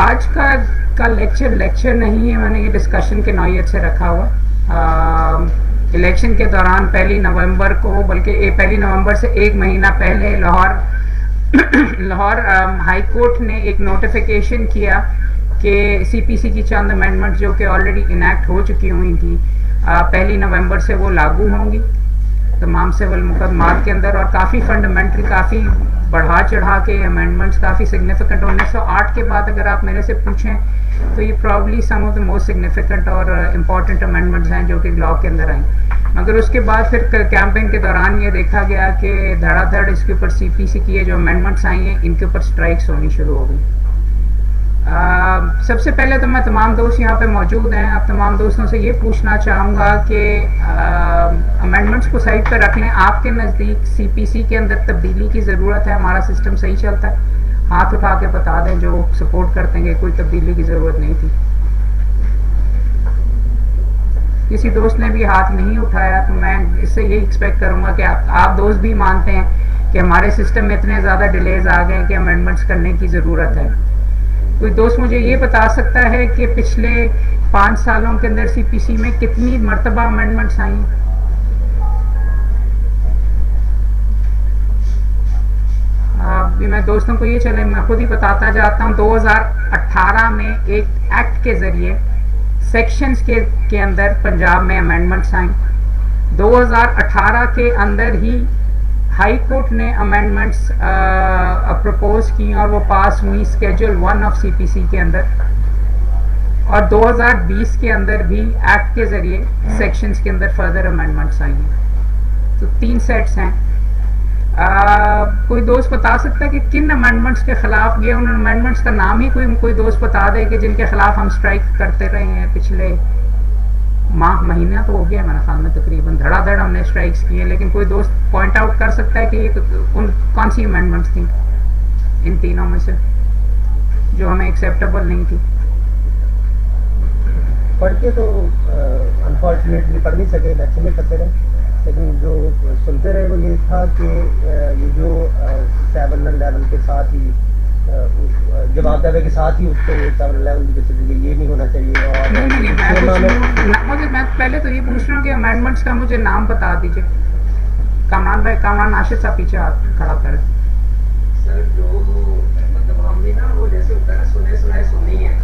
آج کا لیکچر نہیں ہے, میں نے یہ ڈسکشن کے نوعیت سے رکھا ہوا. الیکشن کے دوران 1 نومبر کو, بلکہ 1 نومبر سے ایک مہینہ پہلے لاہور ہائی کورٹ نے ایک نوٹیفیکیشن کیا کہ سی پی سی کی چند امینڈمنٹ جو کہ آلریڈی انیکٹ ہو چکی ہوئی تھیں 1 نومبر سے وہ لاگو ہوں گی تمام سول مقدمات کے اندر, اور کافی فنڈامنٹل, کافی بڑھا چڑھا کے امینڈمنٹس, کافی سگنیفیکنٹ. 1908 کے بعد اگر آپ میرے سے پوچھیں تو یہ probably some of the most significant اور امپورٹنٹ امینڈمنٹس ہیں جو کہ لا کے اندر آئیں. مگر اس کے بعد پھر کیمپین کے دوران یہ دیکھا گیا کہ دھڑا دھڑ اس کے اوپر سی پی سی کی جو امینڈمنٹس آئی ہیں ان کے اوپر اسٹرائکس ہونی شروع ہو گئی. سب سے پہلے تو میں تمام دوست یہاں پہ موجود ہیں, آپ تمام دوستوں سے یہ پوچھنا چاہوں گا کہ امینڈمنٹس کو سائڈ پہ رکھ لیں. آپ کے نزدیک سی پی سی کے اندر تبدیلی کی ضرورت ہے؟ ہمارا سسٹم صحیح چلتا ہے؟ ہاتھ اٹھا کے بتا دیں جو سپورٹ کرتے ہیں کہ کوئی تبدیلی کی ضرورت نہیں تھی. کسی دوست نے بھی ہاتھ نہیں اٹھایا تو میں اس سے یہی ایکسپیکٹ کروں گا کہ آپ دوست بھی مانتے ہیں کہ ہمارے سسٹم میں اتنے زیادہ ڈیلیز آ گئے کہ امینڈمنٹس کرنے کی ضرورت ہے. کوئی دوست مجھے یہ بتا سکتا ہے کہ پچھلے 5 سالوں کے اندر سی پی سی میں کتنی مرتبہ امینڈمنٹس آئیں؟ میں دوستوں کو یہ میں خود ہی بتاتا جاتا ہوں. 2018 میں ایک ایکٹ کے ذریعے سیکشنز کے اندر پنجاب میں امینڈمنٹس آئیں. 2018 کے اندر ہی ہائی کورٹ نے امینڈمنٹس پرپوز کی اور وہ پاس ہوئی اسکیجول 1 آف سی پی سی کے اندر, اور 2020 کے اندر بھی ایکٹ کے ذریعے سیکشنز کے اندر فردر امینڈمنٹس آئی ہیں. تو 3 سیٹس ہیں. کوئی دوست بتا سکتا ہے کہ کن امینڈمنٹس کے خلاف گئے؟ ان امینڈمنٹس کا نام ہی کوئی دوست بتا دے کہ جن کے خلاف ہم اسٹرائک کرتے رہے ہیں پچھلے مہینہ تو ہو گیا میرے خیال میں, تقریباً دھڑا دھڑ ہم نے اسٹرائکس کی ہیں. لیکن کوئی دوست پوائنٹ آؤٹ کر سکتا ہے کہ یہ کون سی امینڈمنٹس تھیں ان تینوں میں سے جو ہمیں ایکسیپٹیبل نہیں تھی؟ پڑھ کے تو انفارچونیٹلی پڑھ نہیں سکے, لیکچر میں کرتے رہے, لیکن جو سنتے رہے وہ یہ تھا کہ یہ جو 711 کے ساتھ ہی جواب دعوے کے ساتھ ہی اس کو 711 یہ نہیں ہونا چاہیے. اور میں پہلے تو یہ پوچھ رہا ہوں کہ امینڈمنٹس کا مجھے نام بتا دیجیے. کامران بھائی, کامران ناشد صاحب پیچھے کھڑا کریں. سر جو مطلب ہم نے نا وہ جیسے ہوتا ہے سنے سنائے سنی ہے,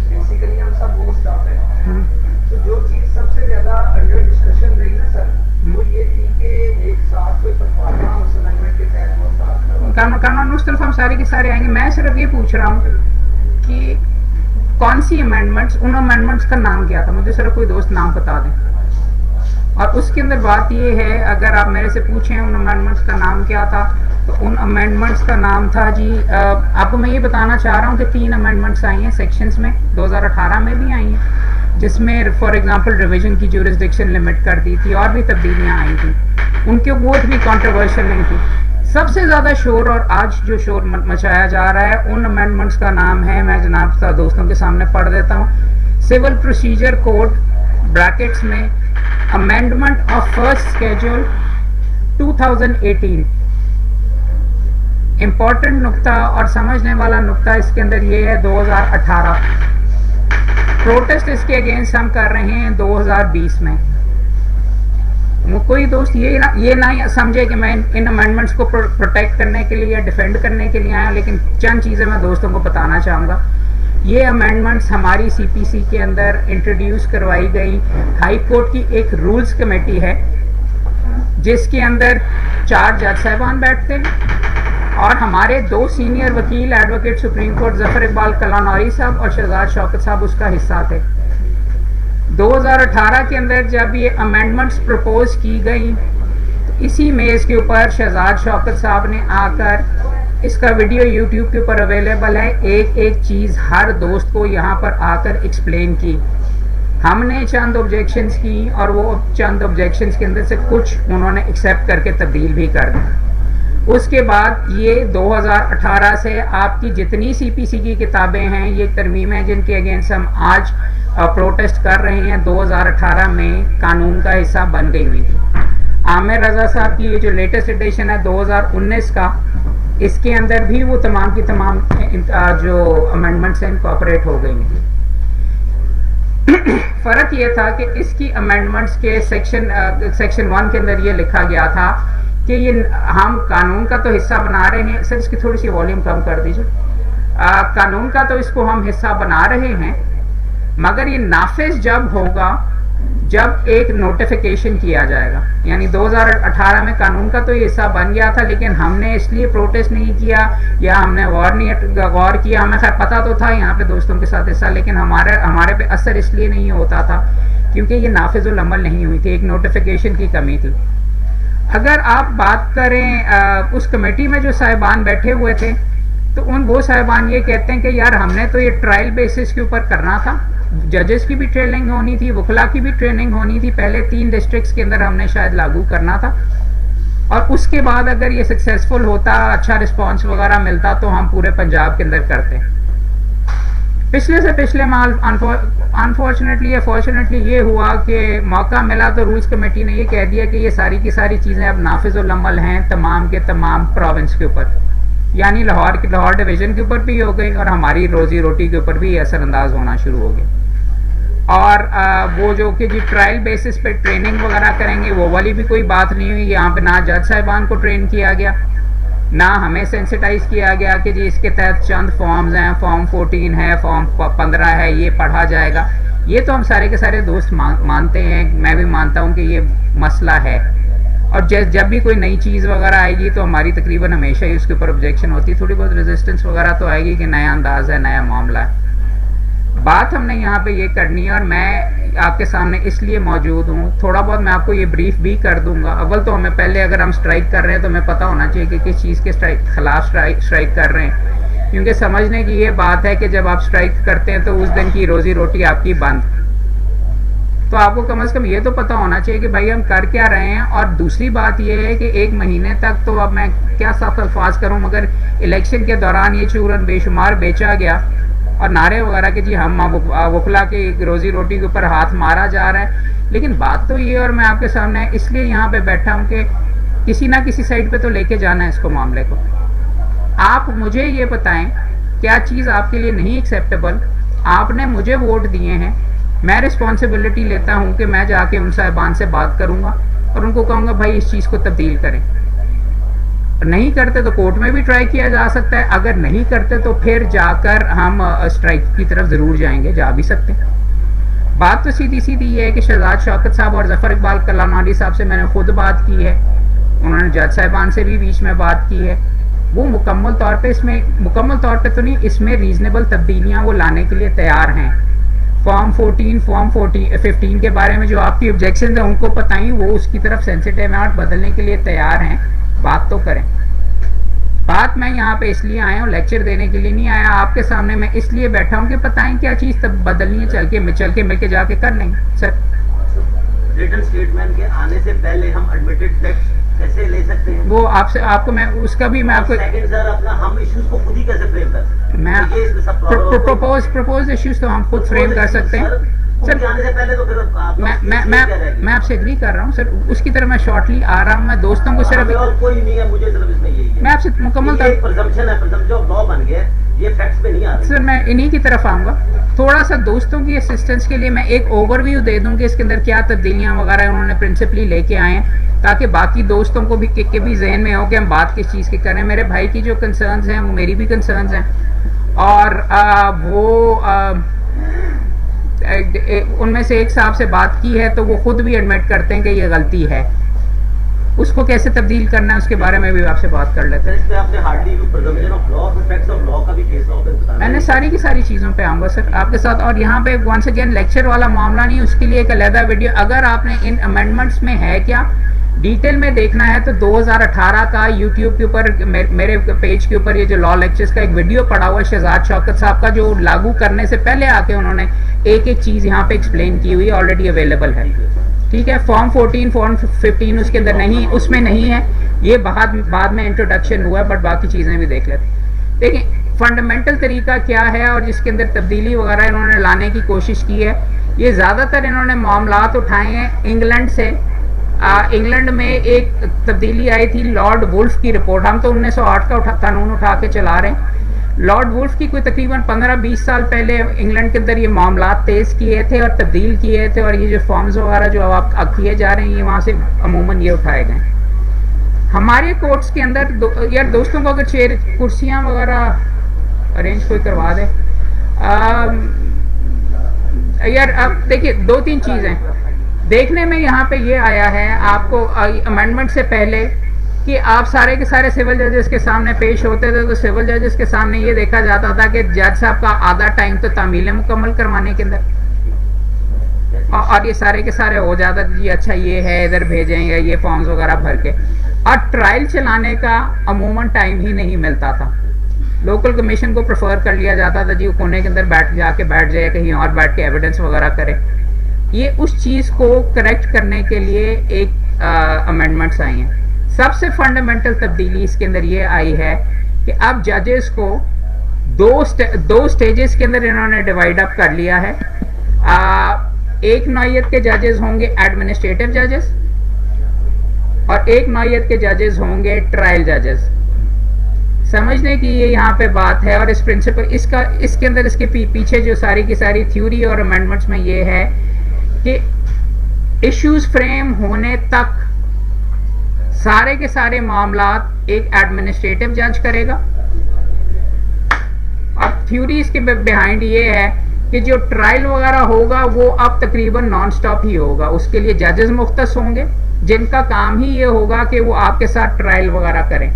بیسیکلی ہم سب وہ اسٹاف ہیں. تو جو چیز سب سے زیادہ انڈر ڈسکشن رہی نا سر, وہ یہ تھی کہ ایک ساتھ کوئی پرفارما اس امینڈمنٹ کے تحت وہ ساتھ کامران اس طرف ہم سارے کے سارے آئیں گے. میں صرف یہ پوچھ رہا ہوں کہ کون سی امینڈمنٹس, ان امینڈمنٹس کا نام کیا تھا؟ مجھے صرف کوئی دوست نام بتا دیں. اور اس کے اندر بات یہ ہے, اگر آپ میرے سے پوچھیں ان امینڈمنٹس کا نام کیا تھا, تو ان امینڈمنٹس کا نام تھا جی, آپ کو میں یہ بتانا چاہ رہا ہوں کہ 3 امینڈمنٹس آئی ہیں سیکشنز میں, 2018 میں بھی آئی ہیں, جس میں فار ایگزامپل ریویژن کی جورسڈکشن لمٹ کر دی تھی, اور بھی تبدیلیاں آئی تھیں. ان کے ووٹ بھی کنٹروورشل نہیں تھی. سب سے زیادہ شور اور آج جو شور مچایا جا رہا ہے ان امینڈمنٹس کا نام ہے, میں جناب دوستوں کے سامنے پڑھ دیتا ہوں, سول پروسیجر کوڈ بریکٹس میں amendment of first schedule 2018. Important نقطہ اور سمجھنے والا نقطہ اس کے اندر یہ ہے 2018. پروٹیسٹ اس کے اگینسٹ ہم کر رہے ہیں 2020 میں. کوئی دوست یہ نہ سمجھے کہ میں ان امینڈمنٹس کو پروٹیکٹ کرنے کے لیے یا ڈیفینڈ کرنے کے لیے آیا, لیکن چند چیزیں میں دوستوں کو بتانا چاہوں گا. یہ امینڈمنٹس ہماری سی پی سی کے اندر انٹروڈیوس کروائی گئی. ہائی کورٹ کی ایک رولز کمیٹی ہے جس کے اندر 4 جج صاحبان بیٹھتے ہیں, اور ہمارے 2 سینئر وکیل ایڈوکیٹ سپریم کورٹ ظفر اقبال کلانوری صاحب اور شہزاد شوکت صاحب اس کا حصہ تھے. 2018 کے اندر جب یہ امینڈمنٹس پرپوز کی گئی تو اسی میز کے اوپر شہزاد شوکت صاحب نے آ کر, اس کا ویڈیو یوٹیوب کے اوپر اویلیبل ہے, ایک چیز ہر دوست کو یہاں پر آ کر ایکسپلین کی. ہم نے چند آبجیکشنز کی اور وہ چند آبجیکشنز کے اندر سے کچھ انہوں نے ایکسیپٹ کر کے تبدیل بھی کر دیا. اس کے بعد یہ 2018 سے آپ کی جتنی سی پی سی کی کتابیں ہیں, یہ ترمیمیں جن کے اگینسٹ ہم آج پروٹیسٹ کر رہے ہیں, 2018 میں قانون کا حصہ بن گئی ہوئی تھی. عامر رضا صاحب کی یہ جو لیٹسٹ ایڈیشن ہے 2019 کا, اس کے اندر بھی وہ تمام کی تمام جو امینڈمنٹس ہیں انکارپوریٹ ہو گئی ہیں. فرق یہ تھا کہ اس کی امینڈمنٹس کے سیکشن 1 کے اندر یہ لکھا گیا تھا کہ یہ ہم قانون کا تو حصہ بنا رہے ہیں. سر اس کی تھوڑی سی والیوم کم کر دیجیے. قانون کا تو اس کو ہم حصہ بنا رہے ہیں، مگر یہ نافذ جب ہوگا جب ایک نوٹیفیکیشن کیا جائے گا. یعنی 2018 میں قانون کا تو یہ حصہ بن گیا تھا، لیکن ہم نے اس لیے پروٹیسٹ نہیں کیا یا ہم نے غور کیا. ہمیں خیر پتہ تو تھا یہاں پہ دوستوں کے ساتھ حصہ، لیکن ہمارے پہ اثر اس لیے نہیں ہوتا تھا کیونکہ یہ نافذ العمل نہیں ہوئی تھی، ایک نوٹیفیکیشن کی کمی تھی. اگر آپ بات کریں اس کمیٹی میں جو صاحبان بیٹھے ہوئے تھے تو وہ صاحبان یہ کہتے ہیں کہ یار ہم نے تو یہ ٹرائل بیسس کے اوپر کرنا تھا، ججز کی بھی ٹریننگ ہونی تھی، وکلا کی بھی ٹریننگ ہونی تھی، پہلے 3 ڈسٹرکٹس کے اندر ہم نے شاید لاگو کرنا تھا، اور اس کے بعد اگر یہ سکسیسفل ہوتا، اچھا رسپانس وغیرہ ملتا تو ہم پورے پنجاب کے اندر کرتے. پچھلے سے پچھلے مال انفارچونیٹلی یا فارچونیٹلی یہ ہوا کہ موقع ملا تو رولز کمیٹی نے یہ کہہ دیا کہ یہ ساری کی ساری چیزیں اب نافذ العمل ہیں تمام کے تمام پروونس کے اوپر، یعنی لاہور ڈویژن کے اوپر بھی ہو گئی اور ہماری روزی روٹی کے اوپر بھی اثر انداز ہونا شروع ہو گیا. اور وہ جو کہ جی ٹرائل بیسس پہ ٹریننگ وغیرہ کریں گے وہ والی بھی کوئی بات نہیں ہوئی. یہاں پہ نہ جج صاحبان کو ٹرین کیا گیا، نہ ہمیں سینسٹائز کیا گیا کہ جی اس کے تحت چند فارمز ہیں، فارم 14 ہے، فارم 15 ہے، یہ پڑھا جائے گا. یہ تو ہم سارے کے سارے دوست مانتے ہیں، میں بھی مانتا ہوں کہ یہ مسئلہ ہے، اور جب بھی کوئی نئی چیز وغیرہ آئے گی تو ہماری تقریباً ہمیشہ ہی اس کے اوپر آبجیکشن ہوتی ہے، تھوڑی بہت ریزسٹنس وغیرہ تو آئے گی کہ نیا انداز ہے، نیا معاملہ ہے. بات ہم نے یہاں پہ یہ کرنی ہے، اور میں آپ کے سامنے اس لیے موجود ہوں. تھوڑا بہت میں آپ کو یہ بریف بھی کر دوں گا. اول تو ہمیں پہلے اگر ہم سٹرائک کر رہے ہیں تو ہمیں پتہ ہونا چاہیے کہ کس چیز کے خلاف سٹرائک کر رہے ہیں، کیونکہ سمجھنے کی یہ بات ہے کہ جب آپ سٹرائک کرتے ہیں تو اس دن کی روزی روٹی آپ کی بند. تو آپ کو کم از کم یہ تو پتہ ہونا چاہیے کہ بھائی ہم کر کیا رہے ہیں. اور دوسری بات یہ ہے کہ 1 مہینے تک تو اب میں کیا سخت الفاظ کروں، مگر الیکشن کے دوران یہ چورن بے شمار بیچا گیا اور نعرے وغیرہ کہ جی ہم وکلا کی روزی روٹی کے اوپر ہاتھ مارا جا رہا ہے. لیکن بات تو یہ، اور میں آپ کے سامنے اس لیے یہاں پہ بیٹھا ہوں کہ کسی نہ کسی سائڈ پہ تو لے کے جانا ہے اس کو، معاملے کو. آپ مجھے یہ بتائیں کیا چیز آپ کے لیے نہیں ایکسیپٹیبل. آپ نے مجھے ووٹ دیے ہیں، میں رسپانسبلٹی لیتا ہوں کہ میں جا کے ان صاحبان سے بات کروں گا اور ان کو کہوں گا بھائی اس چیز کو تبدیل کریں. نہیں کرتے تو کورٹ میں بھی ٹرائی کیا جا سکتا ہے، اگر نہیں کرتے تو پھر جا کر ہم اسٹرائک کی طرف ضرور جائیں گے، جا بھی سکتے ہیں. بات تو سیدھی یہ ہے کہ شہزاد شوکت صاحب اور ظفر اقبال کلامانی صاحب سے میں نے خود بات کی ہے، انہوں نے جج صاحبان سے بھی بیچ میں بات کی ہے. وہ مکمل طور پہ تو نہیں، اس میں ریزنیبل تبدیلیاں وہ لانے کے لیے تیار ہیں. فارم 15 کے بارے میں جو آپ کی آبجیکشنز ہیں ان کو پتائیں، وہ اس کی طرف سینسٹیو ہیں اور بدلنے کے لیے تیار ہیں. بات تو کریں. بات میں یہاں پہ اس لیے آیا ہوں، لیکچر دینے کے لیے نہیں آیا. آپ کے سامنے میں اس لیے بیٹھا ہوں کہ بتائیں کیا چیز بدلنی ہے، چل کے مل کے جا کے کر لیں گے. سر ریٹن اسٹیٹمنٹ کے آنے سے پہلے ہم ایڈمیٹڈ ٹیکسٹ کیسے لے سکتے ہیں؟ وہ آپ کو میں اس کا بھی میں آپ کو سیکنڈ سر اپنا ہم ایشوز کو خود ہی کیسے فریم کر سکتے ہیں؟ میں پروپوز ایشوز تو ہم خود فریم کر سکتے ہیں. سر میں آپ سے اگری کر رہا ہوں سر، اس کی طرف میں شارٹلی آ رہا ہوں. میں دوستوں کو صرف کوئی نہیں ہے، مجھے صرف اس میں یہی ہے، میں آپ سے مکمل سر میں انہی کی طرف آؤں گا. تھوڑا سا دوستوں کی اسسٹنس کے لیے میں ایک اوور ویو دے دوں کہ اس کے اندر کیا تبدیلیاں وغیرہ انہوں نے پرنسپلی لے کے آئے ہیں، تاکہ باقی دوستوں کو بھی ذہن میں ہو کہ ہم بات کس چیز کی کریں. میرے بھائی کی جو کنسرنز ہیں وہ میری بھی کنسرنز ہیں، اور وہ ان میں سے ایک صاحب سے بات کی ہے تو وہ خود بھی ایڈمٹ کرتے ہیں کہ یہ غلطی ہے. اس کو کیسے تبدیل کرنا ہے اس کے بارے میں بھی آپ سے بات کر لیتے ہیں. میں نے ساری کی ساری چیزوں پہ آؤں گا سر آپ کے ساتھ. اور یہاں پہ ونس اگین لیکچر والا معاملہ نہیں، اس کے لیے ایک علیحدہ ویڈیو اگر آپ نے ان امینڈمنٹس میں ہے کیا ڈیٹیل میں دیکھنا ہے تو 2018 کا یوٹیوب کے اوپر میرے پیج کے اوپر یہ جو لا لیکچرز کا ایک ویڈیو پڑا ہوا ہے شہزاد شوکت صاحب کا، جو لاگو کرنے سے پہلے آ کے انہوں نے ایک چیز یہاں پہ ایکسپلین کی ہوئی، آلریڈی اویلیبل ہے. ٹھیک ہے. فارم 14 فارم 15 اس کے اندر نہیں، اس میں نہیں ہے، یہ بعد میں انٹروڈکشن ہوا ہے، بٹ باقی چیزیں بھی دیکھ لیتے. دیکھیں فنڈامنٹل طریقہ کیا ہے اور جس کے اندر تبدیلی وغیرہ انہوں نے لانے کی کوشش کی ہے. یہ زیادہ تر انہوں نے معاملات اٹھائے ہیں انگلینڈ سے इंग्लैंड में एक तब्दीली आई थी लॉर्ड वुल्फ की रिपोर्ट, हम तो 1908 का कानून उठा के चला रहे हैं। लॉर्ड वुल्फ की कोई तकरीबन 15-20 साल पहले इंग्लैंड के अंदर ये मामला तेज़ किए थे और तब्दील किए थे, और ये जो फॉर्म्स वगैरह जो अब किए जा रहे हैं ये वहाँ से अमूमन ये उठाए गए। हमारे कोर्ट्स के अंदर यार दोस्तों को अगर चेयर कुर्सियाँ वगैरह अरेंज कोई करवा दे। यार अब देखिए 2-3 चीज़ें देखने में यहाँ पे ये आया है आपको अमेंडमेंट से पहले कि आप सारे के सारे सिविल जजेस के सामने पेश होते थे, तो सिविल जजेस के सामने ये देखा जाता था कि जज साहब का आधा टाइम तो तामीलें मुकम्मल करवाने के अंदर, और ये सारे के सारे हो जाता था जी अच्छा ये है इधर भेजेंगे ये फॉर्म्स वगैरह भर के, और ट्रायल चलाने का अमूमन टाइम ही नहीं मिलता था। लोकल कमीशन को प्रेफर कर लिया जाता था जी वो कोने के अंदर बैठ जाए कहीं और बैठ के एविडेंस वगैरह करे। ये उस चीज़ को करेक्ट करने के लिए एक अमेंडमेंट्स आई हैं। सबसे फंडामेंटल तब्दीली इसके अंदर ये आई है कि अब जजेस को दो स्टेजेस के अंदर इन्होंने डिवाइड अप कर लिया है। एक नौयत के जजेस होंगे एडमिनिस्ट्रेटिव जजेस और एक नौयत के जजेस होंगे ट्रायल जजेस। समझने की ये यहाँ पे बात है, और इस प्रिंसिपल इसके अंदर इसके पीछे जो सारी की सारी थ्योरी और अमेंडमेंट्स में ये है कि इश्यूज फ्रेम होने तक सारे के सारे मामलात एक एडमिनिस्ट्रेटिव जज करेगा। अब थ्योरी इसके बिहाइंड ये है कि जो ट्रायल वगैरह होगा वो अब तकरीबन नॉन स्टॉप ही होगा। उसके लिए जजेस मुख्तस होंगे जिनका काम ही ये होगा कि वो आपके साथ ट्रायल वगैरह करें।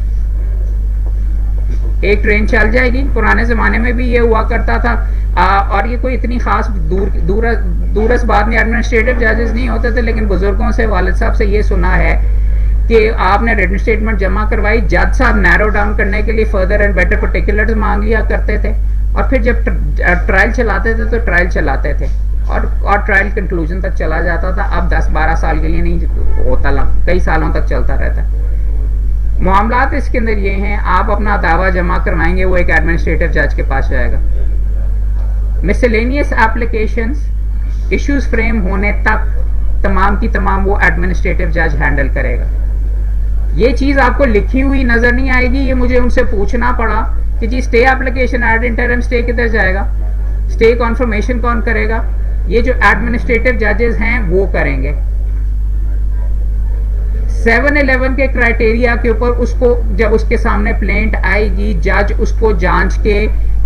एक ट्रेन चल जाएगी, पुराने ज़माने में भी ये हुआ करता था, और ये कोई इतनी खास दूरस बात नहीं, एडमिनिस्ट्रेटिव जजेस नहीं होते थे, लेकिन बुजुर्गों से वालिद साहब से ये सुना है कि आपने रिटन स्टेटमेंट जमा करवाई, जज साहब नैरो डाउन करने के लिए फर्दर एंड बेटर पर्टिकुलर्स मांग लिया करते थे, और फिर जब ट्रायल चलाते थे तो ट्रायल चलाते थे और ट्रायल कंक्लूजन तक चला जाता था। अब 10-12 साल के लिए नहीं होता, कई सालों तक चलता रहता है। मामलात इसके अंदर ये हैं, आप अपना दावा जमा करवाएंगे वो एक एडमिनिस्ट्रेटिव जज के पास जाएगा। मिसलेनियस एप्लीकेशंस इश्यूज फ्रेम होने तक तमाम की तमाम वो एडमिनिस्ट्रेटिव जज हैंडल करेगा। ये चीज़ आपको लिखी हुई नजर नहीं आएगी, ये मुझे उनसे पूछना पड़ा कि जी stay application ad interim stay किधर जाएगा, स्टे कॉन्फर्मेशन कौन करेगा? ये जो एडमिनिस्ट्रेटिव जजेस हैं वो करेंगे। 711 के क्राइटेरिया के ऊपर उसको जब उसके सामने प्लेंट आएगी, जज उसको जांच के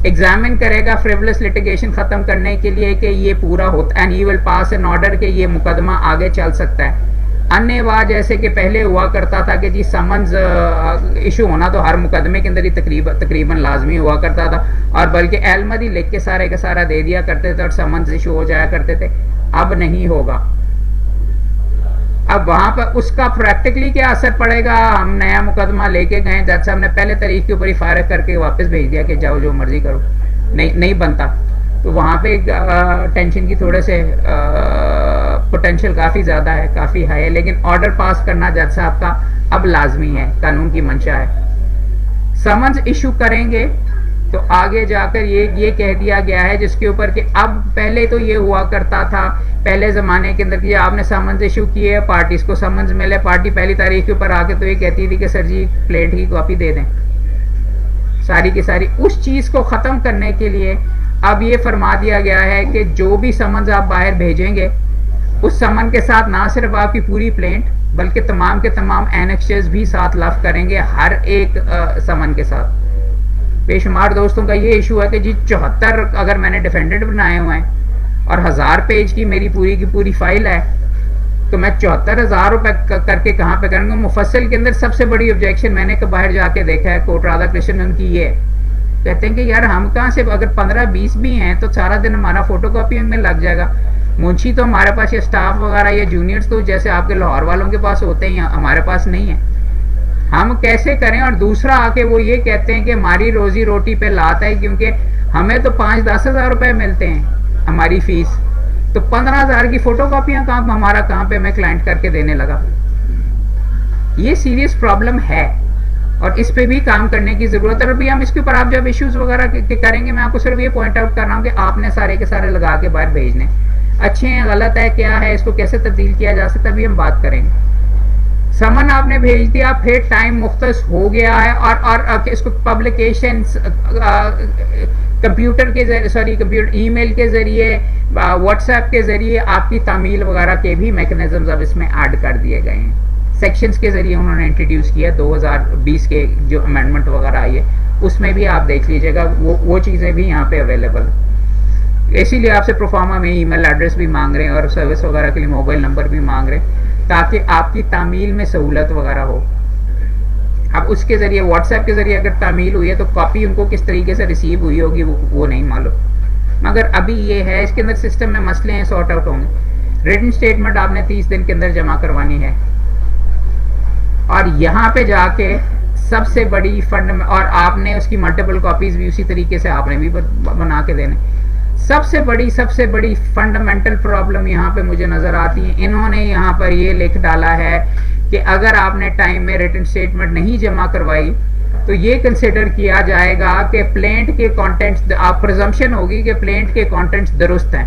एग्जामिन करेगा फ्रिवलेस लिटिगेशन खत्म करने के लिए कि ये पूरा होता and he will pass an order कि ये मुकदमा आगे चल सकता है। अन्यथा जैसे कि पहले हुआ करता था कि जी समन्स इशू होना तो हर मुकदमे के अंदर ही तकरीबन लाजमी हुआ करता था, और बल्कि एलमद ही लिख के सारे का सारा दे दिया करते थे और समन्स इशू हो जाया करते थे। अब नहीं होगा। अब वहां पर उसका प्रैक्टिकली क्या असर पड़ेगा? हम नया मुकदमा लेके गए, जज साहब ने पहले तारीख के ऊपर ही फारिग करके वापस भेज दिया कि जाओ जो मर्जी करो, नहीं बनता, तो वहां पे टेंशन की थोड़े से पोटेंशियल काफ़ी ज़्यादा है, काफ़ी हाई है। लेकिन ऑर्डर पास करना जज साहब का अब लाजमी है, कानून की मंशा है। समन्स इशू करेंगे तो आगे जाकर ये कह दिया गया है जिसके ऊपर कि अब पहले तो ये हुआ करता था पहले ज़माने के अंदर कि आपने समन्स इशू किए, पार्टीज को समन्स मिले, पार्टी पहली तारीख के ऊपर आके तो ये कहती थी कि सर जी प्लेट की कॉपी दे दें, सारी की सारी। उस चीज़ को ख़त्म करने के लिए अब ये फरमा दिया गया है कि जो भी समन्स आप बाहर भेजेंगे उस समन के साथ ना सिर्फ आपकी पूरी प्लेंट बल्कि तमाम के तमाम एनेक्सेस भी साथ लफ करेंगे हर एक समन के साथ। बेशुमार दोस्तों का ये इशू है कि जी 74 अगर मैंने डिफेंडेंट बनाए हुए हैं और 1000 पेज की मेरी पूरी की पूरी फाइल है तो मैं 74,000 रुपए करके कहाँ पे करूँगा? मुफस्सिल के अंदर सबसे बड़ी ऑब्जेक्शन मैंने बाहर जाके देखा है कोर्ट राधाकृष्णन उनकी ये कहते हैं कि यार हम कहाँ से, अगर 15-20 भी हैं तो सारा दिन हमारा फोटोकॉपी में लग जाएगा। मुंशी तो हमारे पास ये स्टाफ वगैरह या जूनियर्स तो जैसे आपके लाहौर वालों के पास होते हैं, हमारे पास नहीं है, हम कैसे करें? और दूसरा आके वो ये कहते हैं कि हमारी रोजी रोटी पे लात है क्योंकि हमें तो 5-10 हज़ार रुपए मिलते हैं हमारी फीस, तो 15,000 की फोटोकॉपियाँ हमारा कहाँ पे मैं क्लाइंट करके देने लगा। ये सीरियस प्रॉब्लम है और इस पे भी काम करने की जरूरत है। अभी हम इसके ऊपर आप जब इश्यूज वगैरह करेंगे मैं आपको सिर्फ ये पॉइंट आउट कर रहा हूँ कि आपने सारे के सारे लगा के बाहर भेजने, अच्छे हैं गलत है क्या है, इसको कैसे तब्दील किया जा सकता है, अभी हम बात करेंगे। समन आपने भेज दिया, फिर टाइम मुख्तस हो गया है और इसको पब्लिकेशन कंप्यूटर के जरिए ईमेल के जरिए व्हाट्सएप के जरिए आपकी तामील वगैरह के भी मैकेनिज्म अब इसमें ऐड कर दिए गए हैं। सेक्शंस के जरिए उन्होंने इंट्रोड्यूस किया 2020 के जो अमेंडमेंट वगैरह आई है उसमें भी आप देख लीजिएगा वो चीज़ें भी यहाँ पे अवेलेबल। इसीलिए आपसे प्रोफार्मा में ईमेल एड्रेस भी मांग रहे हैं और सर्विस वगैरह के लिए मोबाइल नंबर भी मांग रहे हैं ताकि आपकी तामील में सहूलत वगैरह हो। अब उसके ज़रिए व्हाट्सएप के ज़रिए अगर तामील हुई है तो कॉपी उनको किस तरीके से रिसीव हुई होगी वो नहीं मालूम, मगर अभी ये है इसके अंदर सिस्टम में मसले हैं, सॉर्ट आउट होंगे। रिटन स्टेटमेंट आपने 30 दिन के अंदर जमा करवानी है और यहाँ पे जाके सबसे बड़ी फंड और आपने उसकी मल्टीपल कॉपीज भी उसी तरीके से आपने भी बना के देने। सबसे बड़ी फंडामेंटल प्रॉब्लम यहाँ पे मुझे नजर आती है, इन्होंने यहाँ पर ये लिख डाला है कि अगर आपने टाइम में रिटन स्टेटमेंट नहीं जमा करवाई तो ये कंसिडर किया जाएगा कि प्लेंट के कंटेंट्स, आप प्रिजम्पशन होगी कि प्लेंट के कंटेंट्स दुरुस्त हैं।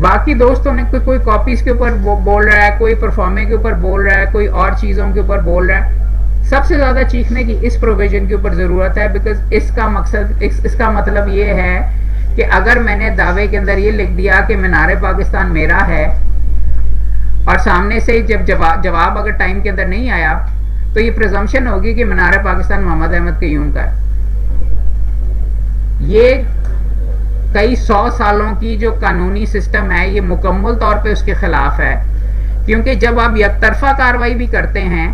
बाकी दोस्तों ने कोई कॉपीज के ऊपर बोल रहा है, कोई परफॉर्मे के ऊपर बोल रहा है, कोई और चीजों के ऊपर बोल रहा है। सबसे ज्यादा चीखने की इस प्रोविजन के ऊपर जरूरत है, बिकॉज इसका मतलब ये है कि अगर मैंने दावे के अंदर ये लिख दिया कि मीनार पाकिस्तान मेरा है और सामने से जब जवाब अगर टाइम के अंदर नहीं आया तो ये प्रिजम्पशन होगी कि मीनार पाकिस्तान मोहम्मद अहमद कयूम का है। ये कई 100 सालों की जो कानूनी सिस्टम है ये मुकम्मल तौर पे उसके खिलाफ है, क्योंकि जब आप यकतरफा कार्रवाई भी करते हैं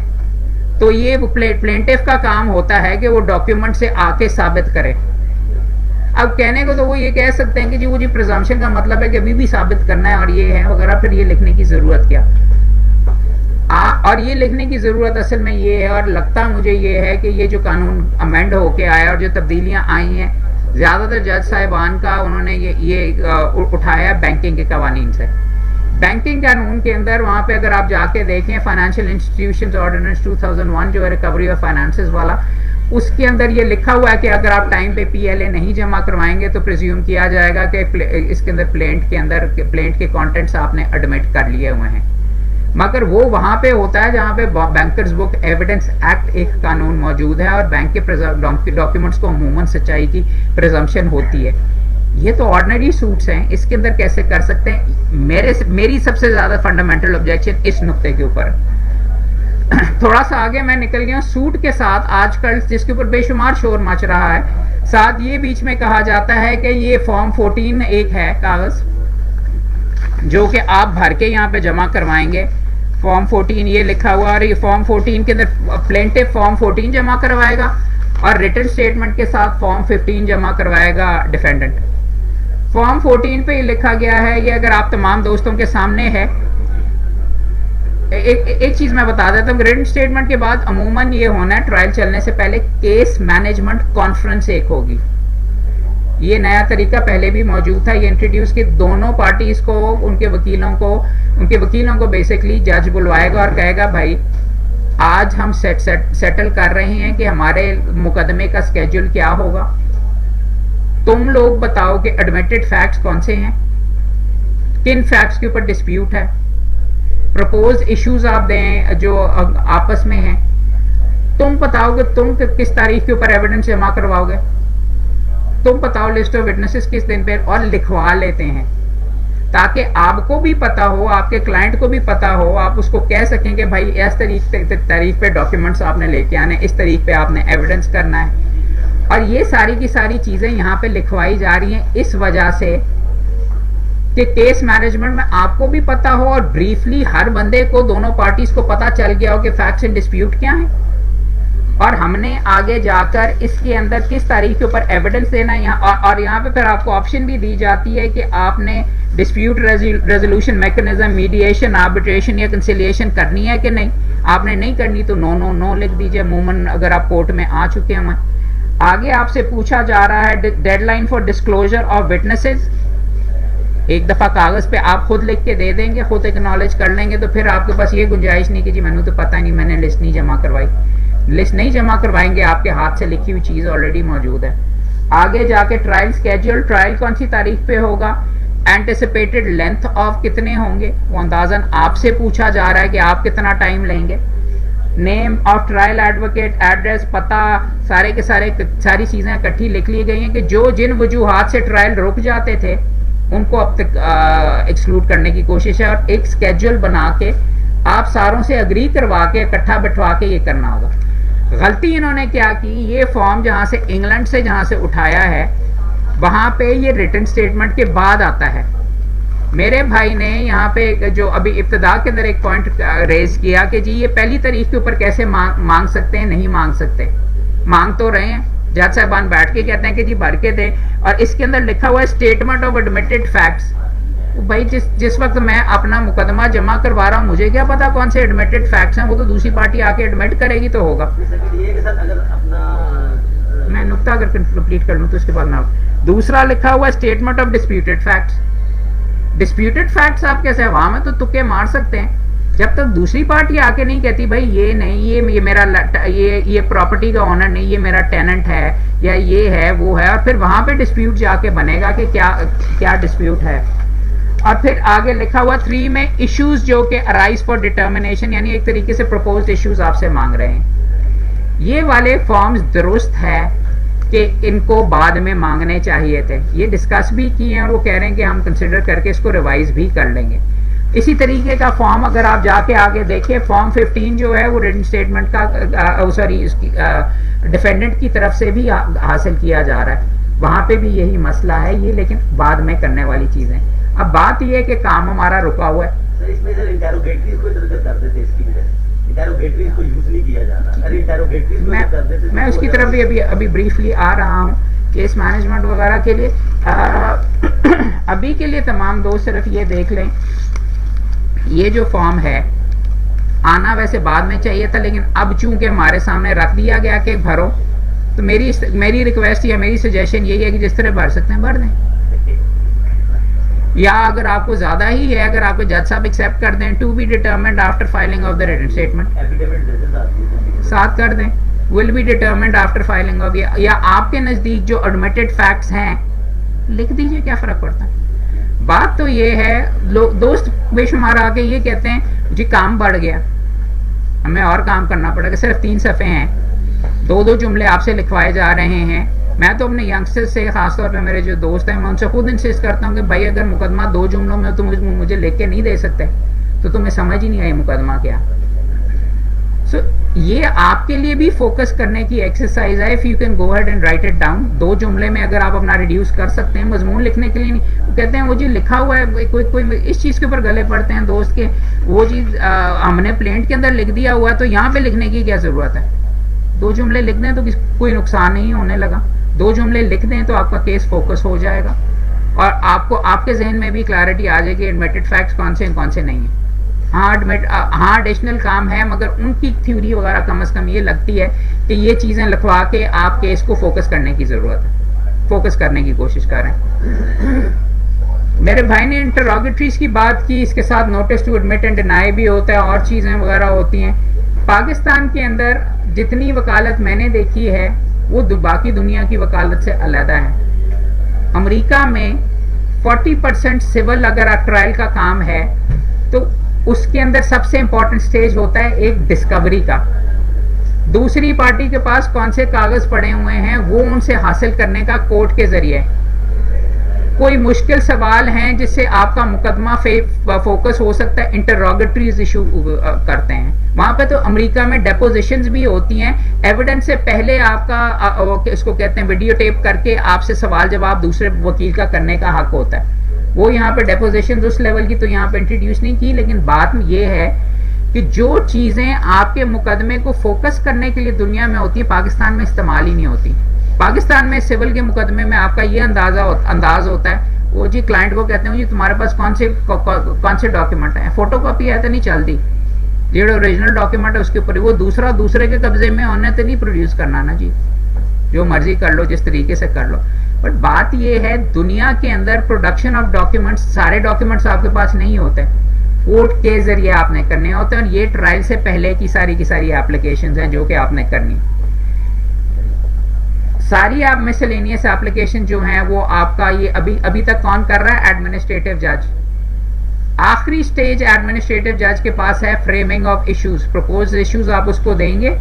तो ये प्लेंटिफ का काम होता है कि वो डॉक्यूमेंट से आके साबित करे। अब कहने को तो वो ये कह सकते हैं कि जी वो जी प्रिजम्पशन का मतलब है कि अभी भी साबित करना है और ये है वगैरह, फिर ये लिखने की जरूरत क्या? और ये लिखने की जरूरत असल में ये है, और लगता मुझे ये है कि ये जो कानून अमेंड होके आया और जो तब्दीलियां आई हैं ज्यादातर जज साहिबान का उन्होंने ये उठाया बैंकिंग के कवानीन से। बैंकिंग कानून के अंदर वहां पे अगर आप जाके देखें फाइनेंशियल इंस्टीट्यूशंस ऑर्डिनेंस 2001 जो है रिकवरी ऑफ फाइनेंसेस वाला, उसके अंदर ये लिखा हुआ है कि अगर आप टाइम पे पीएलए नहीं जमा करवाएंगे तो प्रिज्यूम किया जाएगा कि इसके अंदर प्लेंट के कंटेंट्स आपने एडमिट कर लिए हुए हैं। मगर वो वहां पे होता है जहां पे बैंकर्स बुक एविडेंस एक्ट एक कानून मौजूद है और बैंक के डॉक्यूमेंट्स को अमूमन सच्चाई की प्रिजम्पशन होती है। ये तो ऑर्डिनरी सूट्स हैं, इसके अंदर कैसे कर सकते हैं? मेरी सबसे ज्यादा फंडामेंटल ऑब्जेक्शन इस नुक्ते के ऊपर। थोड़ा सा आगे मैं निकल गया सूट के साथ, आजकल जिसके ऊपर बेशुमार शोर मच रहा है, साथ ये बीच में कहा जाता है कि ये फॉर्म 14 एक है कागज जो कि आप भर के यहाँ पे जमा करवाएंगे। फॉर्म 14 ये लिखा हुआ, और ये फॉर्म 14 के अंदर प्लेंटिफ फॉर्म 14 जमा करवाएगा और रिटन स्टेटमेंट के साथ फॉर्म 15 जमा करवाएगा डिफेंडेंट। फॉर्म 14 पे ये लिखा गया है, ये अगर आप तमाम दोस्तों के सामने है, एक चीज मैं बता देता हूँ, रिटन स्टेटमेंट के बाद अमूमन ये होना है ट्रायल चलने से पहले केस मैनेजमेंट कॉन्फ्रेंस एक होगी। ये नया तरीका पहले भी मौजूद था, ये इंट्रोड्यूस कि दोनों पार्टीज को उनके वकीलों को बेसिकली जज बुलवाएगा और कहेगा भाई आज हम सेटल कर रहे हैं कि हमारे मुकदमे का स्केड्यूल क्या होगा, तुम लोग बताओ कि एडमिटेड फैक्ट्स कौन से हैं, किन फैक्ट्स के ऊपर डिस्प्यूट है, प्रपोज इश्यूज आप दें जो आपस में हैं, तुम बताओ कि तुम किस तारीख के ऊपर एविडेंस जमा करवाओगे, तुम बताओ लिस्ट ऑफ विटनेसेस किस दिन पे, और लिखवा लेते हैं ताकि आपको भी पता हो, आपके क्लाइंट को भी पता हो, आप उसको कह सकें कि भाई इस तारीख पे डॉक्यूमेंट्स आपने लेके आने, इस तारीख पे आपने एविडेंस करना है। और ये सारी की सारी चीजें यहाँ पे लिखवाई जा रही हैं इस वजह से कि केस मैनेजमेंट में आपको भी पता हो और ब्रीफली हर बंदे को, दोनों पार्टीज को पता चल गया हो कि फैक्ट्स इन डिस्प्यूट क्या है और हमने आगे जाकर इसके अंदर किस तारीख के ऊपर एविडेंस देना है। और यहाँ पे फिर आपको ऑप्शन भी दी जाती है कि आपने dispute resolution mechanism, mediation, arbitration या कंसिलिएशन करनी है कि नहीं। आपने नहीं करनी तो नो नो नो लिख दीजिए, अमूमन अगर आप कोर्ट में आ चुके हैं। आगे आपसे पूछा जा रहा है deadline for disclosure of witnesses. एक दफा कागज पे आप खुद लिख के दे देंगे, खुद एक्नॉलेज कर लेंगे, तो फिर आपके पास ये गुंजाइश नहीं कि जी मैंने तो पता नहीं, मैंने लिस्ट नहीं जमा करवाई। लिस्ट नहीं जमा करवाएंगे, आपके हाथ से लिखी हुई चीज ऑलरेडी मौजूद है। आगे जाके ट्रायल स्केड्यूल, ट्रायल कौन सी तारीख पे होगा, एंटिसिपेटेड लेंथ ऑफ कितने होंगे, वो अंदाजन आपसे पूछा जा रहा है कि आप कितना टाइम लेंगे। Name of trial advocate, address, पता, सारे के सारी चीज़ें इकट्ठी लिख ली गई हैं कि जो जिन वजूहात से ट्रायल रुक जाते थे उनको अब तक एक्सक्लूड करने की कोशिश है, और एक स्केड्यूल बना के आप सारों से अग्री करवा के इकट्ठा बिठवा के ये करना होगा। गलती इन्होंने क्या की, ये फॉर्म जहाँ से इंग्लैंड से जहाँ से उठाया है वहाँ पे ये रिटन स्टेटमेंट के बाद आता है। मेरे भाई ने यहाँ पे जो अभी इब्तिदा के अंदर एक पॉइंट रेज किया कि जी ये पहली तारीख के ऊपर कैसे मांग सकते हैं, नहीं मांग सकते। मांग तो रहे हैं, जज साहबान बैठ के कहते हैं कि जी भर के दे, और इसके अंदर लिखा हुआ है स्टेटमेंट ऑफ एडमिटेड फैक्ट्स। भाई जिस वक्त मैं अपना मुकदमा जमा करवा रहा हूँ मुझे क्या पता कौन से एडमिटेड फैक्ट्स हैं, वो तो दूसरी पार्टी आके एडमिट करेगी तो होगा। मैं नुक्ता अगर कंप्लीट कर लूँ तो उसके बाद मैं दूसरा लिखा हुआ है statement of disputed facts. Disputed facts आप कैसे हवा में तो तुक्के मार सकते हैं, जब तक दूसरी पार्टी आके नहीं कहती भाई ये नहीं, ये मेरा ये प्रॉपर्टी का ऑनर नहीं, ये मेरा टेनेंट है या ये है वो है, और फिर वहां पे डिस्प्यूट जाके बनेगा कि क्या डिस्प्यूट है। और फिर आगे लिखा हुआ 3 में इश्यूज जो कि अराइज फॉर डिटर्मिनेशन, यानी एक तरीके से प्रपोज्ड इश्यूज आपसे मांग रहे हैं। ये वाले फॉर्म्स दुरुस्त है कि इनको बाद में मांगने चाहिए थे, ये डिस्कस भी किए हैं और वो कह रहे हैं कि हम कंसिडर करके इसको रिवाइज भी कर लेंगे। इसी तरीके का फॉर्म अगर आप जाके आगे देखिए, फॉर्म 15 जो है वो रिटन स्टेटमेंट का इसकी डिफेंडेंट की तरफ से भी हासिल किया जा रहा है, वहां पे भी यही मसला है ये, लेकिन बाद में करने वाली चीजें। अब बात यह है कि काम हमारा रुका हुआ है। सर इसमें सर इंटेरोगेटरीज को इधर कर देते, इसकी वजह से इंटेरोगेटरीज को यूज नहीं किया जा रहा। अरे इंटेरोगेटरीज को कर देते, मैं उसकी तरफ भी अभी ब्रीफली आ रहा हूँ केस मैनेजमेंट वगैरह के लिए। अभी के लिए तमाम दोस्त सिर्फ ये देख लें, ये जो फॉर्म है आना वैसे बाद में चाहिए था, लेकिन अब चूंकि हमारे सामने रख दिया गया कि भरो, तो मेरी रिक्वेस्ट या मेरी सजेशन यही है कि जिस तरह भर सकते हैं भर दें, या अगर आपको ज्यादा ही है, अगर आपको जज साहब एक्सेप्ट कर दें to be determined after filing of the written statement, साथ कर दें will be determined after filing of, या आपके नजदीक जो एडमिटेड फैक्ट्स हैं लिख दीजिए, क्या फर्क पड़ता है। बात तो ये है, दोस्त बेशुमार आके ये कहते हैं जी काम बढ़ गया, हमें और काम करना पड़ेगा, सिर्फ 3 सफ़े हैं, 2-2 जुमले आपसे लिखवाए जा रहे हैं। मैं तो अपने यंगस्टर्स से, खासतौर पे मेरे जो दोस्त हैं, मैं उनसे खुद इंसिस्ट करता हूँ कि भाई अगर मुकदमा 2 जुमलों में तुम मुझे लिख के नहीं दे सकते तो तुम्हें समझ ही नहीं आई मुकदमा क्या। सो ये आपके लिए भी फोकस करने की एक्सरसाइज है। If you can go ahead and right it down, 2 जुमले में अगर आप अपना रिड्यूस कर सकते हैं मजमून लिखने के लिए नहीं, वो कहते हैं वो जी लिखा हुआ है, कोई इस चीज़ के ऊपर गले पड़ते हैं दोस्त के, वो चीज़ हमने प्लेंट के अंदर लिख दिया हुआ है तो यहाँ पे लिखने की क्या ज़रूरत है। 2 जुमले लिख दें तो कोई नुकसान नहीं होने लगा, 2 जुमले लिख दें तो आपका केस फोकस हो जाएगा और आपको आपके जहन में भी क्लैरिटी आ जाएगी एडमिटेड फैक्ट्स कौन से नहीं है। हाँ एडिशनल काम है, मगर उनकी थ्योरी वगैरह कम से कम ये लगती है कि ये चीज़ें लिखवा के आप केस को फोकस करने की ज़रूरत है, फोकस करने की कोशिश करें। मेरे भाई ने इंटरोगेटरीज की बात की, इसके साथ notice to admit and deny भी होता है और चीज़ें वगैरह होती हैं। पाकिस्तान के अंदर जितनी वकालत मैंने देखी है वो बाकी दुनिया की वकालत से अलग है। अमेरिका में 40% सिविल अगर ट्रायल का काम है तो उसके अंदर सबसे इंपॉर्टेंट स्टेज होता है एक डिस्कवरी का, दूसरी पार्टी के पास कौन से कागज पड़े हुए हैं वो उनसे हासिल करने का कोर्ट के जरिए। कोई मुश्किल सवाल हैं जिससे आपका मुकदमा फोकस हो सकता है, इंटरोगेटरीज इशू करते हैं। वहां पे तो अमेरिका में डेपोजिशंस भी होती हैं, एविडेंस से पहले आपका इसको कहते हैं वीडियो टेप करके आपसे सवाल जवाब दूसरे वकील का करने का हक होता है। वो यहाँ पे डेपोजिशन उस लेवल की तो यहाँ पे इंट्रोड्यूस नहीं की, लेकिन बात ये है कि जो चीजें आपके मुकदमे को फोकस करने के लिए दुनिया में होती है पाकिस्तान में इस्तेमाल ही नहीं होती। पाकिस्तान में सिविल के मुकदमे में आपका ये अंदाज होता है, वो जी क्लाइंट को कहते हैं जी तुम्हारे पास कौन से डॉक्यूमेंट है, फोटो कॉपी है तो नहीं चलती, जो ओरिजिनल डॉक्यूमेंट है उसके ऊपर वो दूसरे के कब्जे में होने तो नहीं प्रोड्यूस करना ना जी, जो मर्जी कर लो जिस तरीके से कर लो। बट बात ये है दुनिया के अंदर प्रोडक्शन ऑफ डॉक्यूमेंट्स, सारे डॉक्यूमेंट्स आपके पास नहीं होते, कोर्ट के जरिए आपने करने होते हैं और ये ट्रायल से पहले की सारी एप्लीकेशंस हैं जो कि आपने करनी। ساری آپ مسلینیس اپلیکیشن جو ہیں وہ آپ کا یہ ابھی تک کون کر رہا ہے؟ ایڈمنسٹریٹو جج. آخری سٹیج ایڈمنسٹریٹو جج کے پاس ہے framing of issues. Propose issues آپ اس کو دیں گے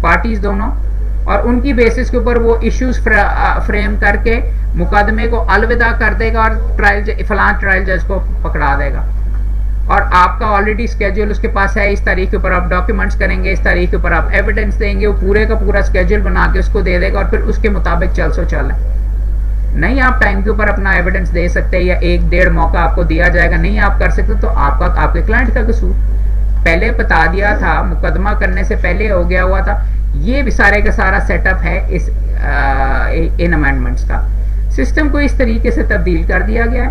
پارٹیز دونوں، اور ان کی بیسس کے اوپر وہ ایشوز فریم کر کے مقدمے کو الوداع کر دے گا اور فلاں ٹرائل جج کو پکڑا دے گا. اور آپ کا آلریڈی اسکیجول اس کے پاس ہے، اس تاریخ کے اوپر آپ ڈاکیومنٹس کریں گے، اس تاریخ کے اوپر آپ ایویڈنس دیں گے، وہ پورے کا پورا اسکیجول بنا کے اس کو دے دے گا اور پھر اس کے مطابق چل سو چل ہے. نہیں آپ ٹائم کے اوپر اپنا ایویڈنس دے سکتے یا 1-1.5 موقع آپ کو دیا جائے گا، نہیں آپ کر سکتے تو آپ کے کلائنٹ کا قصور. پہلے بتا دیا تھا، مقدمہ کرنے سے پہلے ہو گیا ہوا تھا. یہ بھی سارے کا سارا سیٹ اپ ہے ان امینڈمنٹس کا. سسٹم کو اس طریقے سے تبدیل کر دیا گیا ہے.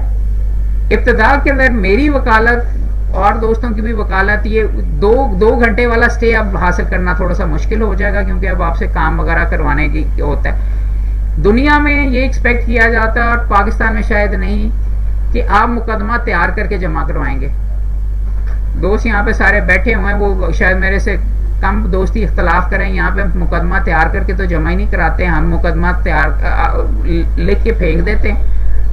ابتدا کے اندر میری وکالت اور دوستوں کی بھی وکالت، یہ 2 گھنٹے والا سٹے اب حاصل کرنا تھوڑا سا مشکل ہو جائے گا، کیونکہ اب آپ سے کام وغیرہ کروانے کی ہوتا ہے. دنیا میں یہ ایکسپیکٹ کیا جاتا ہے اور پاکستان میں شاید نہیں کہ آپ مقدمہ تیار کر کے جمع کروائیں گے. دوست یہاں پہ سارے بیٹھے ہوئے ہیں، وہ شاید میرے سے کم دوستی اختلاف کریں، یہاں پہ مقدمہ تیار کر کے تو جمع ہی نہیں کراتے. ہم مقدمہ تیار لکھ کے پھینک دیتے ہیں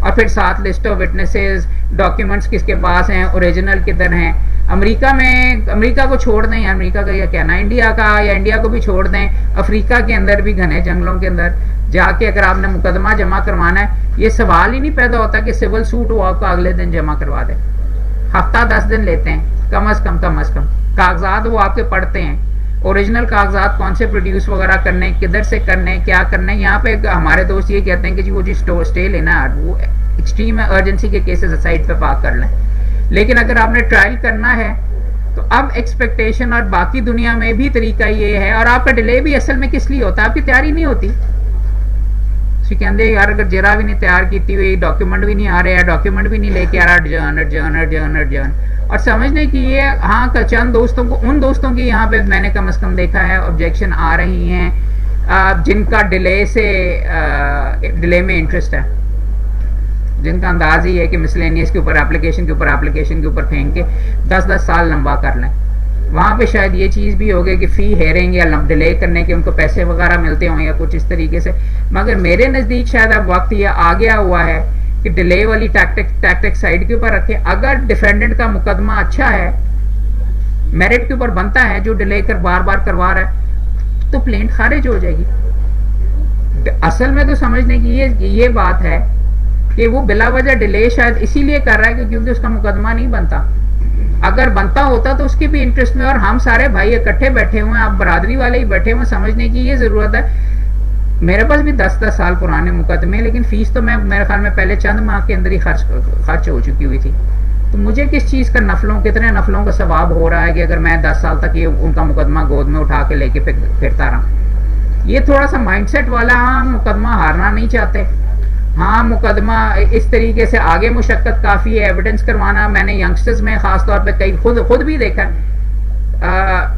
اور پھر ساتھ لسٹ آف وٹنسز، ڈاکیومنٹس کس کے پاس ہیں، اوریجنل کدھر ہیں. امریکہ کو چھوڑ دیں، امریکہ کا یہ کہنا، انڈیا کا یا انڈیا کو بھی چھوڑ دیں، افریقہ کے اندر بھی گھنے جنگلوں کے اندر جا کے اگر آپ نے مقدمہ جمع کروانا ہے، یہ سوال ہی نہیں پیدا ہوتا کہ سول سوٹ وہ آپ کا اگلے دن جمع کروا دیں. ہفتہ 10 دن لیتے ہیں کم از کم. کاغذات وہ آپ کے پڑھتے ہیں، اوریجنل کاغذات کون سے پروڈیوس وغیرہ کرنے، کدھر سے کرنے، کیا کرنے. یہاں پہ ہمارے دوست یہ کہتے ہیں کہ جی وہ اسٹے لینا ہے، وہ ایکسٹریم ایمرجنسی کے کیسز سائٹ پہ پاک کر لیں. لیکن اگر آپ نے ٹرائل کرنا ہے تو اب ایکسپیکٹیشن اور باقی دنیا میں بھی طریقہ یہ ہے. اور آپ کا ڈیلے بھی اصل میں کس لیے ہوتا ہے؟ آپ کی تیاری نہیں ہوتی. کہتے یار اگر جرا بھی نہیں تیار کی ہوئی، ڈاکیومنٹ بھی نہیں آ رہے، ڈاکیومنٹ بھی نہیں لے کے آ رہا، جرن. اور سمجھنے کی یہ ہاں چند دوستوں کو، ان دوستوں کی یہاں پہ میں نے کم از کم دیکھا ہے آبجیکشن آ رہی ہیں جن کا ڈیلے میں انٹرسٹ ہے، جن کا انداز ہی ہے کہ مسلینیس کے اوپر اپلیکیشن کے اوپر پھینک کے 10 سال لمبا کر لیں. وہاں پہ شاید یہ چیز بھی ہوگی کہ فی ہیرنگ یا ڈیلے کرنے کے ان کو پیسے وغیرہ ملتے ہوں یا کچھ اس طریقے سے. مگر میرے نزدیک شاید اب وقت یہ آ گیا ہوا ہے کہ ڈیلے والی ٹیکٹک سائڈ کے اوپر رکھیں. اگر ڈیفینڈنٹ کا مقدمہ اچھا ہے، میرٹ کے اوپر بنتا ہے، جو ڈیلے کر بار بار کروا رہا ہے، تو پلینٹ خارج ہو جائے گی. اصل میں تو سمجھنے کی یہ بات ہے کہ وہ بلا وجہ ڈیلے شاید اسی لیے کر رہا ہے کہ کیونکہ اس کا مقدمہ نہیں بنتا. اگر بنتا ہوتا تو اس کی بھی انٹرسٹ میں، اور ہم سارے بھائی اکٹھے بیٹھے ہوئے ہیں، آپ برادری والے ہی بیٹھے ہوئے. سمجھنے کی یہ ضرورت ہے. میرے پاس بھی 10 سال پرانے مقدمے، لیکن فیس تو میرے خیال میں پہلے چند ماہ کے اندر ہی خرچ ہو چکی ہوئی تھی. تو مجھے کس چیز کا کتنے نفلوں کا ثواب ہو رہا ہے کہ اگر میں 10 سال تک یہ ان کا مقدمہ گود میں اٹھا کے لے کے پھرتا رہا. یہ تھوڑا سا مائنڈ سیٹ والا. ہاں مقدمہ ہارنا نہیں چاہتے، ہاں مقدمہ اس طریقے سے آگے مشقت کافی ہے، ایویڈنس کروانا. میں نے ینگسٹرز میں خاص طور پہ کئی خود بھی دیکھا،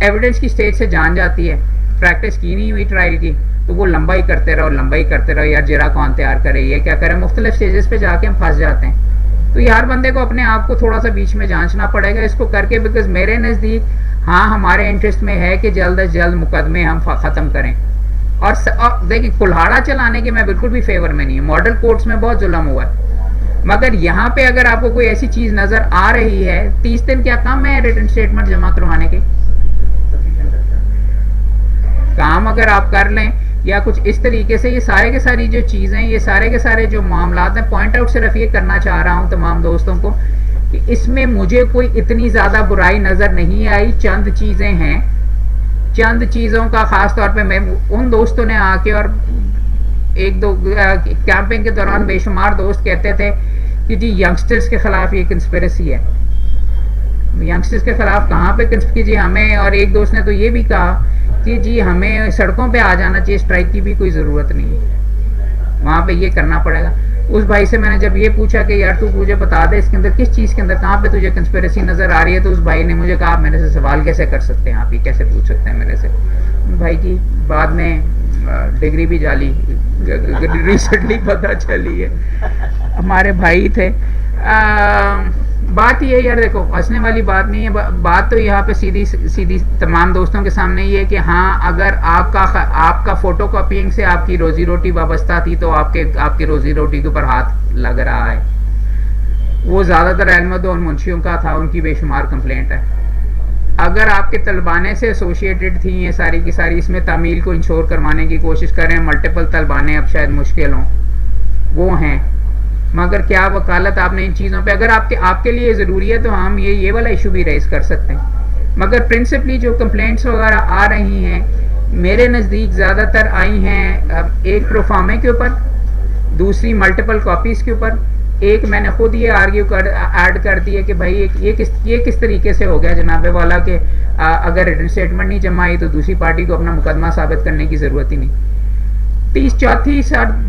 ایویڈنس کی سٹیج سے جان جاتی ہے، پریکٹس کی نہیں ہوئی ٹرائل کی، تو وہ لمبا ہی کرتے رہو. یار جرا کون تیار کرے، یہ کیا کرے، مختلف سٹیجز پہ جا کے ہم پھنس جاتے ہیں. تو یہ ہر بندے کو اپنے آپ کو تھوڑا سا بیچ میں جانچنا پڑے گا اس کو کر کے. بیکاز میرے نزدیک ہاں ہمارے انٹرسٹ میں ہے کہ جلد از جلد مقدمے ہم ختم کریں. اور دیکھیں کلہاڑا چلانے کے میں بالکل بھی فیور میں نہیں ہوں. ماڈل کورٹس میں بہت ظلم ہوا ہے، مگر یہاں پہ اگر آپ کو کوئی ایسی چیز نظر آ رہی ہے، 30 دن کیا کام ہے ریٹن اسٹیٹمنٹ جمع کروانے کے کام اگر آپ کر لیں یا کچھ اس طریقے سے. یہ سارے کے ساری جو چیزیں، یہ سارے کے سارے جو معاملات ہیں، پوائنٹ آؤٹ صرف یہ کرنا چاہ رہا ہوں تمام دوستوں کو کہ اس میں مجھے کوئی اتنی زیادہ برائی نظر نہیں آئی. چند چیزیں ہیں، چند چیزوں کا خاص طور پہ میں ان دوستوں نے آ کے، اور 1-2 کیمپنگ کے دوران بے شمار دوست کہتے تھے کہ جی ینگسٹرز کے خلاف یہ کنسپیریسی ہے. ینگسٹرز کے خلاف کہاں پہ جی ہمیں، اور ایک دوست نے تو یہ بھی کہا کہ جی ہمیں سڑکوں پہ آ جانا چاہیے، اسٹرائک کی بھی کوئی ضرورت نہیں ہے، وہاں پہ یہ کرنا پڑے گا. اس بھائی سے میں نے جب یہ پوچھا کہ یار تو مجھے بتا دے اس کے اندر کس چیز کے اندر کہاں پہ تجھے کنسپیریسی نظر آ رہی ہے، تو اس بھائی نے مجھے کہا آپ میرے سے سوال کیسے کر سکتے ہیں، آپ ہی کیسے پوچھ سکتے ہیں میرے سے. بھائی کی بعد میں ڈگری بھی جالی ریسنٹلی پتہ چلی ہے، ہمارے بھائی تھے. بات یہ یار دیکھو ہنسنے والی بات نہیں ہے, بات تو یہاں پہ سیدھی تمام دوستوں کے سامنے یہ ہے کہ ہاں اگر آپ کا فوٹو کاپینگ سے آپ کی روزی روٹی وابستہ تھی تو آپ کی روزی روٹی کے اوپر ہاتھ لگ رہا ہے. وہ زیادہ تر احمدوں اور منشیوں کا تھا, ان کی بے شمار کمپلینٹ ہے. اگر آپ کے طلبانے سے ایسوسیٹڈ تھیں یہ ساری کی ساری, اس میں تعمیل کو انشور کروانے کی کوشش کر رہے ہیں, ملٹیپل طلبانے اب شاید مشکل ہوں, وہ ہیں, مگر کیا وکالت آپ نے ان چیزوں پہ, اگر آپ کے لیے ضروری ہے تو ہم یہ والا ایشو بھی ریز کر سکتے ہیں. مگر پرنسپلی جو کمپلینٹس وغیرہ آ رہی ہیں میرے نزدیک زیادہ تر آئی ہیں ایک پروفارمے کے اوپر, دوسری ملٹیپل کاپیز کے اوپر, ایک میں نے خود یہ ایڈ کر دی ہے کہ بھائی یہ کس طریقے سے ہو گیا جناب والا کہ اگر ریٹن اسٹیٹمنٹ نہیں جمع آئی تو دوسری پارٹی کو اپنا مقدمہ ثابت کرنے کی ضرورت ہی نہیں. چوتھی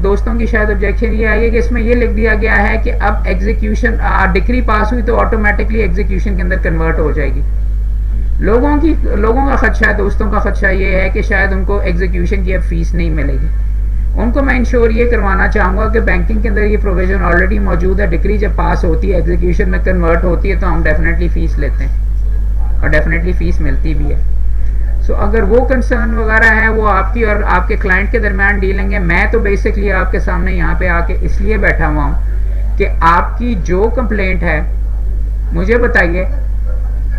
دوستوں کی شاید آبجیکشن یہ آئی ہے کہ اس میں یہ لکھ دیا گیا ہے کہ اب ایگزیکیوشن ڈگری پاس ہوئی تو آٹومیٹکلی ایگزیکیوشن کے اندر کنورٹ ہو جائے گی. لوگوں کا خدشہ, دوستوں کا خدشہ یہ ہے کہ شاید ان کو ایگزیکیوشن کی اب فیس نہیں ملے گی. ان کو میں انشور یہ کروانا چاہوں گا کہ بینکنگ کے اندر یہ پروویژن آلریڈی موجود ہے, ڈگری جب پاس ہوتی ہے ایگزیکیوشن میں کنورٹ ہوتی ہے تو ہم ڈیفینیٹلی فیس لیتے ہیں اور ڈیفینیٹلی فیس ملتی بھی ہے. سو اگر وہ کنسرن وغیرہ ہے وہ آپ کی اور آپ کے کلائنٹ کے درمیان ڈیلنگ ہے. میں تو بیسکلی آپ کے سامنے یہاں پہ آ کے اس لیے بیٹھا ہوا ہوں کہ آپ کی جو کمپلینٹ ہے مجھے بتائیے,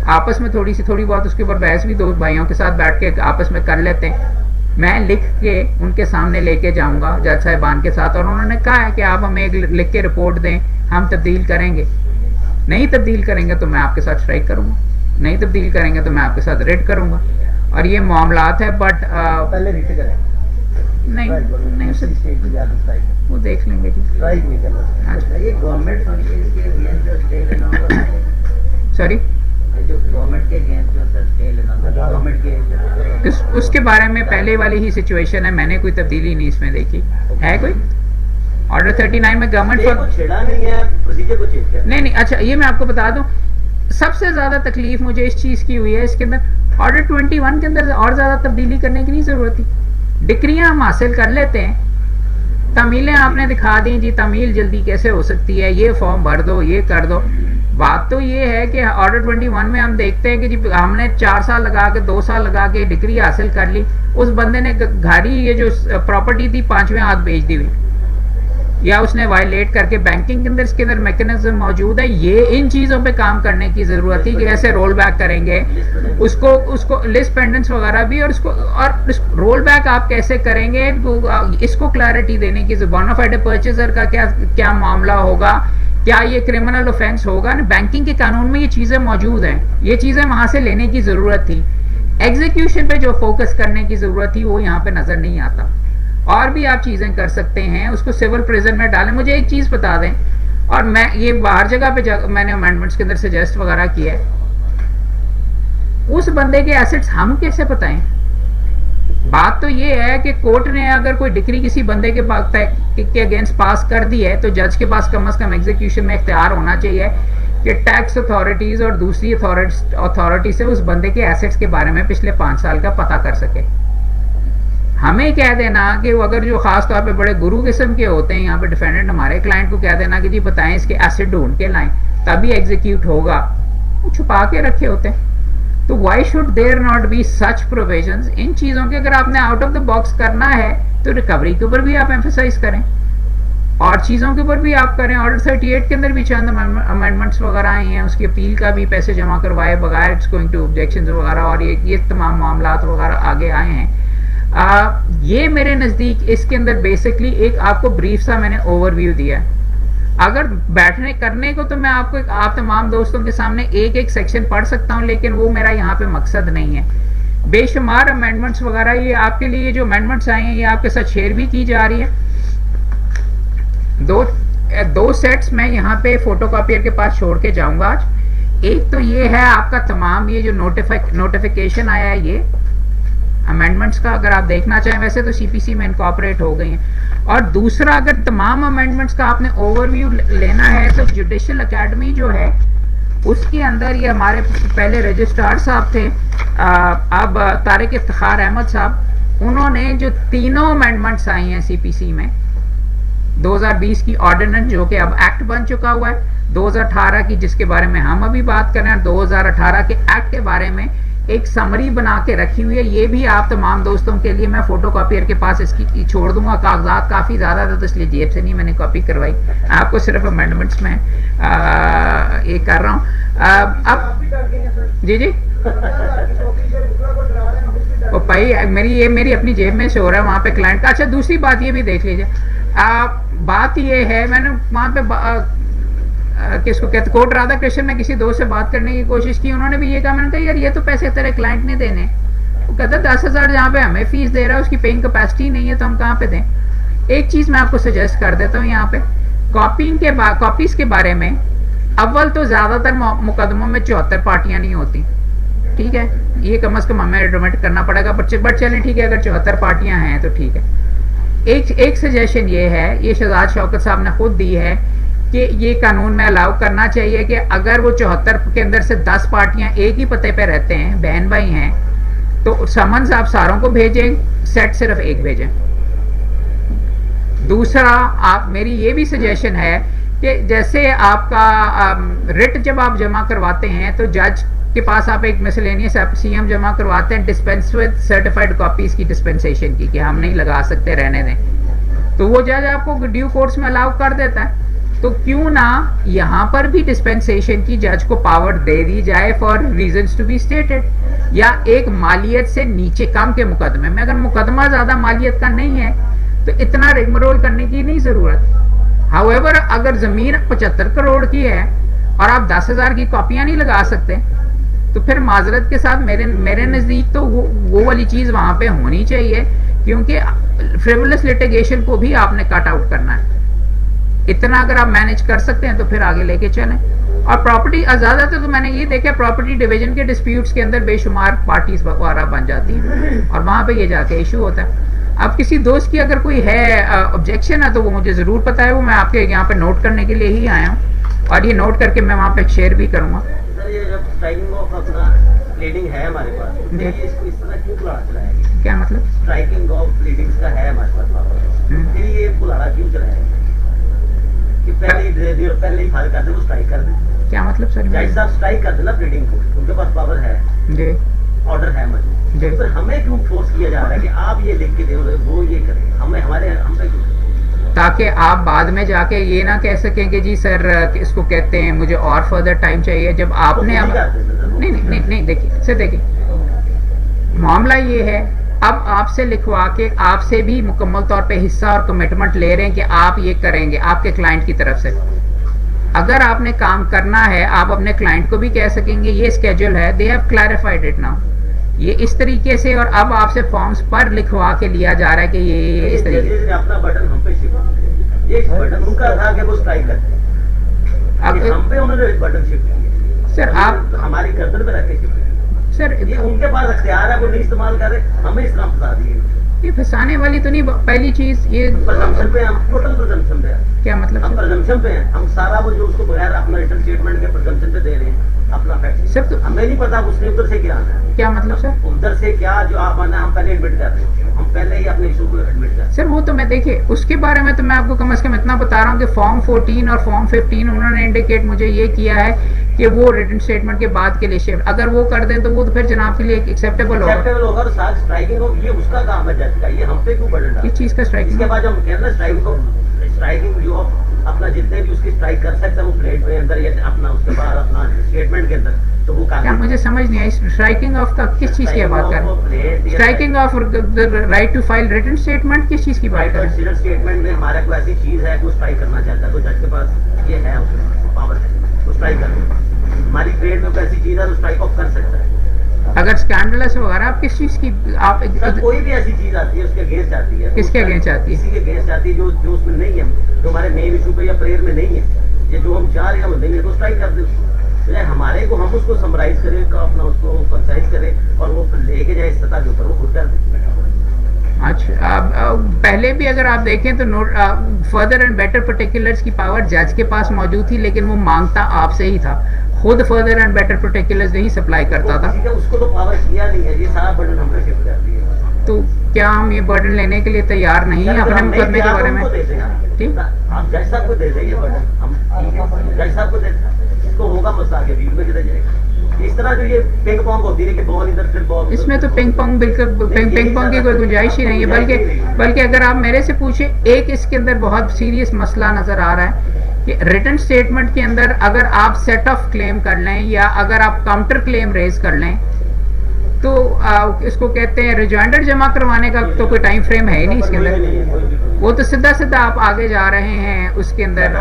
آپس میں تھوڑی بہت اس کے اوپر بحث بھی دو بھائیوں کے ساتھ بیٹھ کے آپس میں کر لیتے ہیں. میں لکھ کے ان کے سامنے لے کے جاؤں گا جج صاحبان کے ساتھ, اور انہوں نے کہا ہے کہ آپ ہمیں ایک لکھ کے رپورٹ دیں, ہم تبدیل کریں گے. نہیں تبدیل کریں گے تو میں آپ کے ساتھ اسٹرائک کروں گا, نہیں تبدیل کریں گے تو میں آپ کے ساتھ ریٹ کروں گا. اور یہ معاملات ہے بٹ پہلے ریٹ کریں نہیں وہ دیکھ لیں گے جی. سوری اس کے بارے میں پہلے والی ہی سچویشن ہے, میں نے کوئی تبدیلی نہیں اس میں دیکھی ہے. کوئی آرڈر 39 میں گورنمنٹ نہیں. اچھا یہ میں آپ کو بتا دوں, سب سے زیادہ تکلیف مجھے اس چیز کی ہوئی ہے اس کے اندر آرڈر 21 کے اندر اور زیادہ تبدیلی کرنے کی نہیں ضرورت تھی. ڈگریاں ہم حاصل کر لیتے ہیں, تعمیلیں آپ نے دکھا دیں جی, تعمیل جلدی کیسے ہو سکتی ہے, یہ فارم بھر دو, یہ کر دو. بات تو یہ ہے کہ آرڈر 21 میں ہم دیکھتے ہیں کہ جی ہم نے 4 سال لگا کے 2 سال لگا کے ڈگری حاصل کر لی, اس بندے نے گھاری یہ جو پراپرٹی تھی 5ویں ہاتھ بیچ دی ہوئی, یا اس نے وائلیٹ کر کے بینکنگ کے اندر اس کے اندر میکنزم موجود ہے. یہ ان چیزوں پہ کام کرنے کی ضرورت تھی کہ ایسے رول بیک کریں گے اس کو لسٹ پینڈنٹس وغیرہ بھی, اور رول بیک آپ کیسے کریں گے اس کو کلیئرٹی دینے کی. بونا فائڈ پرچیزر کا کیا معاملہ ہوگا, کیا یہ کرمنل اوفینس ہوگا. بینکنگ کے قانون میں یہ چیزیں موجود ہیں, یہ چیزیں وہاں سے لینے کی ضرورت تھی. ایگزیکیوشن پہ جو فوکس کرنے کی ضرورت تھی وہ یہاں پہ نظر نہیں آتا. اور بھی آپ چیزیں کر سکتے ہیں, اس کو سول پریزن میں ڈالیں. مجھے ایک چیز بتا دیں, اور میں یہ باہر جگہ پہ میں نے امینڈمنٹس کے اندر سجیسٹ وغیرہ کیا ہے, اس بندے کے ایسٹس ہم کیسے بتائیں؟ بات تو یہ ہے کہ کورٹ نے اگر کوئی ڈگری کسی بندے کے اگینسٹ پاس کر دی ہے تو جج کے پاس کم از کم ایگزیکیوشن میں اختیار ہونا چاہیے کہ ٹیکس اتھارٹیز اور دوسری اتھارٹی سے اس بندے کے ایسٹس کے بارے میں پچھلے 5 سال کا پتہ کر سکے. ہمیں کہہ دینا کہ وہ اگر جو خاص طور پہ بڑے گرو قسم کے ہوتے ہیں یہاں پہ ڈیفینڈنٹ, ہمارے کلائنٹ کو کہہ دینا کہ جی بتائیں اس کے ایسٹ ڈھونڈ کے لائیں تبھی ایگزیکیوٹ ہوگا, وہ چھپا کے رکھے ہوتے ہیں. تو why should there not be such provisions ان چیزوں کے؟ اگر آپ نے آؤٹ آف دا باکس کرنا ہے تو ریکوری کے اوپر بھی آپ ایمفیسائز کریں اور چیزوں کے اوپر بھی آپ کریں. آرڈر 38 کے اندر بھی چند امینڈمنٹس وغیرہ آئی ہیں, اس کی اپیل کا بھی پیسے جمع کروائے بغیر اٹس گوئنگ ٹو آبجیکشنز وغیرہ, اور یہ تمام معاملات وغیرہ آگے آئے ہیں. یہ میرے نزدیک اس کے اندر بیسکلی ایک آپ کو بریف سا میں نے اوور ویو دیا ہے. اگر بیٹھنے کرنے کو تو میں آپ تمام دوستوں کے سامنے ایک سیکشن پڑھ سکتا ہوں, لیکن وہ میرا یہاں پہ مقصد نہیں ہے. بے شمار امینڈمنٹس وغیرہ یہ آپ کے لیے جو امینڈمنٹس آئے ہیں یہ آپ کے ساتھ شیئر بھی کی جا رہی ہے. دو سیٹس میں یہاں پہ فوٹو کاپیئر کے پاس چھوڑ کے جاؤں گا آج. ایک تو یہ ہے آپ کا تمام یہ جو نوٹیفیکیشن آیا ہے یہ امینڈمنٹس کا, اگر آپ دیکھنا چاہیں ویسے تو سی پی سی میں انکارپوریٹ ہو گئی ہیں. اور دوسرا اگر تمام امینڈمنٹس کا آپ نے اوور ویو لینا ہے تو جوڈیشل اکیڈمی جو ہے اس کے اندر یہ ہمارے پہلے رجسٹرار صاحب تھے, اب طارق افتخار احمد صاحب, انہوں نے جو تینوں امینڈمنٹس آئی ہیں سی پی سی میں 2020 کی آرڈیننس جو کہ اب ایکٹ بن چکا ہوا ہے, 2018 की जिसके बारे में हम अभी बात कर रहे हैं, 2018 के एक्ट के बारे में एक समरी बना के रखी हुई है। ये भी आप तमाम दोस्तों के लिए मैं फोटो कॉपियर के पास इसकी छोड़ दूंगा। कागजात काफ़ी ज़्यादा था तो इसलिए जेब से नहीं मैंने कॉपी करवाई, आपको सिर्फ अमेंडमेंट्स में ये कर रहा हूँ। अब जी जी ओ भाई मेरी अपनी जेब में से हो रहा है वहाँ पे क्लाइंट का। अच्छा दूसरी बात ये भी देख लीजिए, बात ये है मैंने वहाँ पे किसको कहते कोट राधा कृष्ण में किसी दोस्त से बात करने की कोशिश की, उन्होंने भी ये कहा, मैंने कहा यार ये तो पैसे तेरे क्लाइंट ने देने। वो कहता 10,000 जहाँ पे हमें फीस दे रहा है उसकी पेइंग कैपेसिटी नहीं है तो हम कहाँ पे दें। एक चीज़ मैं आपको सजेस्ट कर देता हूँ यहाँ पे कॉपीज के बारे में, अव्वल तो ज़्यादातर मुकदमों में 74 पार्टियाँ नहीं होती, ठीक है, ये कम अज़ कम हमें एडमिट करना पड़ेगा, बट चलें ठीक है अगर 74 पार्टियाँ हैं तो ठीक है। एक सजेशन ये है, ये शहजाद शौकत साहब ने खुद दी है कि ये कानून में अलाउ करना चाहिए कि अगर वो 74 के अंदर से 10 पार्टियां एक ही पते पे रहते हैं, बहन भाई हैं, तो समन्स आप सारों को भेजें, सेट सिर्फ एक भेजें। दूसरा आप मेरी ये भी सजेशन है कि जैसे आपका रिट जब आप जमा करवाते हैं तो जज के पास आप एक मिसलेनियस सीएम जमा करवाते हैं डिस्पेंस विद सर्टिफाइड कॉपीज की डिस्पेंसेशन की कि हम नहीं लगा सकते, रहने दें, तो वो जज आपको ड्यू कोर्ट्स में अलाउ कर देता है। तो क्यों ना यहाँ पर भी डिस्पेंसेशन की जज को पावर दे दी जाए for reasons to be stated, या एक मालियत से नीचे कम के मुकदमे में, अगर मुकदमा ज्यादा मालियत का नहीं है तो इतना रिगमरोल करने की नहीं जरूरत। हाउएवर अगर जमीन 75 करोड़ की है और आप 10,000 की कॉपियां नहीं लगा सकते तो फिर माजरत के साथ मेरे नजदीक तो वो वाली चीज वहां पे होनी चाहिए, क्योंकि फ्रिवलेस लिटिगेशन को भी आपने कट आउट करना है। इतना अगर आप मैनेज कर सकते हैं तो फिर आगे लेके चलें। और प्रॉपर्टी ज्यादातर तो मैंने ये देखा प्रॉपर्टी डिवीजन के डिस्प्यूट्स के अंदर बेशुमार पार्टीज वगैरह बन जाती हैं और वहां पे ये जाके इशू होता है। अब किसी दोस्त की अगर कोई है ऑब्जेक्शन है तो वो मुझे जरूर पता है, वो मैं आपके यहाँ पे नोट करने के लिए ही आया हूँ और ये नोट करके मैं वहाँ पे शेयर भी करूँगा। है हमारे पास, तो ये इसको इस तरह क्यों पुलाड़ा चलाया गया? क्या मतलब? स्ट्राइकिंग ऑफ प्लीडिंग्स का है हमारे पास, फिर ये पुलाड़ा क्यों चलाया गया कि पहले ही फाइल कर दे, वो स्ट्राइक कर दे? क्या मतलब सर? जज साहब स्ट्राइक कर देना प्लीडिंग को, उनके पास पावर है जी, ऑर्डर है मौजूद, तो फिर हमें क्यों फोर्स किया जा रहा है कि आप ये लिख के दे वो ये करें, हम पे क्यों? ताकि आप बाद में जाके ये ना कह सकें कि जी सर इसको कहते हैं मुझे और फर्दर टाइम चाहिए, जब आपने अब नहीं देखिए सर, देखिए मामला ये है अब आपसे लिखवा के आपसे भी मुकम्मल तौर पे हिस्सा और कमिटमेंट ले रहे हैं कि आप ये करेंगे आपके क्लाइंट की तरफ से। अगर आपने काम करना है आप अपने क्लाइंट को भी कह सकेंगे ये स्केड्यूल है, they have clarified it now, ये इस तरीके से, और अब आपसे फॉर्म्स पर लिखवा के लिया जा रहा है कि ये इस तरीके से। अपना बटन हम पे शिफ्ट, ये बटन उनका था कि वो स्ट्राइक करते, अब हम पे उन्होंने बटन शिफ्ट किया। सर आप हमारी गर्दन पे रख के शिफ्ट, सर ये उनके पास अख्तियार है, वो नहीं इस्तेमाल कर रहे, हमें इस तरह फंसा दिए। ये फंसाने वाली तो नहीं, पहली चीज ये प्रेजम्पशन पे, हम टोटल प्रेजम्पशन पे हैं। क्या मतलब? हम प्रेजम्पशन पे हैं, हम सारा वो जो उसको बगैर अपना रिटर्न स्टेटमेंट के प्रेजम्पशन पे दे रहे हैं अपना फैक्ट। सर तो हमें नहीं पता उसने उधर से क्या आना है। क्या मतलब सर? उधर से क्या जो आप आना, हम पहले एडमिट कर रहे हैं, हम पहले ही अपने इशू को एडमिट कर रहे हैं। सर वो तो मैं देखिए उसके बारे में तो मैं आपको कम से कम इतना बता रहा हूँ कि फॉर्म 14 और फॉर्म 15 उन्होंने इंडिकेट मुझे ये किया है कि वो रिटन स्टेटमेंट के बाद के लिए शिफ्ट अगर वो कर दें तो वो तो फिर जनाब के लिए एक्सेप्टेबल होगा। और साथ स्ट्राइकिंग हो, ये उसका काम है जज का, ये हम पे क्यों बर्डन डालते हैं? इस चीज का स्ट्राइकिंग इसके बाद हम कह रहे हैं स्ट्राइकिंग जो अपना जितने भी उसकी स्ट्राइक कर सकते हैं वो प्लेट के अंदर या अपना उसके बाद अपना स्टेटमेंट के अंदर, तो वो क्या मुझे समझ नहीं आई स्ट्राइकिंग ऑफ का किस चीज की बात कर रहे हैं? Striking of right to file written statement किस चीज की बात कर रहे हैं? रिटन स्टेटमेंट में हमारा कोई ऐसी चीज है वो स्ट्राइक करना चाहता है तो जज के पास ये है, उसके पावर है, वो स्ट्राइक कर। हमारी ट्रेड में कोई ऐसी चीज है तो स्ट्राइक ऑफ कर सकता है। अगर स्कैंडलस वगैरह आप किस चीज की आप कोई भी ऐसी चीज आती है उसके अगेंस्ट आती है, किसके अगेंस्ट आती है? किसी के अगेंस्ट आती है जो उसमें नहीं है, जो हमारे मेन इशू पे या प्रेयर में नहीं है, ये जो हम चाह रहे हैं वो नहीं है तो स्ट्राइक कर दे। हमारे को हम उसको समराइज करें, अपना उसको कंसाइज करें और वो लेके जाए सतह के ऊपर, वो खुद कर दे। अच्छा पहले भी अगर आप देखें तो फर्दर एंड बेटर पर्टिकुलर्स की पावर जज के पास मौजूद थी, लेकिन वो मांगता आपसे ही था, खुद फर्दर एंड बेटर पर्टिकुलर्स नहीं सप्लाई करता था। उसको तो पावर किया नहीं है, ये सारा बर्डन हम पे शिफ्ट कर दिया। तो کیا ہم یہ برڈن لینے کے لیے تیار نہیں ہیں اپنے مقدمے کے بارے میں؟ ٹھیک، آپ جج صاحب کو دے دیں یہ برڈن، ہم جج صاحب کو دیں، اس کو ہوگا مسئلہ آگے بیچ میں کدھر جائے گا. اس طرح جو یہ پنگ پونگ ہوتی ہے کہ بال ادھر پھر بال، اس میں تو پنگ پونگ بالکل پنگ پونگ کی کوئی گنجائش ہی نہیں ہے. بلکہ اگر آپ میرے سے پوچھیں، ایک اس کے اندر بہت سیریس مسئلہ نظر آ رہا ہے کہ ریٹن اسٹیٹمنٹ کے اندر اگر آپ سیٹ آف کلیم کر لیں یا اگر آپ کاؤنٹر کلیم ریز کر لیں تو اس کو کہتے ہیں ریجوائنڈر جمع کروانے کا تو کوئی ٹائم فریم ہے ہی نہیں اس کے اندر. وہ تو سیدھا آپ آگے جا رہے ہیں اس کے اندر،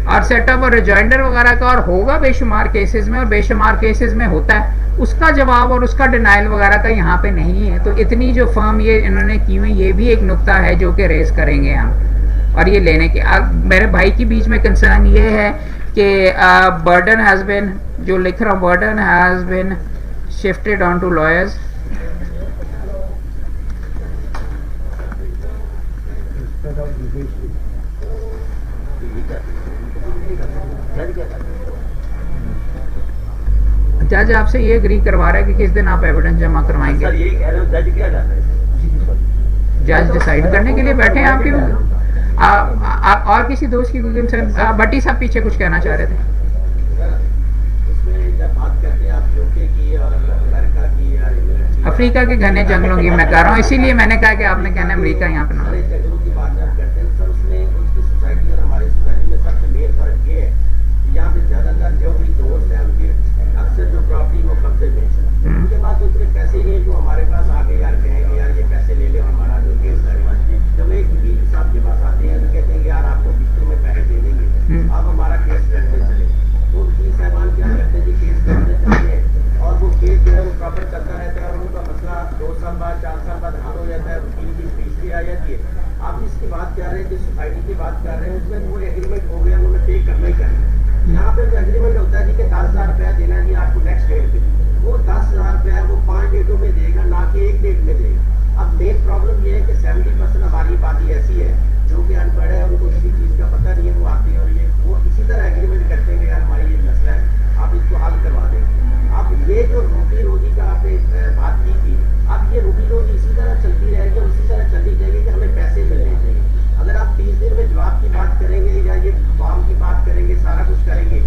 اور سیٹ اپ اور ریجوائنڈر وغیرہ کا اور ہوگا بے شمار کیسز میں، اور بے شمار کیسز میں ہوتا ہے. اس کا جواب اور اس کا ڈینائل وغیرہ کا یہاں پہ نہیں ہے. تو اتنی جو فرم یہ انہوں نے کی ہوئی، یہ بھی ایک نقطہ ہے جو کہ ریز کریں گے ہم. اور یہ لینے کے میرے بھائی کے بیچ میں کنسرن یہ ہے کہ برڈن ہیز بین، جو لکھ رہا ہوں، burden has been shifted on to lawyers. جج آپ سے یہ اگری کروا رہا ہے کہ کس دن آپ ایویڈنس جمع کروائیں گے. جج ڈیسائیڈ کرنے کے لیے بیٹھے ہیں. آپ کی اور کسی دوست کی کوئی کنسرن؟ بٹی صاحب پیچھے کچھ کہنا چاہ رہے تھے. افریقہ کے گھنے جنگلوں کی میں کہہ رہا ہوں، اسی لیے میں نے کہا کہ آپ نے کہنا امریکہ یہاں پہ نہ. جنگلوں کی بات آپ کرتے ہیں سر، اس میں ان کی سوسائٹی اور ہماری سوسائٹی میں سب سے مین فرق یہ ہے کہ یہاں پہ زیادہ تر جو بھی دوست ہیں ان کے اکثر جو پراپرٹی وہ قبضے میں ہیں. ان کے پاس اتنے پیسے نہیں جو ہمارے پاس آگے یار کہیں گے یار یہ پیسے لے لے ہمارا جو کیس ہے. جب ایک وکیل صاحب کے پاس آتے ہیں تو کہتے ہیں کہ یار آپ کو قسطوں میں پیسے دے دیں گے، آپ ہمارا کیس کرتے چلے. تو وکیل صاحبان کیا کرتے ہیں جی کیس کرتے چلتے ہیں اور وہ کیس جو ہے وہ پراپر چلتا رہتا ہے اور ان کا مسئلہ 2 سال بعد 4 سال بعد حل ہو جاتا ہے. وکیل کی فیس بھی آ جاتی ہے. آپ جس کی بات کر رہے ہیں، جس سوسائٹی کی بات کر رہے ہیں، اس میں وہ ایگریمنٹ ہو گیا، انہوں نے پے کرنا ہی کرنا. یہاں پہ جو ایگریمنٹ ہوتا ہے جی کہ 10,000 روپیہ دینا جی آپ کو نیکسٹ ڈیٹ پہ، وہ 10,000 روپیہ وہ 5 ڈیٹوں میں دے گا، نہ کہ 1 ڈیٹ میں دے گا. اب مین پرابلم یہ ہے کہ 70% ہماری آبادی ایسی ہے جو کہ ان پڑھ ہے، ان کو کسی چیز کا پتہ نہیں ہے. وہ آتے ہیں اور وہ اسی طرح ایگریمنٹ کرتے ہیں کہ یار ہماری یہ مسئلہ ہے، آپ اس کو حل کروا دیں. اب یہ جو روٹی روزی کا آپ نے بات کی تھی، اب یہ روٹی روزی اسی طرح چلتی رہے گی اور اسی طرح چلتی جائے گی کہ ہمیں پیسے ملنے چاہیے. اگر آپ 30 دن میں جواب کی بات کریں گے یا یہ فارم کی بات کریں گے، سارا کچھ کریں گے،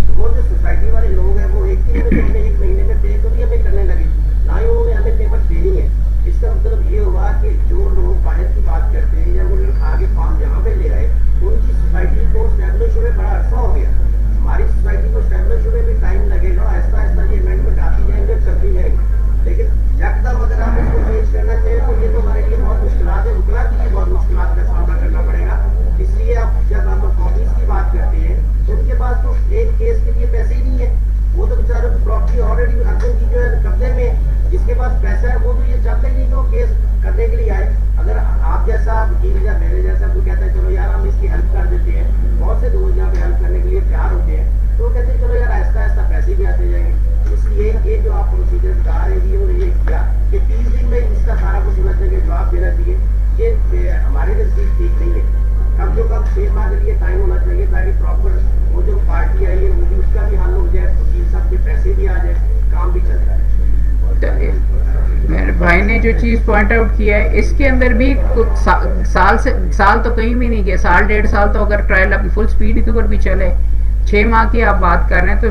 تو وہ جو سوسائٹی والے لوگ ہیں وہ 1 دن میں ہمیں 1 مہینے میں پے تو بھی ہمیں کرنے لگے، نہ ہی انہوں نے ہمیں پیمنٹ دینی ہے. اس کا مطلب یہ ہوا کہ جو لوگ باہر کی بات کرتے ہیں یا وہ آگے فارم جہاں پہ لے آئے، ان کی سوسائٹی کو اسٹیبلش ہوئے بڑا عرصہ ہو گیا. ہماری سوسائٹی کو اسٹیبلش ہوئے بھی ٹائم لگے گا. آہستہ آہستہ یہ امینڈمنٹ آتی جائیں گے، چلتی جائے گی. لیکن یکدم اگر آپ اس کو چینج کرنا چاہیں تو یہ تو ہمارے لیے بہت مشکلات ہے. وکلا کے لیے بہت مشکلات کا سامنا کرنا پڑے گا. اس لیے اب جب ہم کاپیز کی بات کرتے ہیں تو ان کے پاس تو ایک کیس کے لیے پیسے ہی نہیں ہے. وہ تو بیچاروں کی پراپرٹی آلریڈی ہسبینڈ کی جو ہے قبضے میں ہے. جس کے پاس پیسہ ہے وہ تو یہ چاہتے ہی نہیں کہ وہ کیس کرنے کے لیے آئے. اگر آپ جیسا وکیل یا میرے جیسا کوئی کہتا ہے چلو یار ہم اس کی ہیلپ کر دیتے ہیں، بہت سے دوست یہاں پہ ہیلپ کرنے کے لیے تیار ہوتے ہیں، تو وہ کہتے ہیں چلو یار آہستہ آہستہ پیسے بھی آتے جائیں گے. اس لیے یہ جو آپ پروسیجر بتا رہے ہیں انہوں نے یہ کیا کہ 30 دن میں اس کا سارا کچھ ہونا چاہیے، جواب دینا چاہیے. یہ ہمارے نزدیک ٹھیک نہیں ہے. کم سے کم 6 ماہ کے لیے ٹائم ہونا چاہیے تاکہ پراپر وہ جو پارٹی آئی ہے وہ بھی اس کا بھی حل ہو جائے، وکیل صاحب کے پیسے بھی آ جائے، کام بھی چلتا ہے. میرے بھائی نے جو چیز پوائنٹ آؤٹ کیا ہے اس کے اندر بھی سال تو کہیں بھی نہیں گیا. 1.5 سال تو اگر ٹرائل اپنی فل سپیڈ کے اوپر بھی چلے، 6 ماہ کی آپ بات کر رہے ہیں تو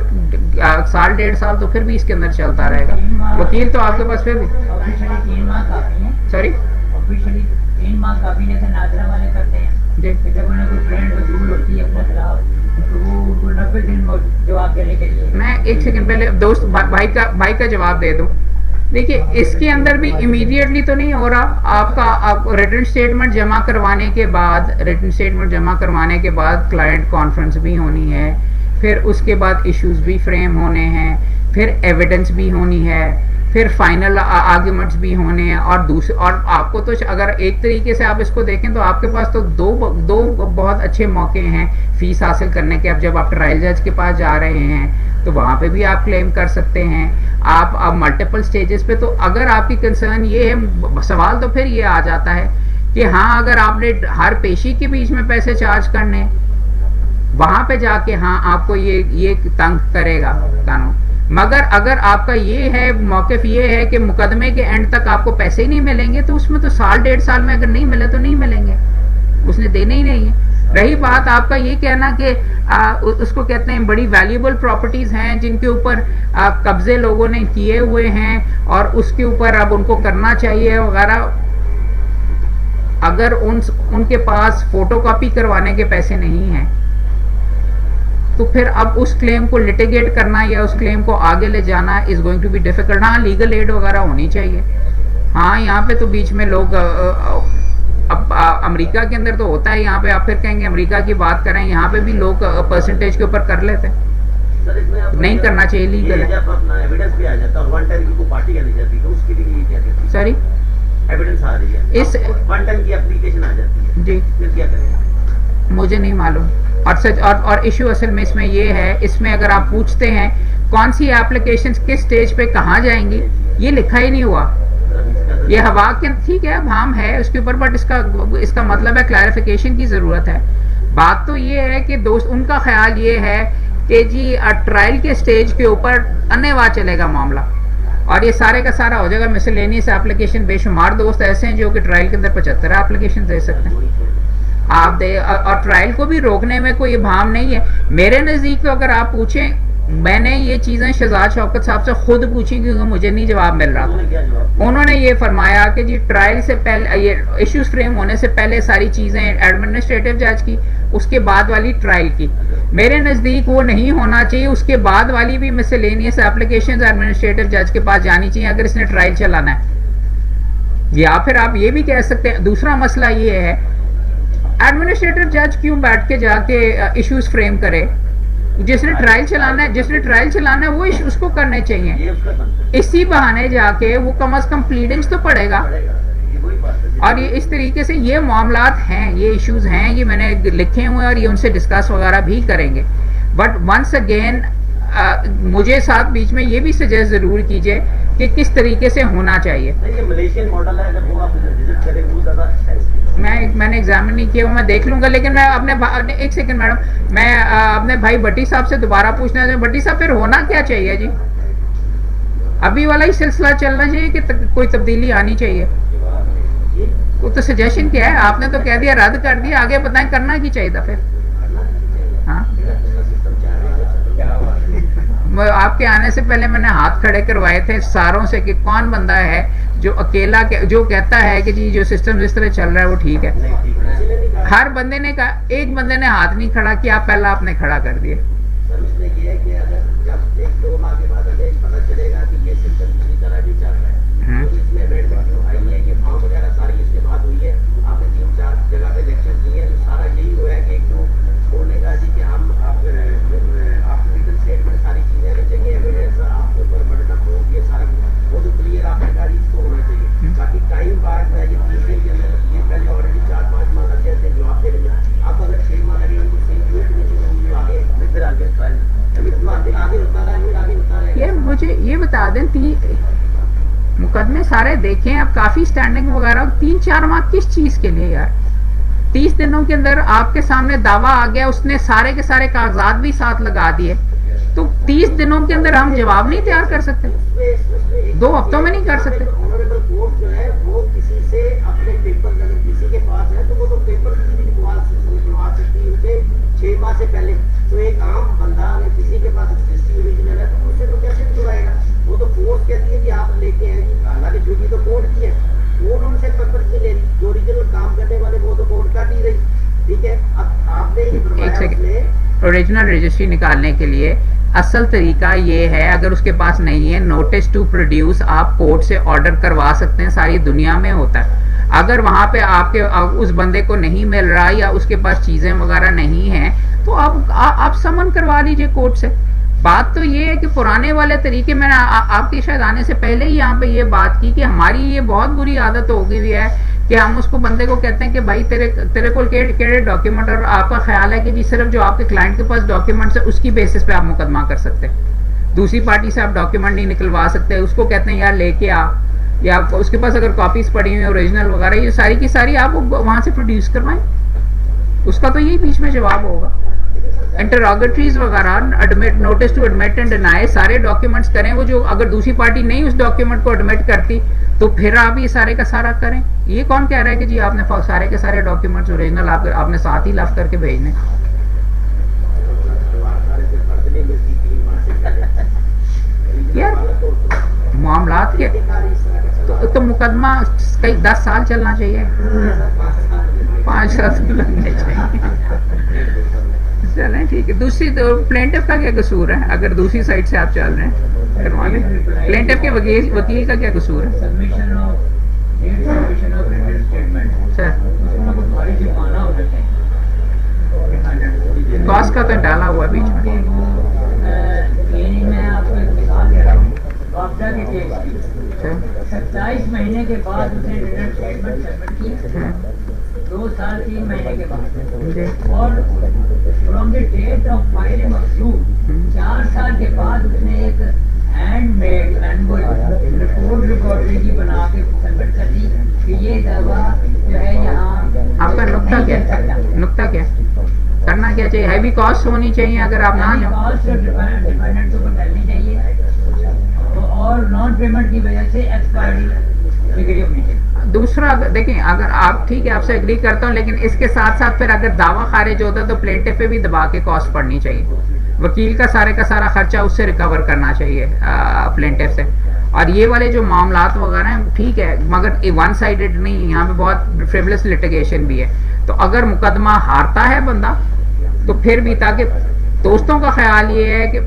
1.5 سال تو پھر بھی اس کے اندر چلتا رہے گا. وکیل تو آپ کے پاس پھر بھی 3 ماہ کافی ہیں. سوری آفیشلی 3 ماہ کافی نہیں سے ناظرہ والے کرتے ہیں. جی جب انہیں کوئی فرینڈ وصول ہوتی ہے اپنے خلاف تو وہ 90 دن جواب دینے کے لیے. میں 1 سیکنڈ پہلے دوست بھائی کا جواب دے دوں. دیکھیے اس کے اندر بھی امیڈیٹلی تو نہیں ہو رہا. آپ کا ریٹن اسٹیٹمنٹ جمع کروانے کے بعد کلائنٹ کانفرنس بھی ہونی ہے، پھر اس کے بعد ایشوز بھی فریم ہونے ہیں، پھر ایویڈنس بھی ہونی ہے، پھر فائنل آرگیومنٹس بھی ہونے ہیں. اور آپ کو تو اگر ایک طریقے سے آپ اس کو دیکھیں تو آپ کے پاس تو دو بہت اچھے موقع ہیں فیس حاصل کرنے کے. اب جب آپ ٹرائل جج کے پاس جا رہے ہیں تو وہاں پہ بھی آپ کلیم کر سکتے ہیں. آپ ملٹیپل سٹیجز پہ. تو اگر آپ کی کنسرن یہ ہے، سوال تو پھر یہ آ جاتا ہے کہ ہاں اگر آپ نے ہر پیشی کے بیچ میں پیسے چارج کرنے، وہاں پہ جا کے ہاں آپ کو یہ تنگ کرے گا قانون. مگر اگر آپ کا یہ ہے موقف یہ ہے کہ مقدمے کے اینڈ تک آپ کو پیسے ہی نہیں ملیں گے تو اس میں تو سال 1.5 سال میں اگر نہیں ملے تو نہیں ملیں گے, اس نے دینے ہی نہیں ہے. رہی بات آپ کا یہ کہنا کہ اس کو کہتے ہیں بڑی ویلیوبل پراپرٹیز ہیں جن کے اوپر قبضے لوگوں نے کیے ہوئے ہیں اور اس کے اوپر اب ان کو کرنا چاہیے وغیرہ, اگر ان کے پاس فوٹو کاپی کروانے کے پیسے نہیں ہیں تو پھر اب اس کلیم کو لٹیگیٹ کرنا یا اس کلیم کو آگے لے جانا is going to be difficult. ہاں لیگل ایڈ وغیرہ ہونی چاہیے. ہاں یہاں پہ تو بیچ میں لوگ اب امریکہ کے اندر تو ہوتا ہے, یہاں پہ آپ پھر کہیں گے امریکہ کی بات کریں, یہاں پہ بھی لوگ پرسنٹیج کے اوپر کر لیتے ہیں. نہیں کرنا چاہیے, لیگل ہے. سوری اس جی مجھے نہیں معلوم. اور سچ اور ایشو اصل میں اس میں یہ ہے, اس میں اگر آپ پوچھتے ہیں کون سی اپلیکیشنز کس سٹیج پہ کہاں جائیں گی, یہ لکھا ہی نہیں ہوا. یہ ہوا کے ٹھیک ہے ابہام ہے اس کے اوپر, بٹ اس کا مطلب ہے کلیریفیکیشن کی ضرورت ہے. بات تو یہ ہے کہ دوست ان کا خیال یہ ہے کہ جی ٹرائل کے سٹیج کے اوپر انیوا چلے گا معاملہ اور یہ سارے کا سارا ہو جائے گا مسلینیس ایپلیکیشن. بے شمار دوست ایسے ہیں جو کہ ٹرائل کے اندر 75 ایپلیکیشن دے سکتے ہیں آپ دے, اور ٹرائل کو بھی روکنے میں کوئی ابہام نہیں ہے. میرے نزدیک تو اگر آپ پوچھیں, میں نے یہ چیزیں شہزاد شوکت صاحب سے خود پوچھی کیونکہ مجھے نہیں جواب مل رہا تھا. انہوں نے یہ فرمایا کہ جی ٹرائل سے پہلے, یہ ایشوز فریم ہونے سے پہلے ساری چیزیں ایڈمنسٹریٹو جج کی, اس کے بعد والی ٹرائل کی. میرے نزدیک وہ نہیں ہونا چاہیے, اس کے بعد والی بھی مسلینیس ایپلیکیشنز ایڈمنسٹریٹو جج کے پاس جانی چاہیے اگر اس نے ٹرائل چلانا ہے. یا پھر آپ یہ بھی کہہ سکتے ہیں, دوسرا مسئلہ یہ ہے ایڈمنسٹریٹو جج کیوں بیٹھ کے جا کے ایشوز فریم کرے, جس نے ٹرائل چلانا ہے وہ اس کو کرنے چاہیے. اسی بہانے جا کے وہ کم از کم پلیڈنگز تو پڑے گا. اور یہ اس طریقے سے یہ معاملات ہیں, یہ ایشوز ہیں, یہ میں نے لکھے ہوئے اور یہ ان سے ڈسکس وغیرہ بھی کریں گے. بٹ ونس اگین مجھے ساتھ بیچ میں یہ بھی سجیسٹ ضرور کیجئے کہ کس طریقے سے ہونا چاہیے. میں نے ایگزامن نہیں کیا, میں دیکھ لوں گا. لیکن میں اپنے ایک سیکنڈ میڈم, میں اپنے بھائی بٹی صاحب سے دوبارہ پوچھنا چاہوں, بٹی صاحب پھر ہونا کیا چاہیے جی؟ ابھی والا ہی سلسلہ چلنا چاہیے کہ کوئی تبدیلی آنی چاہیے؟ وہ تو سجیشن کیا ہے, آپ نے تو کہہ دیا رد کر دیا, آگے بتائیں کرنا کی چاہیے تھا پھر. ہاں آپ کے آنے سے پہلے میں نے ہاتھ کھڑے کروائے تھے ساروں سے کہ کون بندہ ہے جو اکیلا جو کہتا ہے کہ جی جو سسٹم جس طرح چل رہا ہے وہ ٹھیک ہے. ہر بندے نے کہا, ایک بندے نے ہاتھ نہیں کھڑا کیا, پہلا آپ نے کھڑا کر دیا. مجھے یہ بتا دیں, مقدمے سارے دیکھیں اب, کافی سٹینڈنگ وغیرہ, 3-4 ماہ کس چیز کے لیے یار؟ 30 دنوں کے اندر آپ کے سامنے دعویٰ آ گیا, اس نے سارے کے سارے کاغذات بھی ساتھ لگا دیے, تو 30 دنوں کے اندر ہم جواب نہیں تیار کر سکتے, 2 ہفتوں میں نہیں کر سکتے. اوریجنل رجسٹری نکالنے کے لیے اصل طریقہ یہ ہے, اگر اس کے پاس نہیں ہے نوٹس ٹو پروڈیوس آپ کورٹ سے آرڈر کروا سکتے ہیں, ساری دنیا میں ہوتا ہے. اگر وہاں پہ آپ کے اس بندے کو نہیں مل رہا یا اس کے پاس چیزیں وغیرہ نہیں ہیں تو آپ سمن کروا لیجئے کورٹ سے. بات تو یہ ہے کہ پرانے والے طریقے, میں نے آپ کے شاید آنے سے پہلے ہی یہاں پہ یہ بات کی کہ ہماری یہ بہت بری عادت ہو گئی ہے کہ ہم اس کو بندے کو کہتے ہیں کہ بھائی تیرے کو کیڑے ڈاکیومنٹ, اور آپ کا خیال ہے کہ جی صرف جو آپ کے کلائنٹ کے پاس ڈاکیومنٹس ہے اس کی بیسس پہ آپ مقدمہ کر سکتے ہیں, دوسری پارٹی سے آپ ڈاکیومنٹ نہیں نکلوا سکتے. اس کو کہتے ہیں یار لے کے آ, یا اس کے پاس اگر کاپیز پڑی ہوئی اوریجنل وغیرہ, یہ ساری کی ساری آپ وہاں سے پروڈیوس کروائیں. اس کا تو یہی بیچ میں جواب ہوگا. इंटरोगेटरीज वगैरह, admit, notice to admit and deny, सारे डॉक्यूमेंट्स करें। वो जो अगर दूसरी पार्टी नहीं उस डॉक्यूमेंट को एडमिट करती तो फिर आप ये सारे का सारा करें। ये कौन कह रहा है कि जी आपने सारे के सारे डॉक्यूमेंट्स ओरिजिनल आपने साथ ही लफ करके भेजने? यार मामलात के तो मुकदमा कई 10 साल चलना चाहिए, 5 साल लगने चाहिए। चलें ठीक है। दूसरी तो प्लेंटिफ का क्या कसूर है? अगर दूसरी साइड से आप चल रहे हैं करवा लें। प्लेंटिफ के वकील का क्या कसूर है? कॉस्ट का तो डाला हुआ बीच में। मैं आपको एक मिसाल दे रहा हूँ, मुआवजा के केस की 27 महीने के बाद उसने रिटर्न स्टेटमेंट सबमिट की, 2 साल 3 महीने के बाद, और from the date of filing of suit 4 साल के बाद उसने एक हैंडमेड रिपोर्ट रिकॉर्डरी की बना के सबमिट कर दी कि ये दवा जो है यहाँ। आपका नुक्ता क्या है? नुक्ता क्या है? करना क्या चाहिए? हैवी कॉस्ट होनी चाहिए अगर आप ना कॉस्ट डिपेंडेंट को करनी चाहिए, और नॉन पेमेंट की वजह से एक्सपायरी डिग्री होनी चाहिए। दूसरा देखें, अगर आप ठीक है आपसे एग्री करता हूँ, लेकिन इसके साथ साथ फिर अगर दावा खारिज होता है तो प्लेंटिफ पे भी दबा के कॉस्ट पड़नी चाहिए। वकील का सारा खर्चा उससे रिकवर करना चाहिए प्लेंटिफ से। और ये वाले जो मामलात वगैरह हैं ठीक है, मगर वन साइडेड नहीं, यहाँ पे बहुत फ्रिवलेस लिटिगेशन भी है। तो अगर मुकदमा हारता है बंदा तो फिर भी, ताकि दोस्तों का ख्याल ये है कि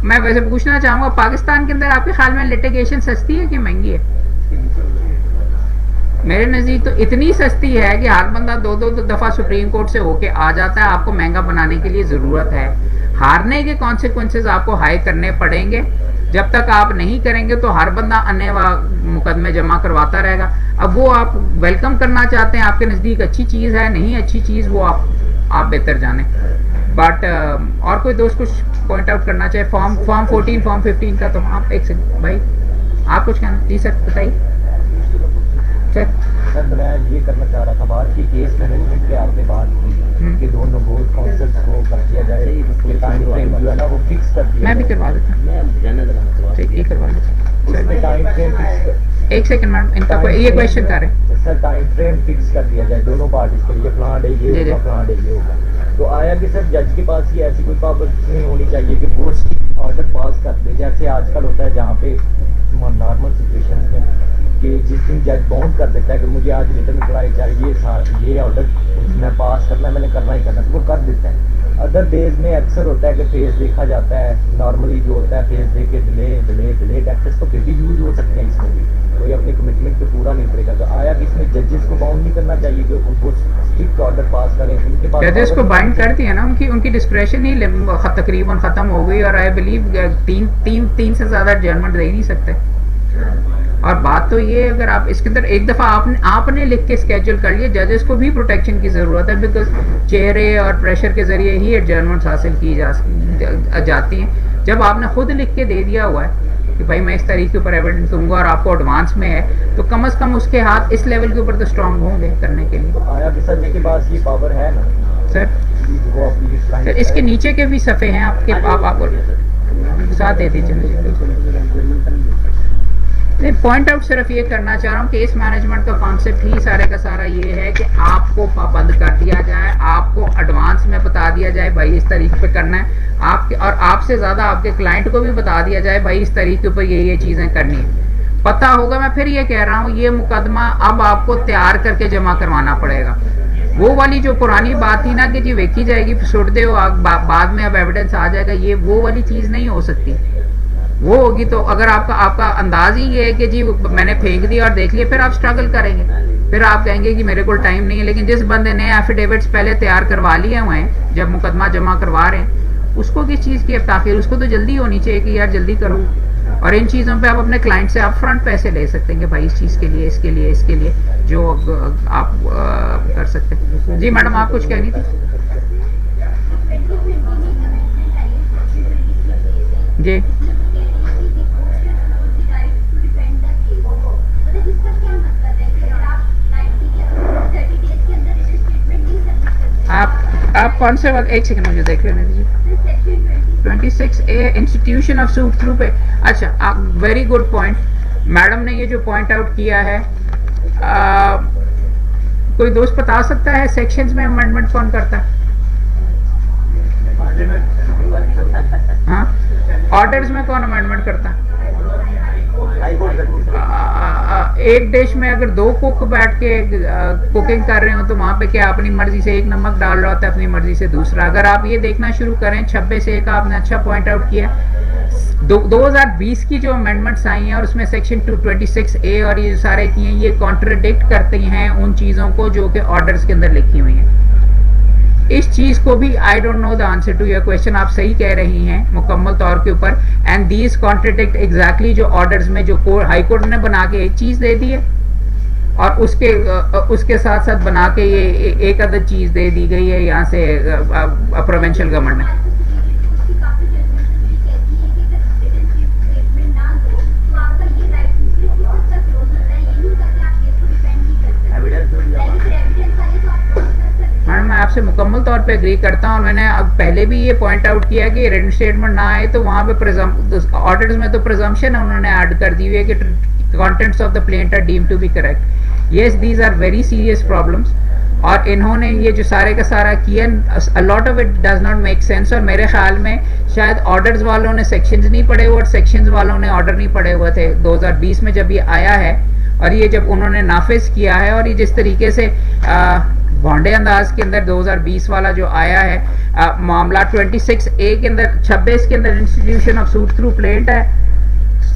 मैं वैसे पूछना चाहूंगा, पाकिस्तान के अंदर आपके ख्याल में लिटिगेशन सस्ती है कि महंगी है? मेरे नज़दीक तो इतनी सस्ती है कि हर बंदा दो दफ़ा सुप्रीम कोर्ट से होके आ जाता है। आपको महंगा बनाने के लिए ज़रूरत है, हारने के कॉन्सिक्वेंसेस आपको हाई करने पड़ेंगे। जब तक आप नहीं करेंगे तो हर बंदा अन्य मुकदमे जमा करवाता रहेगा। अब वो आप वेलकम करना चाहते हैं, आपके नज़दीक अच्छी चीज़ है, नहीं अच्छी चीज़ वो आप बेहतर जाने। बट और कोई दोस्त कुछ पॉइंट आउट करना चाहे? फॉर्म 14 फॉर्म 15 का तो आप एक सेकंड भाई आप कुछ कहना? जी सर बताइए। सर मैं ये करना चाह रहा था, बात की केस मैनेजमेंट के आपने बात की कि दोनों बोर्ड काउंसिल्स को कर दिया जाए, उसके टाइम फ्रेम जो है ना वो फिक्स कर दिया। मैं भी करवा देता हूँ, ठीक ये करवा देता टाइम फ्रेम फिक्स। एक सेकंड मैडम, इनका कोई ये क्वेश्चन कर रहे हैं सर, टाइम फ्रेम फिक्स कर दिया जाए दोनों पार्टीज के लिए, फलां डे ये होगा, फलां डे ये होगा। तो आया कि सर जज के पास ही ऐसी कोई पाबंदी नहीं होनी चाहिए कि वो ऑर्डर पास कर दे, जैसे आजकल होता है जहाँ पे नॉर्मल सिचुएशन में कि जिस दिन जज बाउंड कर देता है कि मुझे आज रिटर्न अप्लाई चाहिए, ये ऑर्डर मैं पास करना है, मैंने करना ही करना, तो वो कर देता है। अदर डेज में अक्सर होता है कि फेस देखा जाता है, नॉर्मली जो होता है फेस देख के डिले टैक्सेस तो फिर भी यूज हो सकते हैं, इसमें भी कोई अपनी कमिटमेंट पे पूरा नहीं करेगा। तो आया कि इसमें जजेस को बाउंड नहीं करना चाहिए कि वो स्ट्रिक्ट ऑर्डर पास करें? उनके पास जजेस को बाइंड कर दिया ना, उनकी डिस्क्रेशन ही तकरीबन खत्म हो गई, और आई बिलीव तीन से ज्यादा एडजर्नमेंट दे ही नहीं सकते। और बात तो ये, अगर आप इसके अंदर एक दफ़ा आपने लिख के स्केड्यूल कर लिया, जजेस को भी प्रोटेक्शन की ज़रूरत है, बिकॉज चेहरे और प्रेशर के ज़रिए ही एडजर्नमेंट्स हासिल की जाती हैं। जब आपने खुद लिख के दे दिया हुआ है कि भाई मैं इस तारीख के ऊपर एविडेंस दूंगा और आपको एडवांस में है, तो कम से कम उसके हाथ इस लेवल के ऊपर तो स्ट्रांग होंगे करने के लिए। आया कि सर जिनके पास ये पावर है ना सर इसके नीचे के भी सफ़े हैं आपके, आपको साथ दे दीजिए। पॉइंट आउट सिर्फ ये करना चाह रहा हूँ, केस मैनेजमेंट का कॉन्सेप्ट ही सारे का सारा ये है कि आपको पाबंद कर दिया जाए, आपको एडवांस में बता दिया जाए भाई इस तारीख पे करना है आपके, और आपसे ज़्यादा आपके क्लाइंट को भी बता दिया जाए भाई इस तारीख के ऊपर ये चीज़ें करनी है। पता होगा, मैं फिर ये कह रहा हूँ, ये मुकदमा अब आपको तैयार करके जमा करवाना पड़ेगा। वो वाली जो पुरानी बात थी ना कि जी वेखी जाएगी सुट दे बाद में अब एविडेंस आ जाएगा, ये वो वाली चीज़ नहीं हो सकती। वो होगी तो अगर आपका अंदाज ही ये है कि जी मैंने फेंक दिया और देख लिया, फिर आप स्ट्रगल करेंगे, फिर आप कहेंगे कि मेरे को टाइम नहीं है। लेकिन जिस बंदे ने एफिडेविट्स पहले तैयार करवा लिए हुए हैं, जब मुकदमा जमा करवा रहे हैं, उसको किस चीज़ की ताखिर? उसको तो जल्दी होनी चाहिए कि यार जल्दी करो। और इन चीज़ों पे आप अपने क्लाइंट से आप फ्रंट पैसे ले सकते हैं कि भाई इस चीज़ के लिए, इसके लिए जो आप कर सकते हैं। जी मैडम आप कुछ कहनी थी? जी आप कौन से वाले, एक सेकंड मुझे देख लेने दीजिए। 26A institution of suit through पे, अच्छा आप वेरी गुड पॉइंट, मैडम ने ये जो पॉइंट आउट किया है, कोई दोस्त बता सकता है सेक्शंस में अमेंडमेंट कौन करता है? हाँ, ऑर्डर्स में कौन अमेंडमेंट करता है? एक डिश में अगर 2 कुक बैठ के कुकिंग कर रहे हो तो वहां पे क्या अपनी मर्जी से एक नमक डाल रहा होता है, अपनी मर्जी से दूसरा। अगर आप ये देखना शुरू करें, 26A का आपने अच्छा पॉइंट आउट किया, 2020 की जो अमेंडमेंट्स आई हैं और उसमें सेक्शन 226A और ये सारे की हैं, ये कॉन्ट्रडिक्ट करती हैं उन चीज़ों को जो कि ऑर्डर्स के अंदर लिखी हुई हैं। इस चीज को भी I don't know the answer to your question, आप सही कह रही हैं मुकम्मल तौर के ऊपर, एंड दीज कॉन्ट्रडिक्ट एग्जैक्टली जो ऑर्डर्स में जो हाई कोर्ट ने बना के एक चीज दे दी है और उसके साथ साथ बना के ये एक अदद चीज दे दी गई है यहाँ से प्रोविंशियल गवर्नमेंट ने। मैडम मैं आपसे मुकम्मल तौर पे एग्री करता हूँ और मैंने अब पहले भी ये पॉइंट आउट किया कि रिटन स्टेटमेंट ना आए तो वहाँ पे ऑर्डर्स में तो प्रिजम्पशन उन्होंने ऐड कर दी हुई है कि contents of the plaint are deemed to be correct. Yes, these are very serious problems और इन्होंने ये जो सारे का सारा किया, a lot of it does not make sense और मेरे ख्याल में शायद ऑर्डर्स वालों ने सेक्शंस नहीं पढ़े हुए और सेक्शंस वालों ने ऑर्डर नहीं पढ़े हुए थे 2020 में जब ये आया है और ये जब उन्होंने नाफिज किया है और ये जिस तरीके से भोंडे अंदाज के अंदर 2020 वाला जो आया है मामला 26A के अंदर, 26 के अंदर institution of suit through plaint है,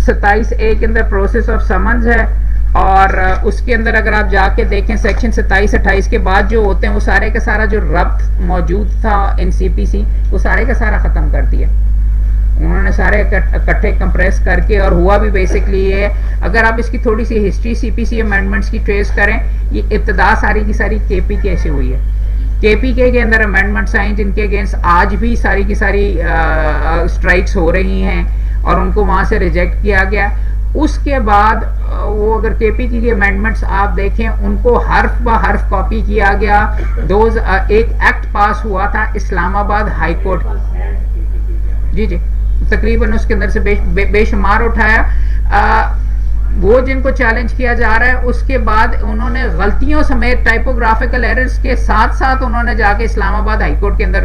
27A के अंदर प्रोसेस ऑफ समन्स है और उसके अंदर अगर आप जाके देखें सेक्शन 27-28 के बाद जो होते हैं वो सारे का सारा जो रब्त मौजूद था NCPC वो सारे का सारा ख़त्म कर दिया उन्होंने, सारे इकट्ठे कंप्रेस करके। और हुआ भी बेसिकली ये, अगर आप इसकी थोड़ी सी हिस्ट्री CPC अमेंडमेंट्स की ट्रेस करें, ये इब्तदा सारी की सारी KPK से हुई है। KPK के अंदर अमेंडमेंट्स आई जिनके अगेंस्ट आज भी सारी की सारी स्ट्राइक्स हो रही हैं और उनको वहाँ से रिजेक्ट किया गया। उसके बाद वो अगर KPK के अमेंडमेंट्स आप देखें उनको हर्फ ब हर्फ कॉपी किया गया। एक एक्ट पास हुआ था इस्लामाबाद हाई कोर्ट, जी तकरीबन उसके अंदर से बेशुमार उठाया वो जिनको चैलेंज किया जा रहा है। उसके बाद उन्होंने गलतियों समेत टाइपोग्राफिकल एरर्स के साथ साथ उन्होंने जाके इस्लामाबाद हाई कोर्ट के अंदर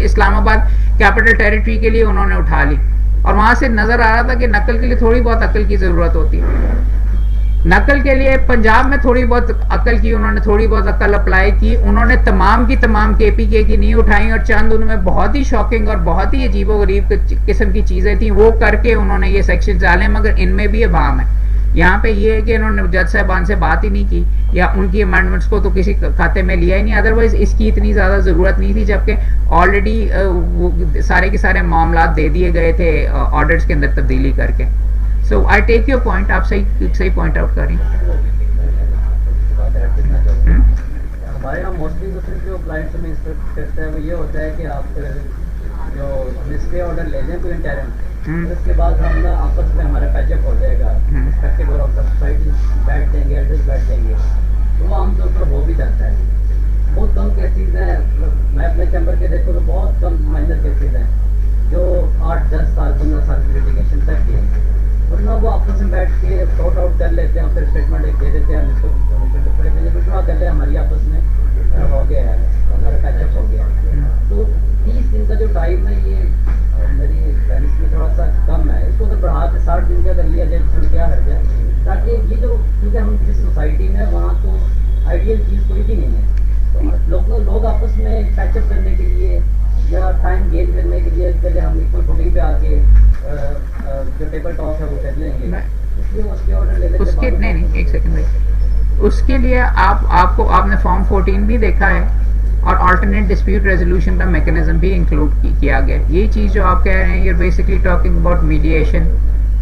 इस्लामाबाद कैपिटल टेरिटरी के लिए उन्होंने उठा ली और वहां से नजर आ रहा था कि नकल के लिए थोड़ी बहुत अकल की जरूरत होती है। नकल के लिए पंजाब में थोड़ी बहुत अकल की, उन्होंने थोड़ी बहुत अकल अप्लाई की, उन्होंने तमाम की तमाम KPK की नहीं उठाई और चंद उनमें बहुत ही शॉकिंग और बहुत ही अजीबोगरीब किस्म की चीजें थी वो करके उन्होंने ये सेक्शन डाले, मगर इनमें भी अभाम है। यहाँ पे ये है कि इन्होंने जज साहबान से बात ही नहीं की या उनकी अमेंडमेंट्स को तो किसी खाते में लिया ही नहीं, अदरवाइज इसकी इतनी ज्यादा जरूरत नहीं थी जबकि ऑलरेडी सारे के सारे मामला दे दिए गए थे ऑर्डर्स के अंदर तब्दीली करके। So I take your point, आप सही पॉइंट आउट कर रही हैं। हमारे यहाँ मोस्टली तो सिर्फ जो क्लाइंट्स में इंस्ट्रक्ट करता है वो ये होता है कि आप जो स्टे ऑर्डर ले लें कोई इंटरन, उसके बाद हम ना आपस में हमारा पैचअप हो जाएगा, रिस्पेक्टिव ऑफ द सोसाइटी बैठ देंगे, एड्रेस बैठ देंगे, तो वो आमतौर पर हो भी जाता है। बहुत कम केसेज हैं, मैं अपने चैम्बर के देखो तो बहुत कम माइनर केसेज हैं जो 8, 10 साल 15 साल की लिटिगेशन तक की हैं, वरना वो आपस में बैठ के सॉर्ट आउट कर लेते हैं, फिर स्टेटमेंट एक दे देते हैं, विश्वास कर ले हमारी आपस में हो गया है, हमारा पैचअप हो गया। तो 30 दिन का जो टाइम है ये मेरी फ्रेंड्स में थोड़ा सा कम है, इसको अगर बढ़ा के 60 दिन का कर लिया जाए तो क्या हर्ज है, ताकि ये जो क्योंकि हम जिस सोसाइटी में वहाँ तो आइडियल चीज़ कोई भी नहीं है, तो लोग आपस में पैचअप करने के लिए या टाइम गेन करने के लिए पहले हम इक्वल फुटिंग पे आके जो टेबल टॉप है वो कर लेंगे, इसलिए उसके ऑर्डर ले लेते हैं। उसके नहीं एक सेकंड भाई, उसके लिए आपने फॉर्म 14 भी देखा है और अल्टरनेट डिस्प्यूट रेजोल्यूशन का मैकेनिज्म भी इंक्लूड किया गया। ये चीज़ जो आप कह रहे हैं, ये बेसिकली टॉकिंग अबाउट मीडिएशन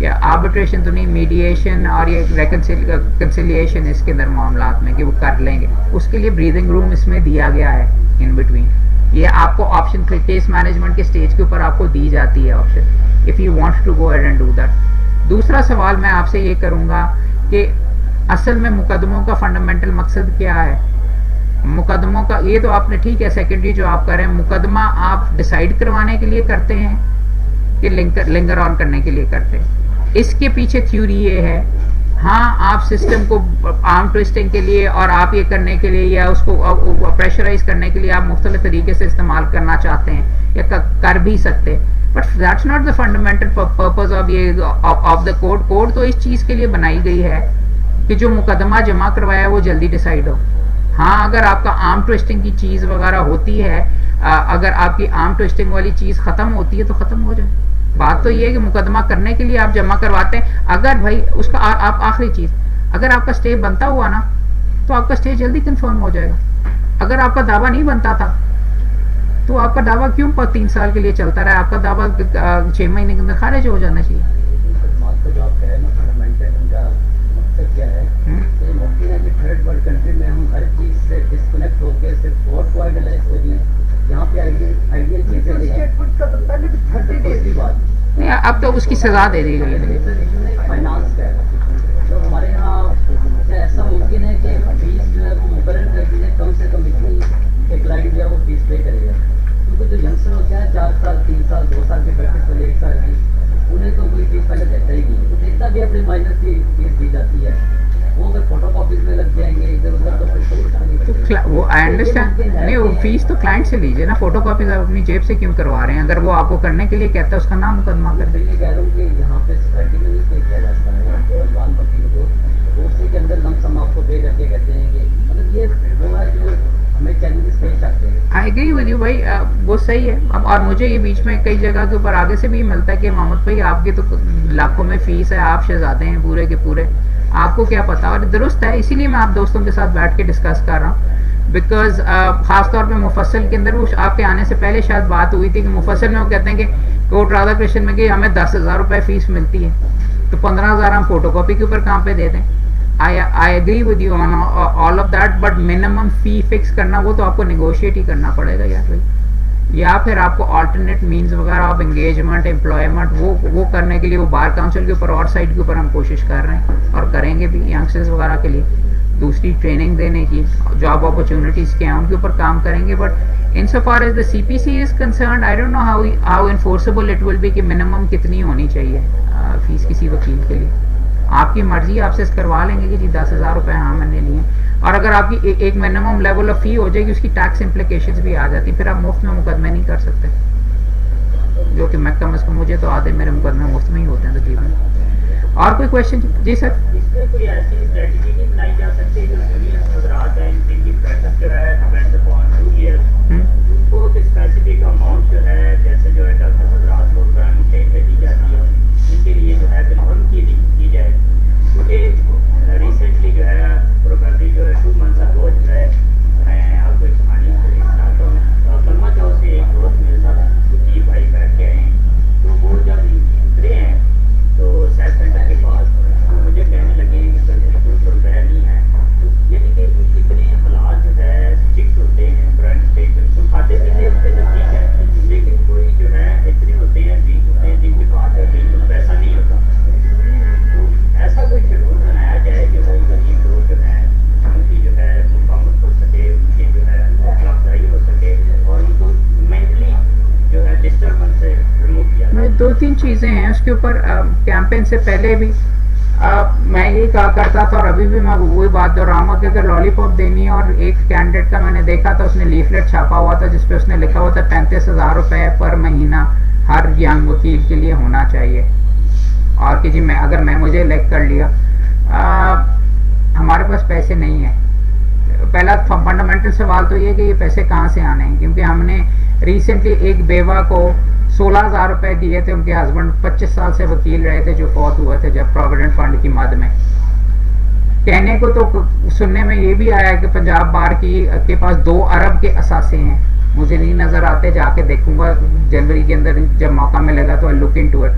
या आर्बिट्रेशन तो नहीं, मीडिएशन और ये कंसिलिएशन इसके अंदर मामलात में कि वो कर लेंगे, उसके लिए ब्रीदिंग रूम इसमें दिया गया है इन बिटवीन। ये आपको ऑप्शन केस मैनेजमेंट के स्टेज के ऊपर आपको दी जाती है option, if you want to go ahead and do that. दूसरा सवाल मैं आपसे ये करूँगा कि असल में मुकदमों का फंडामेंटल मकसद क्या है? मुकदमों का ये तो आपने ठीक है सेकेंडरी जो आप कर रहे हैं, मुकदमा आप डिसाइड करवाने के लिए करते हैं कि लिंगर ऑन करने के लिए करते हैं? इसके पीछे थ्योरी ये है, हाँ आप सिस्टम को आर्म ट्विस्टिंग के लिए और आप ये करने के लिए या उसको प्रेशराइज करने के लिए आप मुख्तलिफ तरीके से इस्तेमाल करना चाहते हैं या कर भी सकते हैं, but that's not the fundamental purpose of ये ऑफ द कोड। कोड तो इस चीज़ के लिए बनाई गई है कि जो मुकदमा जमा करवाया है वो जल्दी डिसाइड हो। हाँ अगर आपका आर्म ट्विस्टिंग की चीज़ वगैरह होती है, अगर आपकी आर्म ट्विस्टिंग वाली चीज़ ख़त्म होती है तो ख़त्म हो जाए। बात तो ये है कि मुकदमा करने के लिए आप जमा करवाते हैं, अगर भाई उसका आप आखिरी चीज़, अगर आपका स्टे बनता हुआ ना तो आपका स्टे जल्दी कंफर्म हो जाएगा। अगर आपका दावा नहीं बनता था तो आपका दावा क्यों 3 साल के लिए चलता रहा? आपका दावा 6 महीने के अंदर खारिज हो जाना चाहिए। जो आप कह रहे हैं ना फंडामेंटल उनका मकसद क्या है, तो मुमकिन है कि थर्ड वर्ल्ड कंट्री में हम हर चीज़ से डिस्कनेक्ट होकर सिर्फ कोर्ट को आइडियलाइज करिए, यहाँ पे आइडियल चीज़ें नहीं, अब तो उसकी सजा दे दी गई है। फाइनेंस का है तो हमारे यहाँ क्या ऐसा मुमकिन है कि फीस जो है वो मुकर्रर कर दीजिए, कम से कम इतनी एक क्लाइंट जो है वो फीस पे करेगा, क्योंकि जो यंगस्टर होते हैं 4 साल 3 साल 2 साल की प्रैक्टिस वाले 1 साल की, उन्हें तो कोई फीस पहले देता ही नहीं है, तो जितना भी अपनी माइनर की फीस दी जाती है वो अगर फोटो कॉपीज में लग जाएंगे इधर उधर तो फिर तो कुछ नहीं। वो आई अंडरस्टैंड, नहीं वो फीस तो क्लाइंट से लीजिए ना, फोटो कॉपीज आप अपनी जेब से क्यों करवा रहे हैं? अगर वो आपको करने के लिए कहता है उसका नाम मुकदमा कर मैं ये कह रहा हूँ कि यहाँ पे सोसाइटी में नहीं पे किया जाता है जवान वकील को, तो उसी के अंदर लमसम आपको पे करके कहते हैं कि मतलब ये वो है जो हमें चैलेंजेस पेश आते हैं। आई एग्री विद यू भाई, वो सही है। अब और मुझे ये बीच में कई जगह के ऊपर आगे से भी मिलता है कि मोहम्मद भाई आपकी तो लाखों में फीस है, आप शहजादे हैं पूरे के पूरे, आपको क्या पता। और दुरुस्त है, इसीलिए मैं आप दोस्तों के साथ बैठ के डिस्कस कर रहा हूँ, बिकॉज ख़ास तौर पे मुफस्सल के अंदर वो आपके आने से पहले शायद बात हुई थी कि मुफस्सल में वो कहते हैं कि कोर्ट राधा कृष्ण में कि हमें 10,000 रुपये फ़ीस मिलती है, तो 15,000 हम फोटो कॉपी के ऊपर काम पे दे दें। I agree with you on all of that, but minimum fee fix करना वो तो आपको नेगोशिएट ही करना पड़ेगा यार भाई, या फिर आपको अल्टरनेट मींस वगैरह ऑफ एंगेजमेंट एम्प्लॉयमेंट वो करने के लिए वो बार काउंसिल के ऊपर और साइड के ऊपर हम कोशिश कर रहे हैं और करेंगे भी यंगस्टर्स वगैरह के लिए दूसरी ट्रेनिंग देने की, जॉब अपॉर्चुनिटीज़ क्या हैं उनके ऊपर काम करेंगे। But in so far as the CPC is concerned, I don't know how enforceable it will be कि मिनिमम कितनी होनी चाहिए फीस किसी वकील के लिए। आपकी मर्जी, आपसे करवा लेंगे कि जी 10,000 रुपये हाँ मैंने लिए, और अगर आपकी एक मिनिमम लेवल ऑफ फी हो जाएगी उसकी टैक्स इम्प्लीकेशंस भी आ जाती, फिर आप मुफ्त में मुकदमे नहीं कर सकते, जो कि मैं कम अज़ कम मुझे तो आधे मेरे मुकदमे मुफ्त में ही होते हैं तकरीबन। और कोई क्वेश्चन? जी सर। इसमें कोई ऐसी स्ट्रेटजी नहीं बनाई जा सकती जो जूनियर हज़रात हैं जिनकी प्रैक्टिस जो है डिपेंड्स अपॉन 2 ईयर्स, उनको एक स्पेसिफिक अमाउंट जो है जैसे जो है डॉक्टर हज़रात को ग्रांट दी जाती है इनके लिए जो है कन्फर्म की जाए, क्योंकि रिसेंटली जो है प्रोबेबली जो है 2 मंथ्स अगो जो है मैं आपको एक कहानी सुनाता हूँ। कलमा चौक से एक दोस्त मेरे साथ जी भाई बैठ के आए हैं, तो वो जब उतरे हैं तो सेल्फ सेंटर के पास तो मुझे कहने लगे कि सर कोई रुपया नहीं है, यानी कि इतने हालात जो है स्ट्रिक्ट होते हैं, ब्रांड तो खाते पीते होते तो ठीक है, लेकिन कोई जो है इतने होते हैं वीक होते हैं जिनके पास बिल्कुल पैसा नहीं होता, तो ऐसा कोई शेड्यूल बनाया जाए कि वो गरीब लोग जो है उनकी जो है मुकामत हो सके, उनकी जो है हौसला अफजाई हो सके और उनको मेंटली जो है डिस्टर्बेंस से रिमूव किया जाए। 2-3 चीज़ें हैं उसके ऊपर। कैंपेन से पहले भी मैं यही कहा करता था और अभी भी मैं वही बात दोहराऊंगा कि अगर लॉलीपॉप देनी है, और एक कैंडिडेट का मैंने देखा था उसने लीफलेट छापा हुआ था जिसपे उसने लिखा हुआ था 35,000 रुपये पर महीना हर यंग वकील के लिए होना चाहिए, और कि जी मुझे इलेक्ट कर लिया, हमारे पास पैसे नहीं है। पहला फंडामेंटल सवाल तो ये कि ये पैसे कहाँ से आने हैं, क्योंकि हमने रिसेंटली एक बेवा को 16,000 रुपये दिए थे, उनके हस्बैंड 25 साल से वकील रहे थे जो फौत हुए थे जब प्रोविडेंट फंड की मद में। कहने को तो सुनने में ये भी आया कि पंजाब बार के पास 2 अरब के असासे हैं, मुझे नहीं नज़र आते, जाके देखूंगा जनवरी के अंदर जब मौका मिलेगा तो आई लुक इनटू इट।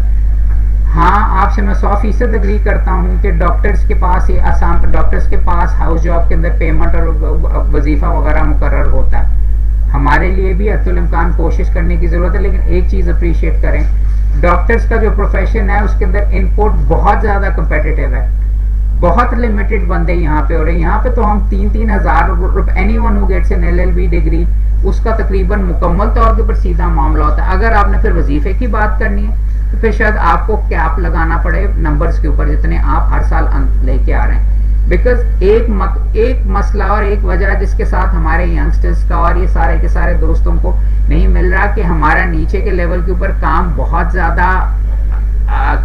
हाँ आपसे मैं 100% एग्री करता हूँ कि डॉक्टर्स के पास ये आसाम, डॉक्टर्स के पास हाउस जॉब के अंदर पेमेंट और वजीफा वगैरह मुकर्रर होता है, हमारे लिए भी अतुल इम्कान कोशिश करने की ज़रूरत है। लेकिन एक चीज़ अप्रिशिएट करें, डॉक्टर्स का जो प्रोफेशन है उसके अंदर इनपुट बहुत ज़्यादा कम्पिटिटिव है, बहुत लिमिटेड बंदे यहाँ पे हो रहे हैं। यहाँ पे तो हम 3-3 हज़ार रुपये, anyone who gets an LLB degree उसका तकरीबन मुकम्मल तौर के ऊपर सीधा मामला होता है। अगर आपने फिर वजीफे की बात करनी है तो फिर शायद आपको कैप लगाना पड़े नंबर्स के ऊपर जितने आप हर साल लेके आ रहे हैं। बिकॉज एक मसला और एक वजह जिसके साथ हमारे यंगस्टर्स का और ये सारे के सारे दोस्तों को नहीं मिल रहा कि हमारा नीचे के लेवल के ऊपर काम बहुत ज़्यादा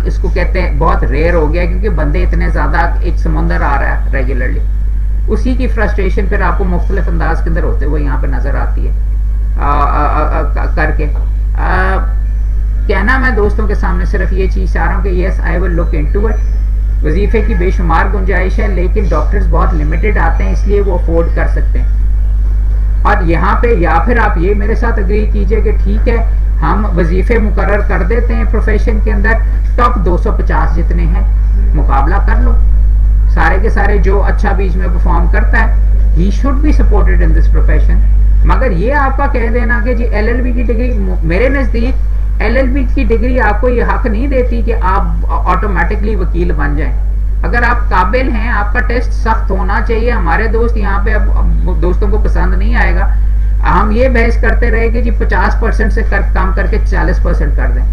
इसको कहते हैं बहुत रेयर हो गया, क्योंकि बंदे इतने ज़्यादा एक समुंदर आ रहा है रेगुलरली। उसी की फ्रस्ट्रेशन फिर आपको मुख्तलिफ अंदाज के अंदर होते हुए यहाँ पे नज़र आती है करके। कहना मैं दोस्तों के सामने सिर्फ ये चीज़ चाह रहा हूँ कि yes I will look into it. वजीफे की बेशुमार गुंजाइश है, लेकिन डॉक्टर्स बहुत लिमिटेड आते हैं, इसलिए वो अफोर्ड कर सकते हैं। और यहाँ पे या फिर आप ये मेरे साथ अग्री कीजिए कि ठीक है हम वजीफे मुकर्रर कर देते हैं प्रोफेशन के अंदर, टॉप 250 जितने हैं मुकाबला कर लो, सारे के सारे जो अच्छा बीच में परफॉर्म करता है he should be supported in this profession. मगर ये आपका कह देना कि जी LLB की डिग्री, मेरे नज़दीक LLB की डिग्री आपको ये हक नहीं देती कि आप ऑटोमेटिकली वकील बन जाएं। अगर आप काबिल हैं, आपका टेस्ट सख्त होना चाहिए। हमारे दोस्त यहाँ पे अब दोस्तों को पसंद नहीं आएगा, हम ये बहस करते रहे कि जी 50% से काम करके 40% कर दें।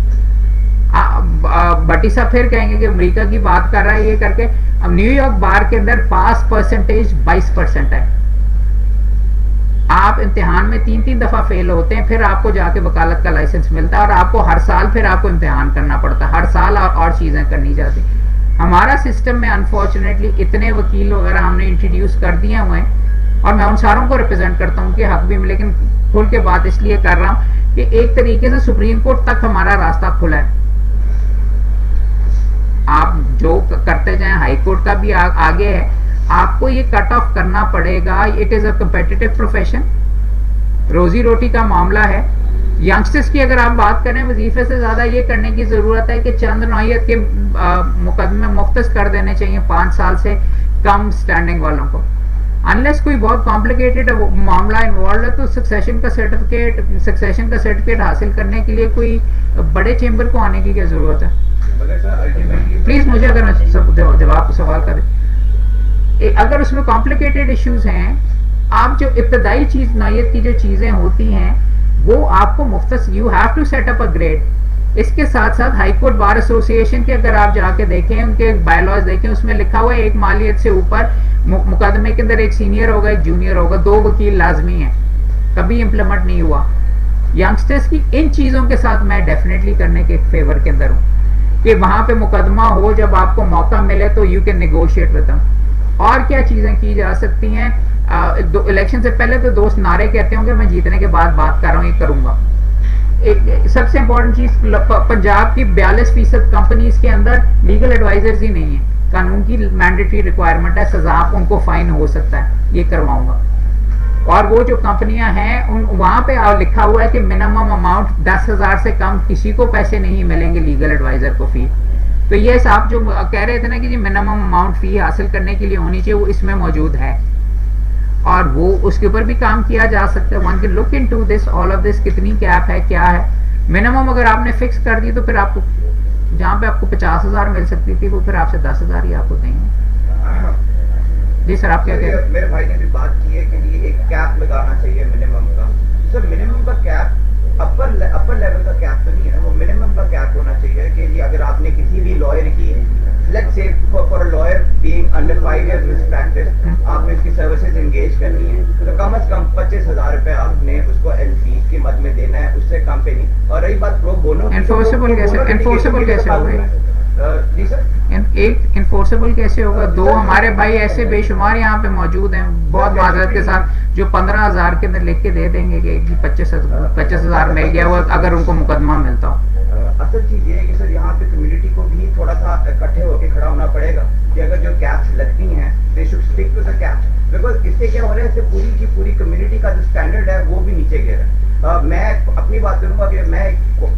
भट्टी साहब फिर कहेंगे कि अमेरिका की बात कर रहा है ये करके। अब न्यूयॉर्क बार के अंदर पास परसेंटेज 22% है। आप इम्तिहान में 3-3 दफा फेल होते हैं, फिर आपको जाके वकालत का लाइसेंस मिलता है और आपको हर साल फिर आपको इम्तिहान करना पड़ता है, हर साल और चीजें करनी जाती। हमारा सिस्टम में अनफॉर्चुनेटली इतने वकील वगैरह हमने इंट्रोड्यूस कर दिए हुए हैं, और मैं उन सारों को रिप्रेजेंट करता हूँ कि हक भी, लेकिन खुल के बात इसलिए कर रहा हूँ कि एक तरीके से सुप्रीम कोर्ट तक हमारा रास्ता खुला है। आप जो करते जाएं, हाई कोर्ट का भी आगे है, आपको ये कट ऑफ करना पड़ेगा। It is a competitive profession, रोजी रोटी का मामला है। यंगस्टर्स की अगर आप बात करें, वजीफे से ज्यादा ये करने की जरूरत है कि चंद नौयत के मुकदमे मुख्तस कर देने चाहिए 5 साल से कम स्टैंडिंग वालों को। अनलेस कोई बहुत कॉम्प्लिकेटेड मामला इन्वॉल्व है तो सक्सेशन का सर्टिफिकेट हासिल करने के लिए कोई बड़े चेंबर को आने की क्या जरूरत है? प्लीज मुझे अगर जवाब सवाल करें, अगर उसमें कॉम्प्लिकेटेड इश्यूज हैं, आप जो इब्तदाई चीज नौयत की जो चीजें होती हैं वो आपको मुख्तस, you have to set up a grade. इसके साथ साथ हाई कोर्ट बार एसोसिएशन के अगर आप जाके देखें, उनके बायलॉज देखें, उसमें लिखा हुआ है एक मालियत से ऊपर मुकदमे के अंदर एक सीनियर होगा, एक जूनियर होगा, 2 वकील लाजमी है। कभी इम्प्लीमेंट नहीं हुआ। यंगस्टर्स की इन चीजों के साथ मैं डेफिनेटली करने के फेवर के अंदर हूँ कि वहां पे मुकदमा हो, जब आपको मौका मिले तो you can negotiate with them. और क्या चीजें की जा सकती हैं? इलेक्शन से पहले तो दोस्त नारे कहते होंगे, मैं जीतने के बाद बात कर रहा हूँ ये करूंगा। एक सबसे इंपॉर्टेंट चीज, पंजाब की 42% कंपनीज के अंदर लीगल एडवाइजर्स ही नहीं है। कानून की मैंडेटरी रिक्वायरमेंट है, सजा उनको फाइन हो सकता है, ये करवाऊंगा। और वो जो कंपनियां हैं वहां पे लिखा हुआ है कि मिनिमम अमाउंट 10,000 से कम किसी को पैसे नहीं मिलेंगे लीगल एडवाइजर को फी। तो ये आप जो कह रहे थे ना कि जी मिनिमम अमाउंट फी हासिल करने के लिए होनी चाहिए, वो इसमें मौजूद है और वो उसके ऊपर भी काम किया जा सकता है। One can look into this, all of this, कितनी कैप है, क्या है। मिनिमम अगर आपने फिक्स कर दी तो फिर आपको जहाँ पे आपको 50,000 मिल सकती थी वो फिर आपसे 10,000 ही आपको देंगे। जी सर, आप क्या कह रहे हैं? मेरे भाई ने भी बात की है कि ये एक कैप लगाना चाहिए मिनिमम का। सर मिनिमम का कैप अपर लेवल का कैप तो नहीं है, वो मिनिमम का कैप होना चाहिए कि जी अगर आपने किसी भी लॉयर की, let's say for a lawyer being under 5 years with practice, आपने उसकी सर्विसेज एंगेज करनी है तो कम से कम 25,000 रुपए आपने उसको फीस के मद में देना है, उससे कम पे नहीं। और रही बात प्रो बोनो, एनफोर्सेबल कैसे होगा? जी सर, एक इन्फोर्सेबल कैसे होगा? 2 हमारे भाई ऐसे बेशुमार यहाँ पे मौजूद हैं बहुत माजरत के साथ, जो 15,000 के अंदर लिख के दे देंगे कि 25,000 मिल गया वो अगर उनको मुकदमा मिलता हो। असल चीज ये है कि सर यहाँ पे कम्युनिटी को भी थोड़ा सा इकट्ठे होकर खड़ा होना पड़ेगा कि अगर जो कैप्स लगती हैं they should stick to the caps, because इससे क्या हो रहा है, इससे पूरी की पूरी कम्युनिटी का जो स्टैंडर्ड है वो भी नीचे गिर रहा है। मैं अपनी बात करूंगा कि मैं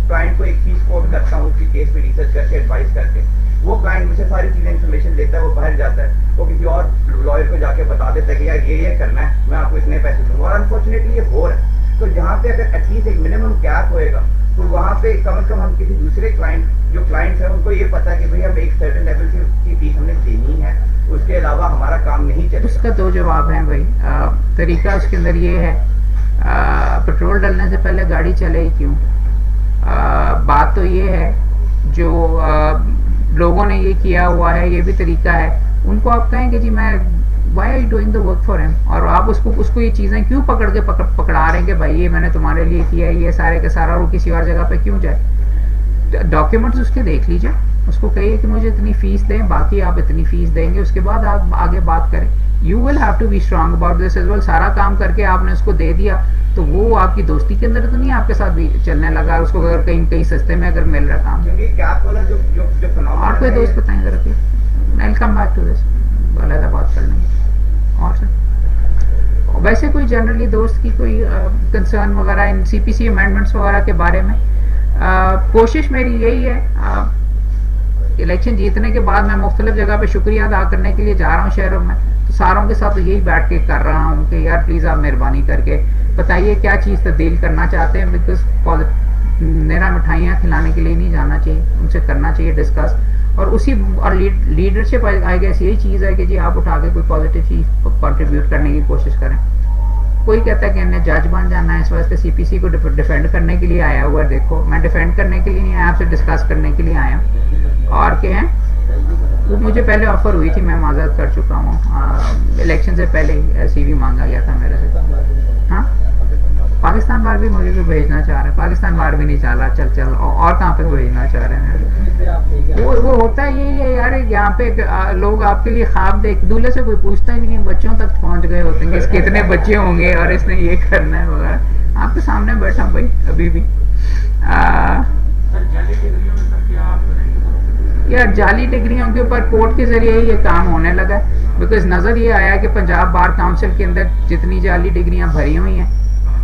क्लाइंट को एक फीस कोट करता हूँ उसकी केस पे रिसर्च करके, एडवाइस करके, वो क्लाइंट मुझसे सारी चीजें इन्फॉर्मेशन लेता है, वो बाहर जाता है, वो किसी और लॉयर को जाके बता देता है कि यार ये करना है, मैं आपको इतने पैसे दूंगा। और अनफॉर्चुनेटली ये हो रहा है। تو جہاں پہ اگر ایٹ لیسٹ ایک منیمم کیپ ہوئے گا تو وہاں پہ کم از کم ہم کسی دوسرے کلائنٹ جو کلائنٹس ہیں ان کو یہ پتا کہ بھئی ہم ایک سرٹن لیول کی فیس ہم نے دینی ہے, اس کے علاوہ ہمارا کام نہیں چلے. اس کا دو جواب ہیں بھائی. طریقہ اس کے اندر یہ ہے, پیٹرول ڈلنے سے پہلے گاڑی چلے ہی کیوں. بات تو یہ ہے جو لوگوں نے یہ کیا ہوا ہے, یہ بھی طریقہ ہے. ان کو آپ کہیں کہ جی میں why are you doing the work for him, اور آپ اس کو یہ چیزیں کیوں پکڑا رہے ہیں کہ بھائی یہ میں نے تمہارے لیے کیا ہے, یہ سارے کے سارا, اور کسی اور جگہ پہ کیوں جائے. ڈاکیومنٹس اس کے دیکھ لیجیے, اس کو کہیے کہ مجھے اتنی فیس دیں, باقی آپ اتنی فیس دیں گے, اس کے بعد آپ آگے بات کریں. You will have to be strong about this as well. سارا کام کر کے آپ نے اس کو دے دیا تو وہ آپ کی دوستی کے اندر تو نہیں آپ کے ساتھ بھی چلنے لگا, اس کو اگر کہیں سستے میں اگر مل رہا کام. اور کوئی دوست بتائیں ذرا کہ I'll come back to this, علیحدہ بات کر لیں گے. اور سر ویسے کوئی جنرلی دوست کی کوئی کنسرن وغیرہ ان سی پی سی امینڈمنٹس وغیرہ کے بارے میں. کوشش میری یہی ہے, الیکشن جیتنے کے بعد میں مختلف جگہ پہ شکریہ ادا کرنے کے لیے جا رہا ہوں شہروں میں, تو ساروں کے ساتھ یہی بیٹھ کے کر رہا ہوں کہ یار پلیز آپ مہربانی کر کے بتائیے کیا چیز تبدیل کرنا چاہتے ہیں. بیکاز میرا مٹھائیاں کھلانے کے لیے نہیں جانا چاہیے, ان سے کرنا چاہیے ڈسکس. اور اسی اور لیڈرشپ آئی گیس یہی چیز ہے کہ جی آپ اٹھا کے کوئی پازیٹیو چیز کنٹریبیوٹ کرنے کی کوشش کریں. کوئی کہتا ہے کہ انہیں جج بن جانا ہے, اس واسطے سی پی سی کو ڈیفینڈ کرنے کے لیے آیا ہوا ہے. دیکھو میں ڈیفینڈ کرنے کے لیے نہیں آیا, آپ سے ڈسکس کرنے کے لیے آیا ہوں. اور کہ ہیں وہ مجھے پہلے آفر ہوئی تھی, میں معذرت کر چکا ہوں, الیکشن سے پہلے ہی سی وی مانگا گیا تھا میرے سے. ہاں پاکستان بار بھی مجھے بھی بھیجنا چاہ رہے ہیں, پاکستان بار بھی نہیں چاہ رہا, چل اور کہاں پہ بھیجنا چاہ رہے ہیں. وہ ہوتا یہی ہے یار, یہاں پہ لوگ آپ کے لیے خواب دیکھ, دولہے سے کوئی پوچھتا ہی نہیں, بچوں تک پہنچ گئے ہوتے ہیں کہ کتنے بچے ہوں گے اور اس نے یہ کرنا ہے وغیرہ. آپ کے سامنے بیٹھا ہوں بھائی ابھی بھی. یار جعلی ڈگریوں کے اوپر کورٹ کے ذریعے ہی یہ کام ہونے لگا ہے. بیکاز نظر یہ آیا کہ پنجاب بار کاؤنسل کے اندر جتنی جعلی ڈگریاں بھری ہوئی ہیں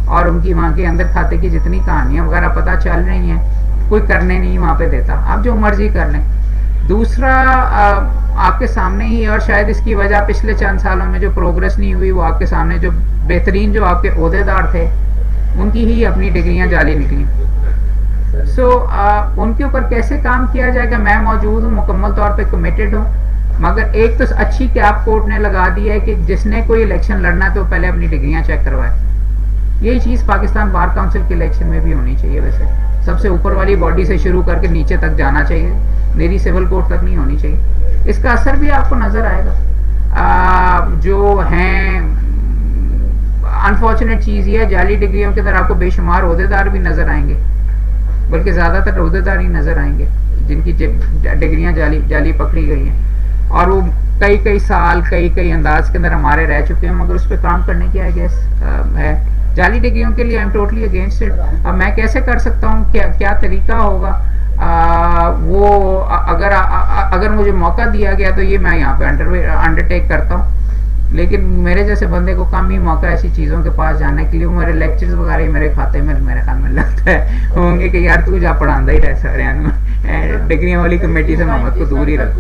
اور ان کی وہاں کے اندر کھاتے کی جتنی کہانیاں وغیرہ پتہ چل رہی ہیں, کوئی کرنے نہیں وہاں پہ دیتا. آپ جو مرضی کر لیں. دوسرا آپ کے سامنے ہی, اور شاید اس کی وجہ پچھلے چند سالوں میں جو پروگرس نہیں ہوئی, وہ آپ کے سامنے جو بہترین جو آپ کے عہدیدار تھے ان کی ہی اپنی ڈگریاں جعلی نکلیں. سو ان کے اوپر کیسے کام کیا جائے گا, میں موجود ہوں, مکمل طور پہ کمیٹڈ ہوں. مگر ایک تو اچھی کیپ کورٹ نے لگا دی ہے کہ جس نے کوئی الیکشن لڑنا ہے تو پہلے اپنی ڈگریاں چیک کروائے. یہی چیز پاکستان بار کاؤنسل کے الیکشن میں بھی ہونی چاہیے. ویسے سب سے اوپر والی باڈی سے شروع کر کے نیچے تک جانا چاہیے, میری سول کورٹ تک نہیں ہونی چاہیے. اس کا اثر بھی آپ کو نظر آئے گا. جو ہیں انفارچونیٹ چیز یہ ہے, جعلی ڈگریوں کے اندر آپ کو بے شمار عہدیدار بھی نظر آئیں گے, بلکہ زیادہ تر عہدیدار ہی نظر آئیں گے جن کی ڈگریاں جعلی پکڑی گئی ہیں, اور وہ کئی سال کئی انداز کے اندر ہمارے رہ چکے ہیں. مگر اس پہ کام کرنے کی آئی گیس ہے. جعلی ڈگریوں کے لیے I am totally against it. اب میں کیسے کر سکتا ہوں, کیا طریقہ ہوگا, وہ اگر مجھے موقع دیا گیا تو یہ میں یہاں پہ انڈرٹیک کرتا ہوں. لیکن میرے جیسے بندے کو کم ہی موقع ایسی چیزوں کے پاس جانے کے لیے. میرے لیکچرز وغیرہ میرے کھاتے میں میرے خیال میں لگتا ہے ہوں گے کہ یار تو جا پڑھاندہ ہی رہ سارے ڈگریاں والی کمیٹی سے محمد کو دور ہی رکھ.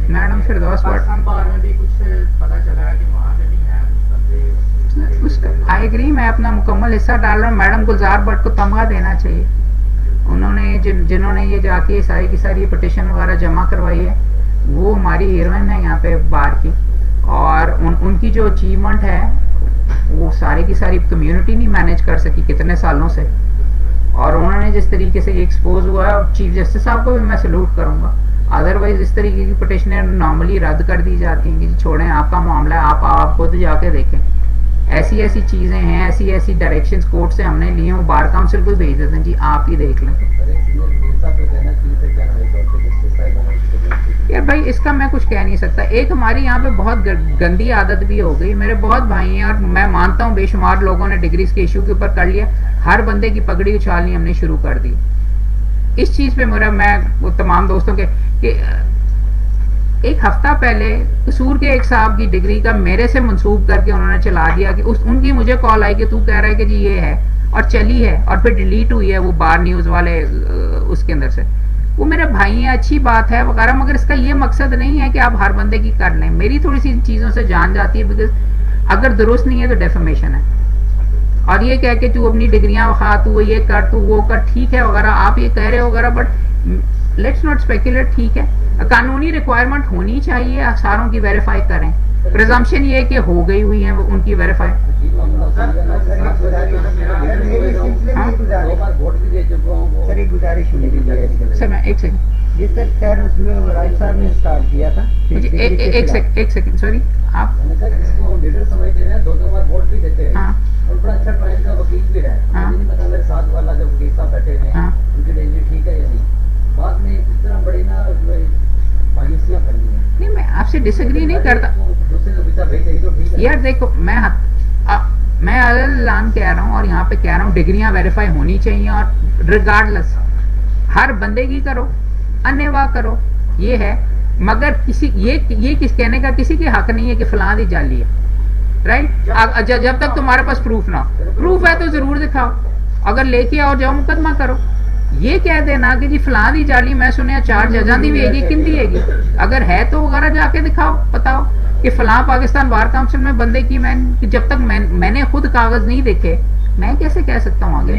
میڈم فردوس آئی ایگری, میں اپنا مکمل حصہ ڈال رہا ہوں. میڈم گلزار بٹ کو تمغہ دینا چاہیے. انہوں نے جنہوں نے یہ جا کے ساری کی ساری پٹیشن وغیرہ جمع کروائی ہے, وہ ہماری ہیروئن ہے یہاں پہ بار کی. اور ان کی جو اچیومنٹ ہے وہ ساری کی ساری کمیونٹی نہیں مینیج کر سکی کتنے سالوں سے. اور انہوں نے جس طریقے سے یہ ایکسپوز ہوا ہے, چیف جسٹس صاحب کو بھی میں سلوٹ کروں گا. ادروائز اس طریقے کی پٹیشنیں نارملی رد کر دی جاتی ہیں کہ چھوڑیں آپ کا معاملہ ہے, آپ خود جا کے دیکھیں. ایسی چیزیں ہیں, ایسی ڈائریکشنز کورٹ سے ہم نے لی ہیں, وہ بار کاؤنسل کو بھیج دیتے ہیں جی آپ ہی دیکھ لیں. یار بھائی اس کا میں کچھ کہہ نہیں سکتا. ایک ہماری یہاں پہ بہت گندی عادت بھی ہو گئی. میرے بہت بھائی ہیں اور میں مانتا ہوں بے شمار لوگوں نے ڈگریز کے ایشو کے اوپر کر لیا. ہر بندے کی پگڑی اچھالنی ہم نے شروع کر دی. اس چیز پہ میں تمام دوستوں کے کہ ایک ہفتہ پہلے قصور کے ایک صاحب کی ڈگری کا میرے سے منسوب کر کے انہوں نے چلا دیا کہ ان کی مجھے کال آئی کہ تو کہہ رہا ہے کہ جی یہ ہے, اور چلی ہے اور پھر ڈیلیٹ ہوئی ہے وہ بار نیوز والے اس کے اندر سے. وہ میرے भाई हैं, अच्छी बात है वगैरह, मगर इसका ये मकसद नहीं है कि आप हर बंदे की कर लें. मेरी थोड़ी सी चीज़ों से जान जाती है, बिकॉज अगर दुरुस्त नहीं है तो डेफेमेशन है. और ये कह के तू अपनी डिग्रियां खा, तू ये कर, तू वो कर, ठीक है वगैरह, आप ये कह रहे हो वगैरह, बट लेट्स नॉट स्पेकुलेट. ठीक है, कानूनी रिक्वायरमेंट होनी चाहिए, सारों की वेरीफाई करें. प्रिजम्पशन ये है कि हो गई हुई है उनकी वेरीफाई. सर एक गुजारिश मेरी सर मैं एक सेकंड, ये सर खैर उसमें राज साहब ने स्टार्ट किया था. मुझे एक सेकंड सॉरी, आप इसको लीडर समझते हैं, 2 बार वोट भी देते हैं और बड़ा अच्छा प्राइस का वकील भी है. मुझे नहीं पता मेरे साथ वाला जो वकील साहब बैठे हुए हैं उनकी डिग्री ठीक है या नहीं. बाद में इस तरह बड़ी ना मायूसियाँ करनी है. नहीं, मैं आपसे डिसएग्री नहीं करता दूसरे को वीजा भेज देगी तो ठीक है यार. देखो मैं अल्लाह कह रहा हूँ और यहाँ पे कह रहा हूँ डिग्रियां वेरीफाई होनी चाहिए, और रिगार्डलेस हर बंदे की करो, अन्यवा करो, ये है. मगर किसी ये किस कहने का किसी के हक नहीं है कि फलां दी जाली है, राइट. जब तक तुम्हारे पास प्रूफ ना, प्रूफ है तो जरूर दिखाओ. अगर लेके आओ जाओ मुकदमा करो. ये कह देना कि जी फलां दी जाली, मैं सुने 4 जजां दी भी किंदी हैगी, अगर है तो वगैरह जाके दिखाओ, बताओ कि फलां पाकिस्तान बार काउंसिल में बंदे की मैं जब तक मैंने खुद कागज नहीं देखे मैं कैसे कह सकता हूँ आगे.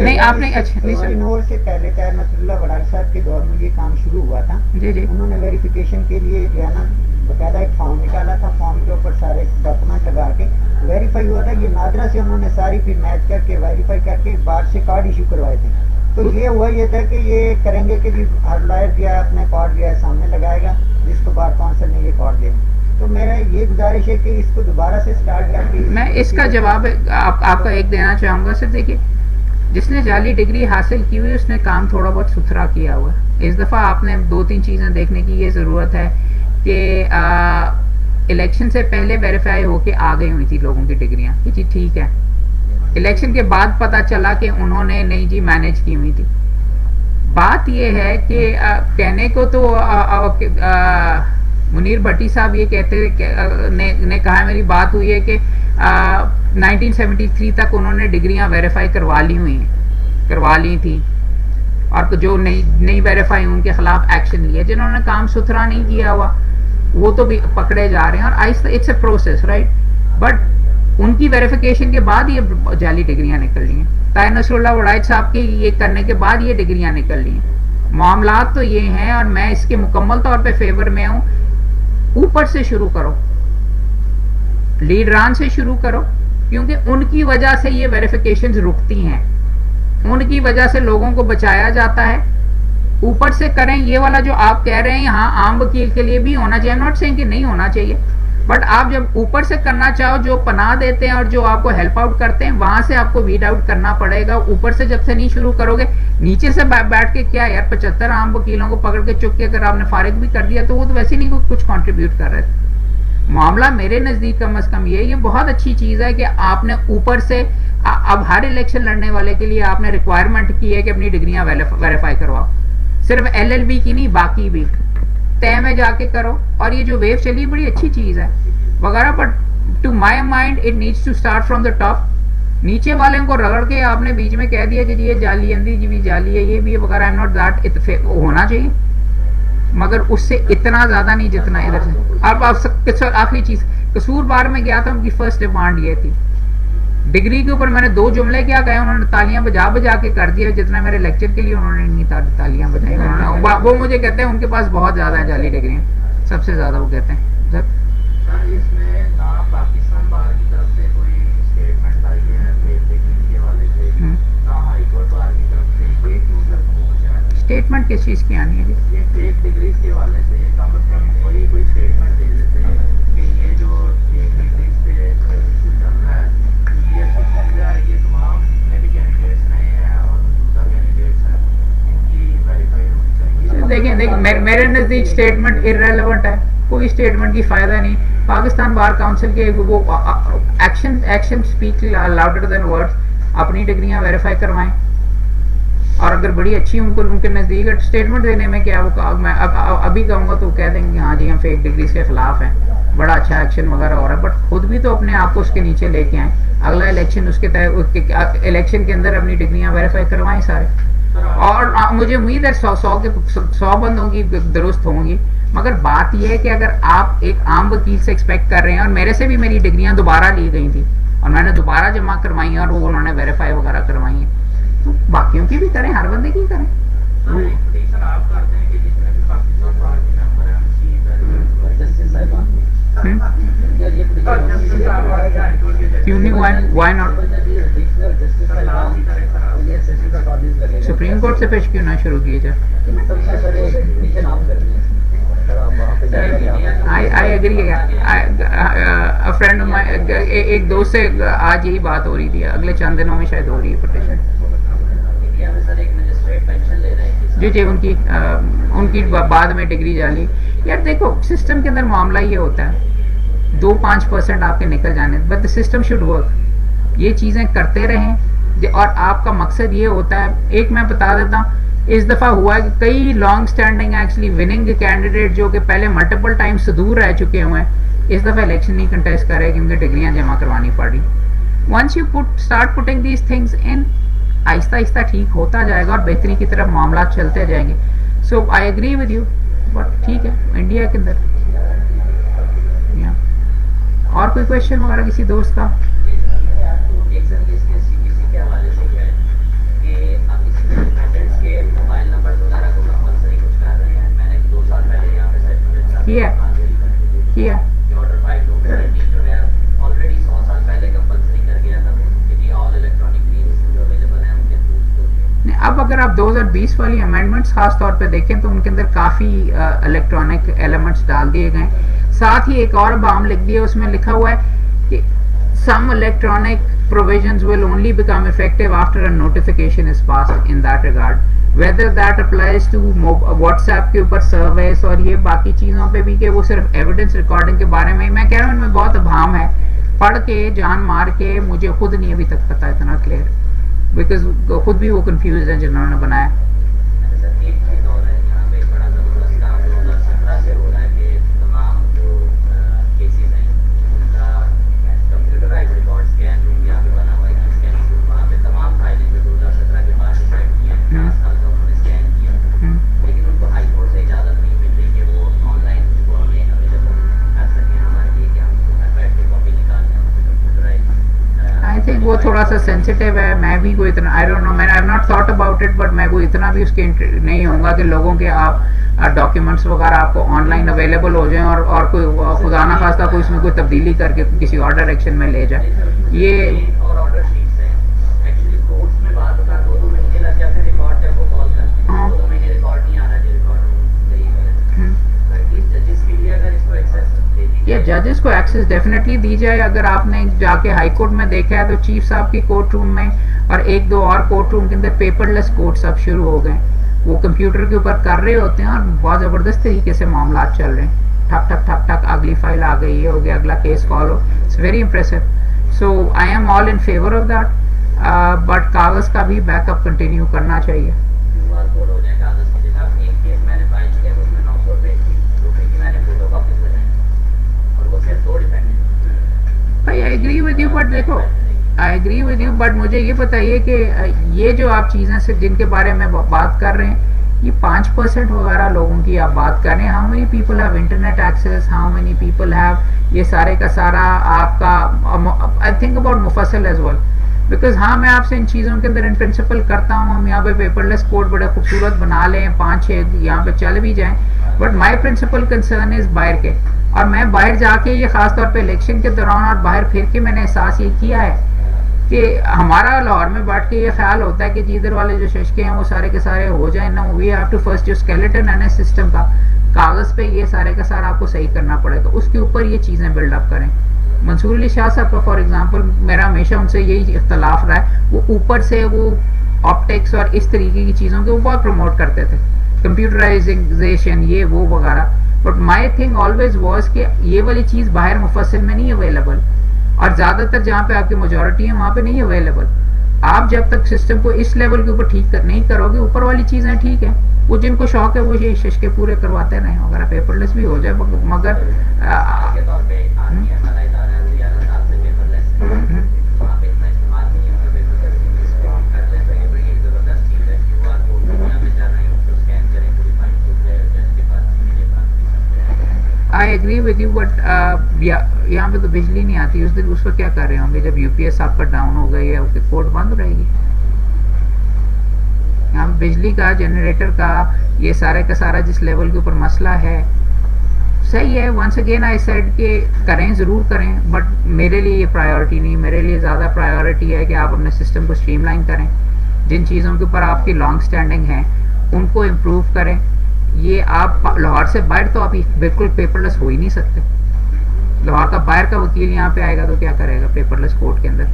नहीं आपने अच्छा इनोर से पहले चाहे नसरुल्लाह वडाल साहब के दौर में ये काम शुरू हुआ था. जी जी, उन्होंने वेरिफिकेशन के लिए जो है ना बकायदा एक फॉर्म निकाला था, फॉर्म के ऊपर सारे डॉक्यूमेंट लगा के वेरीफाई हुआ था. ये नादरा से उन्होंने सारी फिर मैच करके वेरीफाई करके बाहर से कार्ड इशू करवाए थे. तो ये हुआ ये था कि ये करेंगे कि हर लॉयर जो है अपने कार्ड जो है सामने लगाएगा, जिसको बार काउंसिल ने ये कार्ड देना. तो मेरा ये गुजारिश है कि इसको दोबारा से स्टार्ट करके मैं इसका जवाब आपका एक देना चाहूँगा. सर देखिए, जिसने जाली डिग्री हासिल की हुई उसने काम थोड़ा बहुत सुथरा किया हुआ. इस दफ़ा आपने 2-3 चीज़ें देखने की ये ज़रूरत है कि इलेक्शन से पहले वेरीफाई होके आ गई हुई थी लोगों की डिग्रियां कि जी ठीक है. इलेक्शन के बाद पता चला कि उन्होंने नहीं जी मैनेज की हुई थी. बात ये है कि कहने को तो मुनीर भट्टी साहब ये कहते ने कहा, मेरी बात हुई है कि 1973 तक उन्होंने डिग्रियां वेरीफाई करवा ली थी, और जो नहीं वेरीफाई उनके खिलाफ एक्शन लिए. जिन्होंने काम सुथरा नहीं किया हुआ वो तो भी पकड़े जा रहे हैं, और आहिस्ता it's a process right. But उनकी वेरिफिकेशन के बाद ये जाली डिग्रियां निकल ली हैं. ताहिर नसरुल्लाह वडाइद साहब के ये करने के बाद ये डिग्रियां निकल ली हैं. मामलात तो ये हैं, और मैं इसके मुकम्मल तौर पे फेवर में हूँ. ऊपर से शुरू करो, लीडरान से शुरू करो, क्योंकि उनकी वजह से ये वेरिफिकेशंस रुकती हैं, उनकी वजह से लोगों को बचाया जाता है. ऊपर से करें. ये वाला जो आप कह रहे हैं यहाँ आम वकील के लिए भी होना चाहिए, नॉट सेइंग कि नहीं होना चाहिए, बट आप जब ऊपर से करना चाहो, जो पनाह देते हैं और जो आपको हेल्प आउट करते हैं वहां से आपको वीड आउट करना पड़ेगा. ऊपर से जब से नहीं शुरू करोगे, नीचे से बैठ के क्या यार 75 आम वकीलों को पकड़ के चुप के अगर आपने फारिग भी कर दिया तो वो तो वैसे नहीं कुछ कंट्रीब्यूट कर रहे थे. मामला मेरे नजदीक कम अज कम ये बहुत अच्छी चीज है कि आपने ऊपर से अब हर इलेक्शन लड़ने वाले के लिए आपने रिक्वायरमेंट की है कि अपनी डिग्रियां वेरीफाई करवाओ. सिर्फ LLB की नहीं, बाकी भी तय में जाके करो. और ये जो वेव चली बड़ी अच्छी चीज है वगैरह, but to my mind it needs to start from the top. नीचे वाले को रगड़ के आपने बीच में कह दिया कि ये जाली अंधी जी भी जाली है, ये भी वगैरह. आई एम नॉट दैट, होना चाहिए मगर उससे इतना ज्यादा नहीं जितना इधर से. अब आखिरी चीज, कसूरबार में गया था, उनकी फर्स्ट डिमांड ये थी. डिग्री के ऊपर मैंने 2 जुमले क्या कहे, उन्होंने तालियां बजा के कर दिया. जितना मेरे लेक्चर के लिए उन्होंने नहीं तालियां बजाई. वो मुझे कहते हैं उनके पास बहुत ज्यादा है जाली डिग्री, सबसे ज्यादा वो कहते हैं. सर इसमें ना पाकिस्तान बार की तरफ से कोई स्टेटमेंट आई है फेक डिग्री के हवाले से, ना हाई कोर्ट बार की तरफ से. ये क्यों सर पहुंचा? स्टेटमेंट किस चीज की आनी है जी? ये फेक डिग्री के हवाले से कम से कम कोई स्टेटमेंट दे देते हैं कि ये जो फेक डिग्री पे इशू चल रहा है, ये तमाम जितने भी कैंडिडेट्स नए हैं और मौजूदा कैंडिडेट्स हैं, इनकी वेरीफाई होनी चाहिए. देखिए मेरे नजदीक स्टेटमेंट इररेलेवेंट है, कोई स्टेटमेंट की फायदा नहीं. पाकिस्तान बार काउंसिल के वो action speak louder than words. अपनी डिग्रियां वेरीफाई करवाएं, और अगर बड़ी अच्छी उनके नजदीक स्टेटमेंट देने में क्या वो मैं अभी कहूँगा तो कह देंगे हाँ जी हम फेक डिग्रीज के खिलाफ हैं, बड़ा अच्छा एक्शन वगैरह हो रहा है. बट खुद भी तो अपने आप को उसके नीचे लेके आए. अगला इलेक्शन उसके तहत इलेक्शन के अंदर अपनी डिग्रियां वेरीफाई करवाएं सारे. اور مجھے امید ہے 100 بندوں کی درست ہوں گی. مگر بات یہ ہے کہ اگر آپ ایک عام وکیل سے ایکسپیکٹ کر رہے ہیں, اور میرے سے بھی میری ڈگریاں دوبارہ لی گئی تھیں اور میں نے دوبارہ جمع کروائی ہیں اور وہ انہوں نے ویریفائی وغیرہ کروائی ہیں, تو باقیوں کی بھی کریں, ہر بندے کی کریں. کیوں نہیں, وائی ناٹ, سپریم کورٹ سے پیش کیوں نہ شروع کیے جائے. I agree. فرینڈ ایک دوست سے آج یہی بات ہو رہی تھی, اگلے چند دنوں میں شاید ہو رہی ہے پٹیشن. جی ان کی بعد میں ڈگری جالی. یار دیکھو سسٹم کے اندر معاملہ یہ ہوتا ہے 2-5% آپ کے نکل جانے, but the system should work. یہ چیزیں کرتے رہیں اور آپ کا مقصد یہ ہوتا ہے. ایک میں بتا دیتا ہوں, اس دفعہ ہوا کہ کئی long standing actually winning candidate جو کہ پہلے ملٹیپل ٹائم سے دور رہ چکے ہوئے ہیں, اس دفعہ الیکشن نہیں کنٹیسٹ کر رہے کیونکہ ڈگریاں جمع کروانی پڑی. Once you start putting these things in, آہستہ آہستہ ٹھیک ہوتا جائے گا اور بہتری کی طرف معاملات چلتے جائیں گے. So I agree with you, but ٹھیک ہے انڈیا کے اندر. اور کوئی کوشچن وغیرہ کسی دوست کا؟ کیا اب اگر آپ 2020 والی امینڈمنٹس خاص طور پہ دیکھیں تو ان کے اندر کافی الیکٹرانک ایلیمنٹس ڈال دیے گئے. ساتھ ہی ایک اور بام لکھ دیا, اس میں لکھا ہوا ہے کہ some electronic provisions will only become effective after a notification is passed in that regard. Whether that applies to WhatsApp کے اوپر سروس اور یہ باقی چیزوں پہ بھی, کہ وہ صرف ایویڈنس ریکارڈنگ کے بارے میں کہہ رہا ہوں, ان میں بہت ابہام ہے. پڑھ کے جان مار کے مجھے خود نہیں ابھی تک پتا اتنا کلیئر, بیکاز خود بھی وہ کنفیوز ہیں جنہوں نے بنایا. وہ تھوڑا سا سینسیٹیو ہے. میں بھی کوئی اتنا آئی ڈونٹ نو, میں I not thought about it, but میں کوئی اتنا بھی اس کے نہیں ہوں گا کہ لوگوں کے آپ ڈاکیومنٹس وغیرہ آپ کو آن لائن اویلیبل ہو جائیں اور کوئی خدا نہ خواستہ کوئی اس میں کوئی تبدیلی کر کے کسی اور ڈائریکشن میں لے جائے. یہ ججز کو ایکسیس ڈیفینیٹلی دی جائے. اگر آپ نے جا کے ہائی کورٹ میں دیکھا ہے تو چیف صاحب کی کورٹ روم میں اور 1-2 اور کورٹ روم کے اندر پیپر لیس کورٹس اب شروع ہو گئے. وہ کمپیوٹر کے اوپر کر رہے ہوتے ہیں اور بہت زبردست طریقے سے معاملات چل رہے ہیں. ٹھک ٹھک ٹھک ٹھک اگلی فائل آ گئی, یہ ہو گیا, اگلا کیس کال ہو. It's very impressive. So I am all in favour of that, but کاغذ کا بھی بیک اپ کنٹینیو کرنا چاہیے. I agree with you, but دیکھو I agree with you, but مجھے یہ بتائیے کہ یہ جو آپ چیزیں سے جن کے بارے میں بات کر رہے ہیں, یہ 5% وغیرہ لوگوں کی آپ بات کر رہے ہیں. How many people have internet access? How many people have یہ سارے کا سارا آپ کا I think about مفصل as well. Because ہاں میں آپ سے ان چیزوں کے اندر ان پرنسپل کرتا ہوں, ہم یہاں پہ پیپر لیس کوڈ بڑے خوبصورت بنا لیں, 5-6 یہاں پہ چل بھی جائیں, but my principal concern is باہر کے. اور میں باہر جا کے یہ خاص طور پہ الیکشن کے دوران اور باہر پھر کے میں نے احساس یہ کیا ہے کہ ہمارا لاہور میں بیٹھ کے یہ خیال ہوتا ہے کہ جی ادھر والے جو ششکے ہیں وہ سارے کے سارے ہو جائیں نا. وی ہیو ٹو فرسٹ جو اسکیلیٹن ہے نا سسٹم کا, کاغذ پہ یہ سارے کا سارا آپ کو صحیح کرنا پڑے گا, اس کے اوپر یہ چیزیں بلڈ اپ کریں. منصور علی شاہ صاحب کا فار ایگزامپل میرا ہمیشہ ان سے یہی اختلاف رہا ہے, وہ اوپر سے وہ آپٹکس اور اس طریقے کی چیزوں کے وہ بہت پروموٹ کرتے تھے, کمپیوٹرائزیشن یہ وہ وغیرہ. But my thing always was کہ یہ والی چیز باہر مفصل میں نہیں اویلیبل, اور زیادہ تر جہاں پہ آپ کی میجورٹی ہے وہاں پہ نہیں اویلیبل. آپ جب تک سسٹم کو اس لیول کے اوپر ٹھیک نہیں کرو گے, اوپر والی چیزیں ٹھیک ہیں, وہ جن کو شوق ہے وہ یہ ششکے پورے کرواتے رہیں وغیرہ, پیپر لیس بھی ہو جائے. مگر यहाँ पे तो बिजली नहीं आती, उस दिन उस वक्त क्या कर रहे होंगे जब यूपीएस आपका डाउन हो गई है, कोर्ट बंद रहेगी। यहाँ पे बिजली का, जनरेटर का, ये सारे का सारा जिस लेवल के ऊपर मसला है, सही है। वंस अगेन आई सेड कि करें, ज़रूर करें, बट मेरे लिए ये प्रायोरिटी नहीं। मेरे लिए ज़्यादा प्रायोरिटी है कि आप अपने सिस्टम को स्ट्रीमलाइन करें, जिन चीज़ों के ऊपर आपकी लॉन्ग स्टैंडिंग है उनको इम्प्रूव करें। ये आप लाहौर से बाहर तो आप बिल्कुल पेपरलेस हो ही नहीं सकते। लाहौर का बाहर का वकील यहाँ पे आएगा तो क्या करेगा पेपरलेस कोर्ट के अंदर?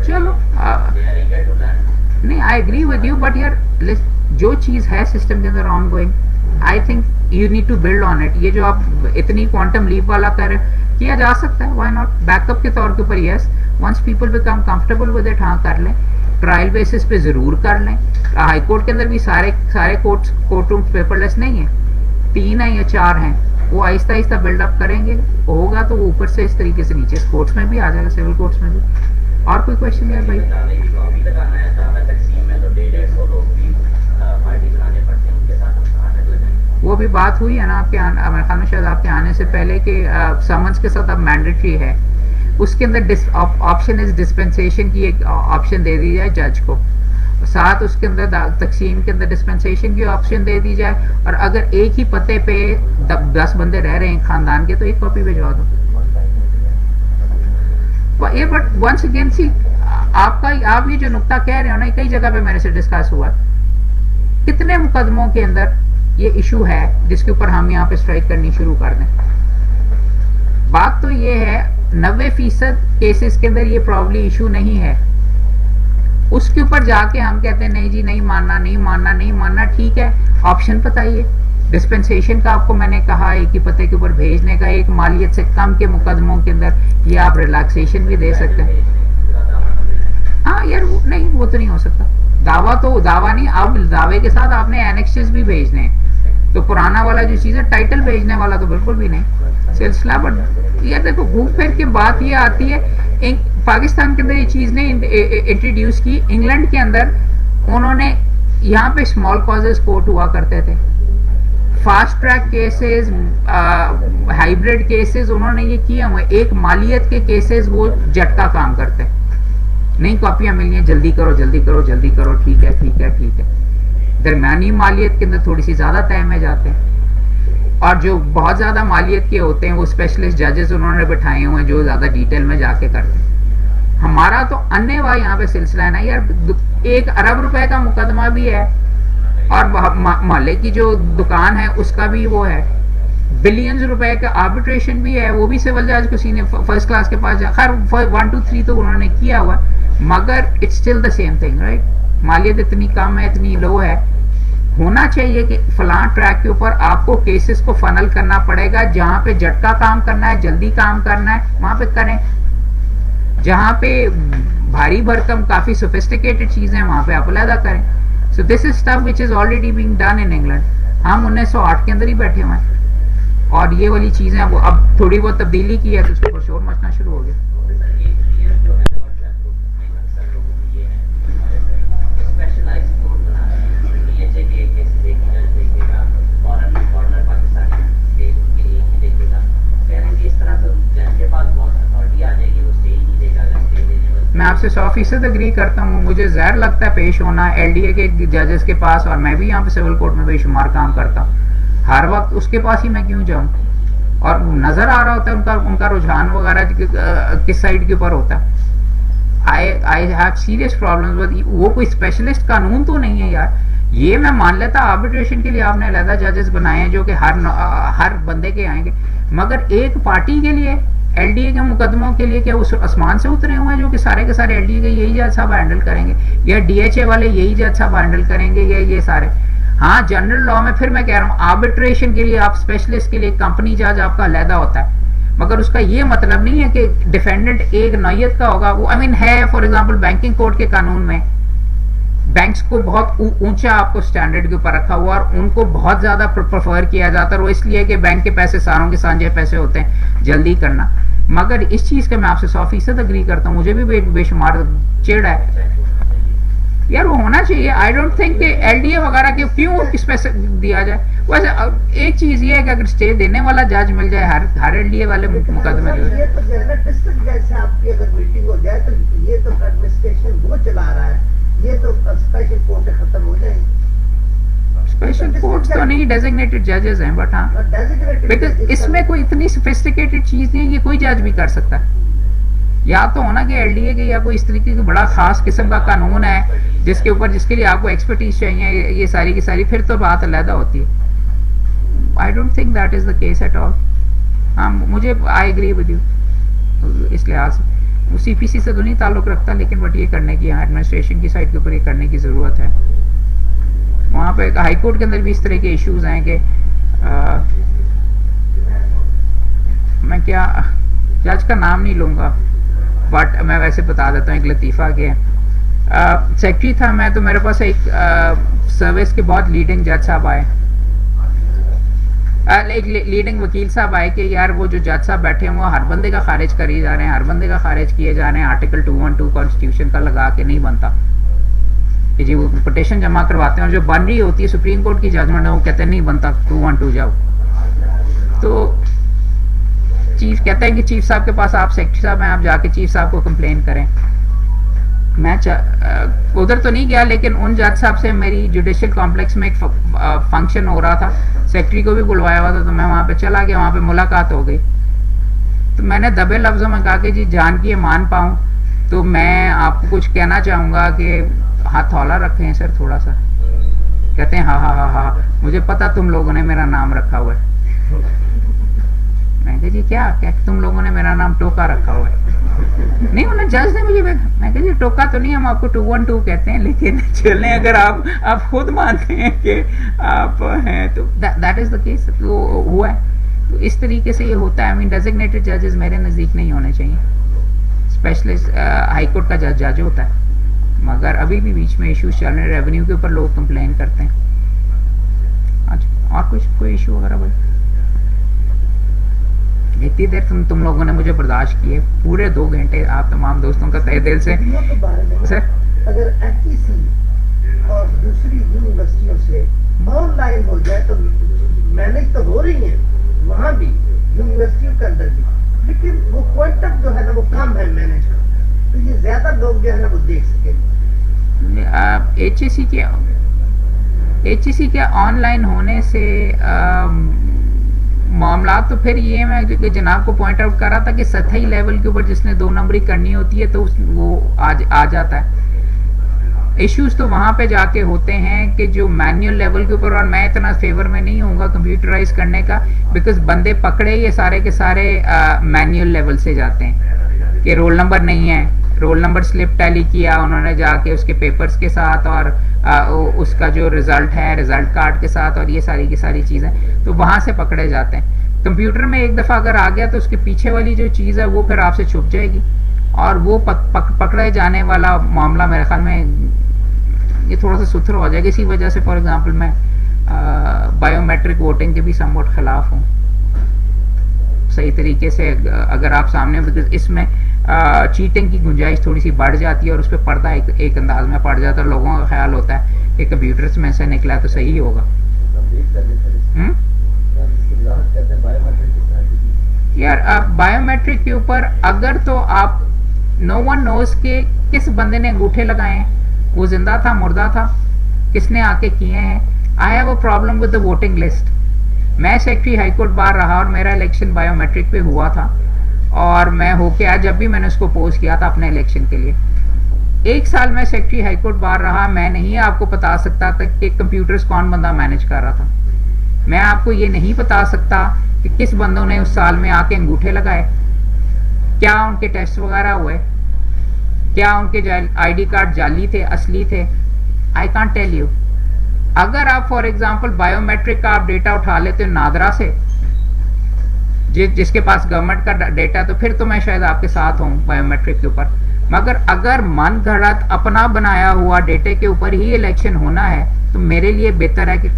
चलो नहीं, I agree with you, but यार जो चीज़ है सिस्टम के अंदर ongoing, I think you need to build on it. ये जो आप इतनी क्वांटम लीप वाला कर रहे हो, किया जा सकता है, व्हाई नॉट, बैकअप के तौर के ऊपर। Yes, once people become comfortable with it, हाँ कर लें, ट्रायल बेसिस पे ज़रूर कर लें। हाई कोर्ट के अंदर भी सारे कोर्ट रूम पेपरलेस नहीं है, 3 हैं या 4 हैं, वो आहिस्ता आहिस्ता बिल्डअप करेंगे, होगा तो वो ऊपर से इस तरीके से नीचे कोर्ट्स में भी आ जाएगा, सिविल कोर्ट्स में भी। और कोई क्वेश्चन है भाई? वो भी बात हुई है ना आपके मेरे ख्याल में शायद आपके आने से पहले कि समन्स के साथ अब मैंडेटरी है, उसके अंदर ऑप्शन इज डिस्पेंसेशन की एक ऑप्शन दे दी जाए जज को, साथ उसके अंदर तकसीम के अंदर डिस्पेंसेशन की ऑप्शन दे दी जाए, और अगर एक ही पते पे 10 बंदे रह रहे हैं खानदान के तो एक कॉपी भिजवा दो। बट वंस अगेन सी, आप ये जो नुक्ता कह रहे हो ना, कई जगह पे मेरे से डिस्कस हुआ, कितने मुकदमों के अंदर ये इशू है जिसके ऊपर हम यहाँ पे स्ट्राइक करनी शुरू कर दें। बात तो ये है 90% केसेस के अंदर ये प्रॉब्ली इशू नहीं है, उसके ऊपर जाके हम कहते हैं नहीं जी नहीं मानना, नहीं मानना, नहीं मानना। ठीक है, ऑप्शन बताइए। डिस्पेंसेशन का आपको मैंने कहा एक ही पते के ऊपर भेजने का, एक मालियत से कम के मुकदमों के अंदर ये आप रिलैक्सेशन भी दे सकते हैं। हाँ यार नहीं, वो तो नहीं हो सकता। दावा नहीं, आप दावे के साथ आपने एनेक्सेस भी भेजने हैं, तो पुराना वाला जो चीज़ है टाइटल भेजने वाला तो बिल्कुल भी नहीं सिलसिला। बट यार देखो, घूम फिर के बात ये आती है, पाकिस्तान के अंदर ये चीज़ ने इंट्रोड्यूस की, इंग्लैंड के अंदर उन्होंने, यहाँ पे स्मॉल कॉजेस कोर्ट हुआ करते थे, fast track cases, hybrid cases उन्होंने ये किया हुआ। एक मालियत के केसेस वो झटका काम करते हैं, नहीं कॉपियां मिली हैं, जल्दी करो जल्दी करो जल्दी करो, ठीक है ठीक है ठीक है। दरमियानी मालियत के अंदर थोड़ी सी ज़्यादा तय में जाते हैं, और जो बहुत ज़्यादा मालियत के होते हैं वो स्पेशलिस्ट जजेस उन्होंने बिठाए हुए हैं जो ज़्यादा डिटेल में जाके करते हैं। हमारा तो अन्य वाह यहाँ पे सिलसिला है ना यार, 1 अरब रुपए का मुकदमा भी है, और मोहल्ले की जो दुकान है उसका भी वो है, बिलियंस रुपए का आर्बिट्रेशन भी है, वो भी सिविल जज किसी ने फर्स्ट क्लास के पास जा, खैर 1 2 3 तो उन्होंने किया हुआ, मगर it's still the same thing right. मालियत इतनी कम है, इतनी लो है, होना चाहिए कि फलां ट्रैक के ऊपर आपको केसेस को फनल करना पड़ेगा, जहां पे झटका काम करना है, जल्दी काम करना है, वहां पे करें। जहां पे भारी भरकम काफी सोफिस्टिकेटेड चीजें वहां पे आप अलग करें। So this is stuff which is already being done in England. हम 1908 के अंदर ही बैठे हुए हैं, और ये वाली चीजें वो अब थोड़ी बहुत तब्दीली की है तो उसके ऊपर शोर मचना शुरू हो गया। मैं आपसे 100% एग्री करता हूँ। मुझे ज़हर लगता है पेश होना एलडीए के जजेस के पास, और मैं भी यहाँ पे सिविल कोर्ट में बेशुमार काम करता हूँ, हर वक्त उसके पास ही मैं क्यों जाऊँ, और नज़र आ रहा होता है उनका रुझान वगैरह किस साइड के ऊपर होता है। I have serious problems. वो कोई स्पेशलिस्ट कानून तो नहीं है यार, ये मैं मान लेता आर्बिट्रेशन के लिए आपने अलहदा जजेस बनाए हैं जो कि हर बंदे के आएंगे, मगर एक पार्टी के लिए एलडीए के मुकदमों के लिए क्या उस आसमान से उतरे हुए हैं जो कि सारे के सारे एलडीए के यही जज साहब हैंडल करेंगे, या डीएचए वाले यही जज साहब हैंडल करेंगे, या ये सारे। हाँ, जनरल लॉ में फिर मैं कह रहा हूँ आर्बिट्रेशन के लिए आप स्पेशलिस्ट के लिए कंपनी जज आपका अलहदा होता है, मगर उसका ये मतलब नहीं है कि डिफेंडेंट एक नौयत का होगा। वो आई मीन है, फॉर एग्जांपल बैंकिंग कोड के कानून में बैंक्स को बहुत ऊंचा आपको स्टैंडर्ड के ऊपर रखा हुआ, और उनको बहुत ज्यादा प्रेफर किया जाता है, और वो इसलिए कि बैंक के पैसे सारों के साझे पैसे होते हैं, जल्दी करना। मगर इस चीज का मैं आपसे 100% एग्री करता हूँ, मुझे भी बेशुमार चिढ़ है। यार वो होना चाहिए. आई डोंट थिंक कि एलडीए वगैरह के क्यों स्पेसिफिक दिया जाए. वैसे एक चीज ये है कि अगर स्टे देने वाला जज मिल जाए हर एलडीए वाले मुकदमे में. ये तो जो है ना डिस्ट्रिक्ट जज से आपकी अगर मीटिंग हो जाए तो ये तो एडमिनिस्ट्रेशन वो चला रहा है, ये तो स्पेशल कोर्ट खत्म हो जाएंगे. स्पेशल कोर्ट्स तो नहीं, डेजिग्नेटेड जजेस हैं, बट हाँ बिकॉज इसमें कोई इतनी सोफिस्टिकेटेड चीज नहीं है कि कोई जज भी कर सकता है. या तो होना कि एलडीए के या कोई इस तरीके की बड़ा खास किस्म का कानून है जिसके लिए आपको एक्सपर्टीज चाहिए, ये सारी की सारी, फिर तो बात अलहदा होती है. I don't think that is the case at all. हाँ मुझे आई एग्री विद यू इस लिहाज से. वो सीपीसी से तो नहीं ताल्लुक रखता, लेकिन बट ये करने की एडमिनिस्ट्रेशन की साइड के ऊपर ये करने की ज़रूरत है. वहाँ पे हाई कोर्ट के अंदर भी इस तरह के इश्यूज हैं कि मैं क्या जज का नाम नहीं लूँगा, बट मैं वैसे बता देता हूँ एक लतीफ़ा के. सेक्रेटरी था मैं, तो मेरे पास एक सर्विस के बहुत लीडिंग जज साहब आए, एक लीडिंग वकील साहब आए कि यार वो जो जज साहब बैठे हैं वो हर बंदे का खारिज करे जा रहे हैं, हर बंदे का खारिज किए जा रहे हैं. आर्टिकल 212 कॉन्स्टिट्यूशन का लगा के नहीं बनता कि जी वो पिटीशन जमा करवाते हैं और जो बन रही होती है सुप्रीम कोर्ट की जजमेंट है वो कहते हैं नहीं बनता 212 जाओ. तो चीफ कहता है कि चीफ साहब के पास आप सेक्रेटरी साहब हैं, आप जाके चीफ साहब को कंप्लेन करें. मैं उधर तो नहीं गया, लेकिन उन जज साहब से मेरी जुडिशियल कॉम्प्लेक्स में एक फंक्शन हो रहा था, सेक्रेटरी को भी बुलवाया हुआ था, तो मैं वहाँ पे चला गया. वहाँ पे मुलाकात हो गई तो मैंने दबे लफ्ज़ों में कहा कि जी जान की मान पाऊँ तो मैं आपको कुछ कहना चाहूँगा कि हाथ हौला रखें सर थोड़ा सा. कहते हैं हाँ हाँ हाँ हाँ मुझे पता तुम लोगों ने मेरा नाम रखा हुआ है. मैं कहा जी क्या तुम लोगों ने मेरा नाम टोका रखा हुआ है. नहीं उन्हें जज ने मुझे, मैं कहा जी टोका तो नहीं, हम आपको 212 कहते हैं, लेकिन चलें अगर आप खुद मानते हैं कि आप हैं तो दैट इज द केस. तो हुआ है. तो इस तरीके से ये होता है. आई मीन डेजिग्नेटेड जजेस मेरे नज़दीक नहीं होने चाहिए. स्पेशलिस्ट हाई कोर्ट का जज होता है, मगर अभी भी बीच में इश्यूज चल रहे हैं. रेवेन्यू के ऊपर लोग कंप्लेन करते हैं. अच्छा और कोई इशू वगैरह भाई? इतनी देर तुम लोगों ने मुझे बर्दाश्त किए, पूरे 2 घंटे. आप तमाम दोस्तों का तहे दिल से सर. अगर एचईसी और दूसरी यूनिवर्सिटियों से ऑनलाइन हो जाए तो मैनेज तो हो रही है वहाँ भी, यूनिवर्सिटियों के अंदर भी, लेकिन वो क्वांटम जो है ना वो कम है मैनेज का, तो ये ज्यादा लोग जो है ना वो देख सके. एचईसी के ऑनलाइन होने से मामला तो फिर ये मैं जनाब को पॉइंट आउट कर रहा था कि सतही लेवल के ऊपर जिसने 2 नंबरी करनी होती है तो वो आ जाता है. इश्यूज तो वहाँ पे जाके होते हैं कि जो मैनुअल लेवल के ऊपर, और मैं इतना फेवर में नहीं होऊंगा कंप्यूटराइज करने का, बिकॉज बंदे पकड़े ये सारे के सारे मैनुअल लेवल से जाते हैं कि रोल नंबर नहीं है, रोल नंबर स्लिप टैली किया उन्होंने जाके उसके पेपर्स के साथ और उसका जो रिजल्ट है रिजल्ट कार्ड के साथ, और ये सारी की सारी चीज़ें तो वहाँ से पकड़े जाते हैं. कंप्यूटर में एक दफ़ा अगर आ गया तो उसके पीछे वाली जो चीज़ है वो फिर आपसे छुप जाएगी, और वो पकड़े जाने वाला मामला मेरे ख्याल में ये थोड़ा सा सुथरा हो जाएगा. इसी वजह से फॉर एग्जांपल मैं बायोमेट्रिक वोटिंग के भी समवट खिलाफ हूँ. सही तरीके से अगर आप सामने, इसमें चीटिंग की गुंजाइश थोड़ी सी बढ़ जाती है और उस पर पर्दा एक अंदाज में पड़ जाता है. लोगों का ख्याल होता है कि कंप्यूटर्स में से निकला तो सही होगा. यार आप बायोमेट्रिक के ऊपर अगर तो आप नो वन नोज के किस बंदे ने अंगूठे लगाए हैं, वो जिंदा था मुर्दा था, किसने आके किए हैं. I have a problem with the voting list. मैं सेक्रेटरी हाई कोर्ट बार रहा और मेरा इलेक्शन बायोमेट्रिक पे हुआ था, और मैं होके आज जब भी मैंने उसको पोस्ट किया था अपने इलेक्शन के लिए, 1 साल मैं सेक्रेटरी हाई कोर्ट बार रहा, मैं नहीं आपको बता सकता था कि कंप्यूटर्स कौन बंदा मैनेज कर रहा था. मैं आपको ये नहीं बता सकता कि किस बंदों ने उस साल में आके अंगूठे लगाए, क्या उनके टेस्ट वगैरह हुए, क्या उनके आईडी कार्ड जाली थे असली थे. I can't tell you. अगर आप फॉर एग्जांपल बायोमेट्रिक का आप डेटा उठा लेते हो नादरा से, जिसके पास गवर्नमेंट का डेटा, तो फिर तो मैं शायद आपके साथ हूँ बायोमेट्रिक के ऊपर. मगर अगर मन गढ़ंत अपना बनाया हुआ डेटे के ऊपर ही इलेक्शन होना है तो मेरे लिए बेहतर है कि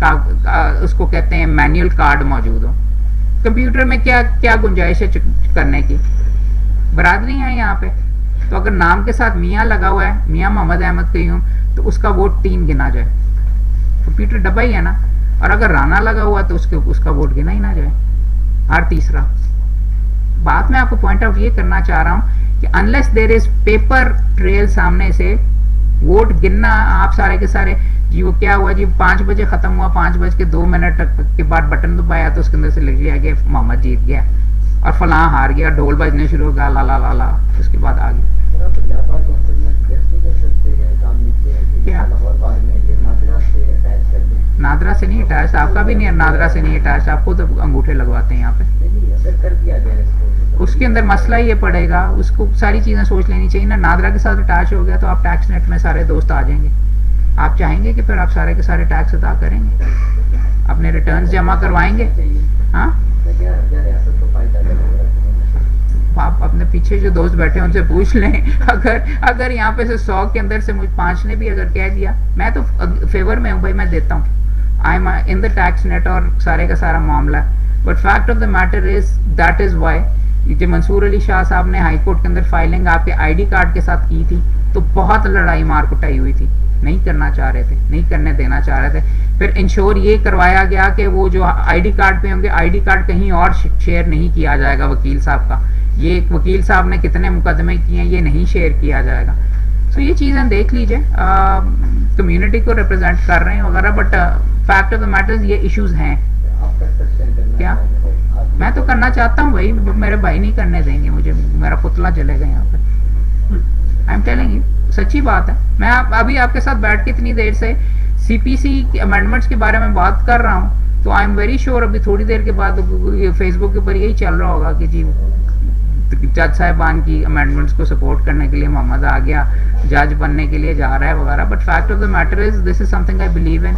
उसको कहते हैं मैनुअल कार्ड मौजूद हो. कंप्यूटर में क्या गुंजाइश है करने की. बरादरी है यहाँ पे, तो अगर नाम के साथ मियाँ लगा हुआ है, मियाँ मोहम्मद अहमद कहीं हूँ, تو اس کا ووٹ 3 گنا جائے. تو پیٹر ڈبا ہی ہے نا, اور اگر رانا لگا ہوا تو اس کا ووٹ گنا ہی نہ جائے ہر تیسرا. بات میں آپ کو پوائنٹ آؤٹ یہ کرنا چاہ رہا ہوں کہ unless there is paper trail سامنے سے ووٹ گننا آپ سارے کے سارے جی وہ کیا ہوا جی 5 بجے ختم ہوا, 5:02 کے بعد بٹن دبایا تو اس کے اندر سے لکھ لیا کہ محمد جیت گیا اور فلاں ہار گیا, ڈھول بجنے شروع ہو گیا لا لا لا لا, اس کے بعد آ گیا. نادرا سے نہیں اٹیچ, آپ کا بھی نہیں, نادرا سے نہیں اٹیچ, آپ خود انگوٹھے لگواتے ہیں یہاں پہ. اس کے اندر مسئلہ یہ پڑے گا, اس کو ساری چیزیں سوچ لینی چاہیے نا. نادرا کے ساتھ اٹیچ ہو گیا تو آپ ٹیکس نیٹ میں سارے دوست آ جائیں گے. آپ چاہیں گے کہ پھر آپ سارے کے سارے ٹیکس ادا کریں گے, اپنے ریٹرنز جمع کروائیں گے. ہاں آپ اپنے پیچھے جو دوست بیٹھے ہیں ان سے پوچھ لیں, اگر یہاں پہ سے 100 کے اندر سے مجھ 5 نے بھی اگر کہہ دیا, میں تو فیور میں ہوں بھائی, میں دیتا ہوں, I am in the tax net اور سارے کا سارا معاملہ. But fact of the matter is that is why جو منصور علی شاہ صاحب نے ہائی کورٹ کے اندر فائلنگ آپ کے آئی ڈی کارڈ کے ساتھ کی تھی تو بہت لڑائی مار کٹائی ہوئی تھی, نہیں کرنا چاہ رہے تھے, نہیں کرنے دینا چاہ رہے تھے. پھر انشور یہ کروایا گیا کہ وہ جو آئی ڈی کارڈ پہ ہوں گے, آئی ڈی کارڈ کہیں اور شیئر نہیں کیا جائے گا وکیل صاحب کا. یہ وکیل صاحب نے کتنے مقدمے کیے ہیں, یہ نہیں شیئر کیا جائے گا. سو یہ چیزیں دیکھ لیجئے, کمیونٹی کو ریپرزینٹ کر رہے ہیں وغیرہ, but fact of the metre یہ ایشوز ہیں. کیا میں تو کرنا چاہتا ہوں بھائی, میرے بھائی نہیں کرنے دیں گے مجھے, میرا پتلا چلے گا یہاں پہ. آئی ایم ٹیلنگ یو, سچی بات ہے. میں ابھی آپ کے ساتھ بیٹھ کے اتنی دیر سے سی پی سی امینڈمنٹس کے بارے میں بات کر رہا ہوں, تو آئی ایم ویری شیور ابھی تھوڑی دیر کے بعد فیس بک کے اوپر یہی چل رہا ہوگا کہ جی جج صاحبان کی امینڈمنٹس کو سپورٹ کرنے کے لیے محمد آ گیا, جج بننے کے لیے جا رہا ہے وغیرہ. But fact of the matter is this is something I believe in,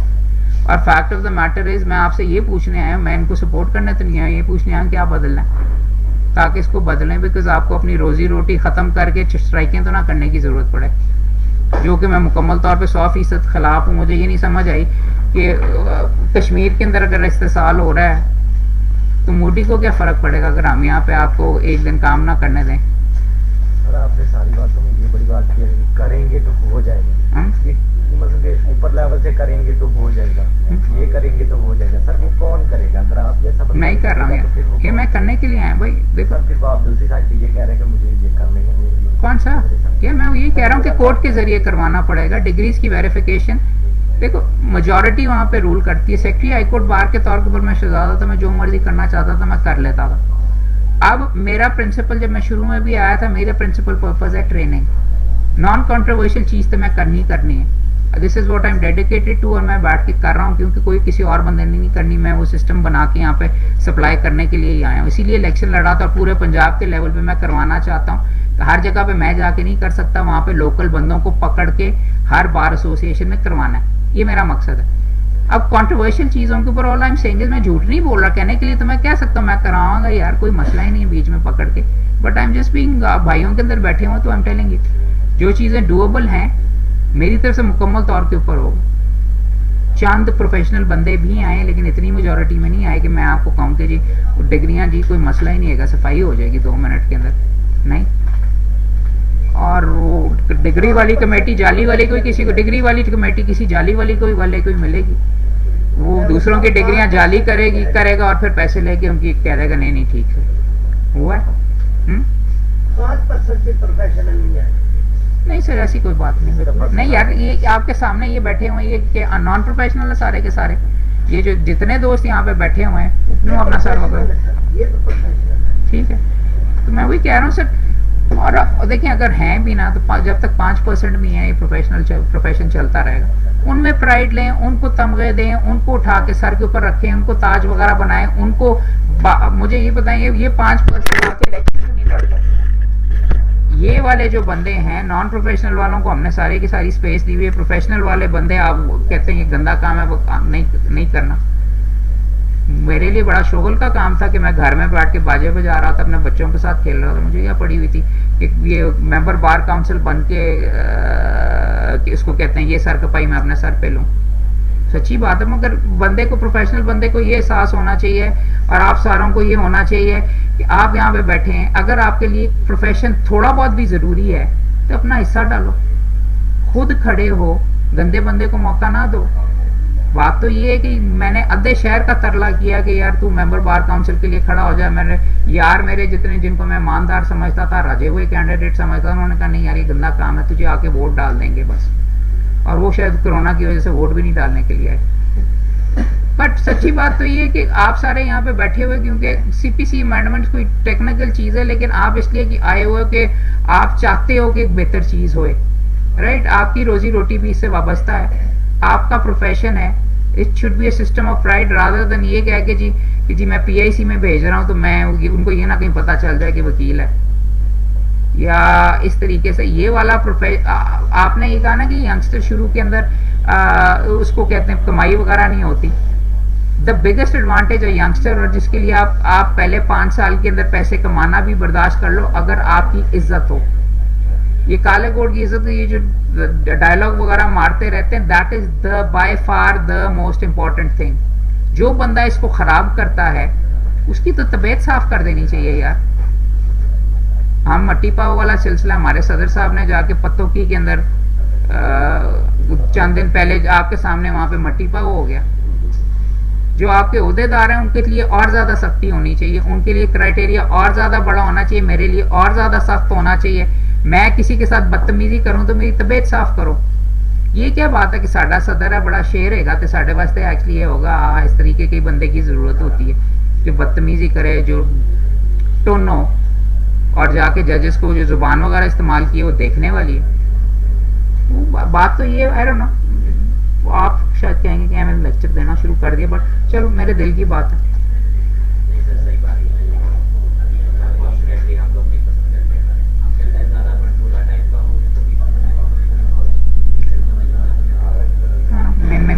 اور fact of the matter is میں آپ سے یہ پوچھنے آیا ہوں, میں ان کو سپورٹ کرنے تو نہیں آیا, یہ پوچھنے آیا کیا بدلنا ہے تاکہ اس کو بدلیں, بیکاز آپ کو اپنی روزی روٹی ختم کر کے اسٹرائکیں تو نہ کرنے کی ضرورت پڑے, جو کہ میں مکمل طور پہ 100% خلاف ہوں. مجھے یہ نہیں سمجھ آئی کہ کشمیر کے اندر اگر استحصال ہو رہا ہے تو مودی کو کیا فرق پڑے گا اگر ہم یہاں پہ آپ کو ایک دن کام نہ کرنے دیں. آپ نے ساری باتوں میں یہ بڑی بات کی کریں گے تو ہو جائے گا, اوپر لیول سے کریں گے تو ہو جائے گا, یہ کریں گے تو ہو جائے گا. سر وہ کون کرے گا اگر آپ جیسا میں ہی کر رہا ہوں, یہ میں کرنے کے لیے آیا بھائی. دیکھو پھر آپ دوسری سائڈ سے یہ کہہ رہے ہیں کہ مجھے یہ کرنے کے کون سا, یہ میں یہ کہہ رہا ہوں کہ کورٹ کے ذریعے کروانا پڑے گا ڈگریز کی ویریفیکیشن. دیکھو میجورٹی وہاں پہ رول کرتی ہے. سیکرٹری ہائی کورٹ بار کے طور کے اوپر میں شہزادہ تھا, میں جو مرضی کرنا چاہتا تھا میں کر لیتا تھا. اب میرا پرنسپل جب میں شروع میں بھی آیا تھا, میرا پرنسپل پرپز ہے ٹریننگ, نان کنٹروورشل چیز تو میں کرنی ہے. This is what I am dedicated to, اور میں بیٹھ کے کر رہا ہوں کیونکہ کوئی کسی اور بندے نے نہیں کرنی, میں وہ سسٹم بنا کے یہاں پہ سپلائی کرنے کے لیے ہی آیا ہوں. اسی لیے الیکشن لڑا تھا, اور پورے پنجاب کے لیول پہ میں کروانا چاہتا ہوں. ہر جگہ پہ میں جا کے نہیں کر سکتا, وہاں پہ لوکل بندوں کو پکڑ کے ہر بار ایسوسیشن میں کروانا ہے, یہ میرا مقصد ہے. اب کنٹروورشل چیزوں کے اوپر آل آئی ایم سیئنگ, میں جھوٹ نہیں بول رہا, کہنے کے لیے تو میں کہہ سکتا ہوں میں کراؤں گا یار, کوئی مسئلہ ہی نہیں ہے بیچ میں پکڑ کے. But I am just being, بھائیوں کے اندر بیٹھے ہوں تو آئی ایم ٹیلنگ اٹ, جو چیزیں ڈویبل ہیں میری طرف سے مکمل طور کے اوپر ہوگا. چند پروفیشنل بندے بھی آئے لیکن اتنی میجورٹی میں نہیں آئے کہ میں آپ کو کہوں کہ جی ڈگریاں جی کوئی مسئلہ ہی نہیں ہے, صفائی ہو جائے گی 2 منٹ کے اندر, نہیں. اور وہ ڈگری والی کمیٹی جعلی والی کوئی کسی کو, ڈگری والی کمیٹی کسی جعلی والی کوئی والے کوئی ملے گی, وہ دوسروں کی ڈگریاں جعلی کرے گا اور پھر پیسے لے کے ان کی کہہ دے گا نہیں نہیں ٹھیک ہے, ہوا ہے. 5% بھی پروفیشنل نہیں ہے. نہیں سر ایسی کوئی بات نہیں یار, یہ آپ کے سامنے یہ بیٹھے ہوئے ہیں یہ نان پروفیشنل ہے سارے کے سارے, یہ جو جتنے دوست یہاں پہ بیٹھے ہوئے ہیں اتنے اپنا سر وغیرہ ٹھیک ہے. تو میں وہی کہہ رہا ہوں سر, اور دیکھیں اگر ہیں بھی نا تو جب تک 5% بھی ہیں یہ پروفیشن چلتا رہے گا. ان میں پرائڈ لیں, ان کو تمغے دیں, ان کو اٹھا کے سر کے اوپر رکھیں, ان کو تاج وغیرہ بنائیں, ان کو مجھے یہ بتائیں یہ 5% آپ کے الیکشن نہیں لڑتے. یہ والے جو بندے ہیں نان پروفیشنل والوں کو ہم نے ساری کی ساری اسپیس دی ہوئی ہے. پروفیشنل والے بندے آپ کہتے ہیں یہ گندا کام ہے, وہ کام نہیں کرنا. میرے لیے بڑا شغل کا کام تھا کہ میں گھر میں بیٹھ کے باجے بجا رہا تھا, اپنے بچوں کے ساتھ کھیل رہا تھا. مجھے یہ پڑی ہوئی تھی کہ یہ ممبر بار کاؤنسل بن کے اس کو کہتے ہیں یہ سر کپائی میں اپنے سر پہ لوں. سچی بات ہے, مگر بندے کو پروفیشنل بندے کو یہ احساس ہونا چاہیے, اور آپ ساروں کو یہ ہونا چاہیے کہ آپ یہاں پہ بیٹھے ہیں, اگر آپ کے لیے پروفیشن تھوڑا بہت بھی ضروری ہے تو اپنا حصہ ڈالو, خود کھڑے ہو, गंदे बंदे को मौका ना दो। बात तो ये है कि मैंने आधे शहर का तरला किया कि यार तू मेंबर बार काउंसिल के लिए खड़ा हो जाए। मैंने यार मेरे जितने जिनको मैं ईमानदार समझता था, रजे हुए कैंडिडेट समझता था, उन्होंने कहा नहीं यार ये गंदा काम है, तुझे आके वोट डाल देंगे बस। और वो शायद कोरोना की वजह से वोट भी नहीं डालने के लिए आए। बट सच्ची बात तो ये है कि आप सारे यहाँ पे बैठे हुए, क्योंकि सीपीसी अमेंडमेंट कोई टेक्निकल चीज़ है, लेकिन आप इसलिए कि आए हुए कि आप चाहते हो कि एक बेहतर चीज़ होए, राइट। आपकी रोजी रोटी भी इससे वाबस्ता है, आपका प्रोफेशन है। It should be A system of pride rather than ये कह के जी मैं पीआईसी में भेज रहा हूँ तो मैं उनको ये ना कहीं पता चल जाए कि वकील है, या इस तरीके से। ये वाला आपने ये कहा ना कि यंगस्टर शुरू के अंदर उसको कहते हैं कमाई वगैरह नहीं होती। द बिगेस्ट एडवांटेज है यंगस्टर, और जिसके लिए आप पहले 5 साल के अंदर पैसे कमाना भी बर्दाश्त कर लो अगर आपकी इज्जत हो। ये काले कोट की इज्जत, ये जो डायलॉग वगैरह मारते रहते हैं, that is the by far the most important thing. जो बंदा इसको खराब करता है उसकी तो तबीयत साफ कर देनी चाहिए यार। हम मट्टी पाव वाला सिलसिला हमारे सदर साहब ने जाके पत्तोकी के अंदर चंद दिन पहले आपके सामने वहां पे मट्टी पाव हो गया। जो आपके ओहदेदार हैं उनके लिए और ज्यादा सख्ती होनी चाहिए, उनके लिए क्राइटेरिया और ज्यादा बड़ा होना चाहिए, मेरे लिए और ज्यादा सख्त होना चाहिए। मैं किसी के साथ बदतमीजी करूं तो मेरी तबीयत साफ करो। ये क्या बात है कि साडा सदर है बड़ा शेर हैगा तो साढ़े वास्ते एक्चुअली ये होगा। इस तरीके के बंदे की जरूरत होती है जो बदतमीजी करे, जो टोनो, और जाके जजेस को जो जुबान वगैरह इस्तेमाल की है वो देखने वाली है। बात तो ये आई डोंट नो, आप शायद कहेंगे कि मैंने लेक्चर देना शुरू कर दिया, बट चलो मेरे दिल की बात है।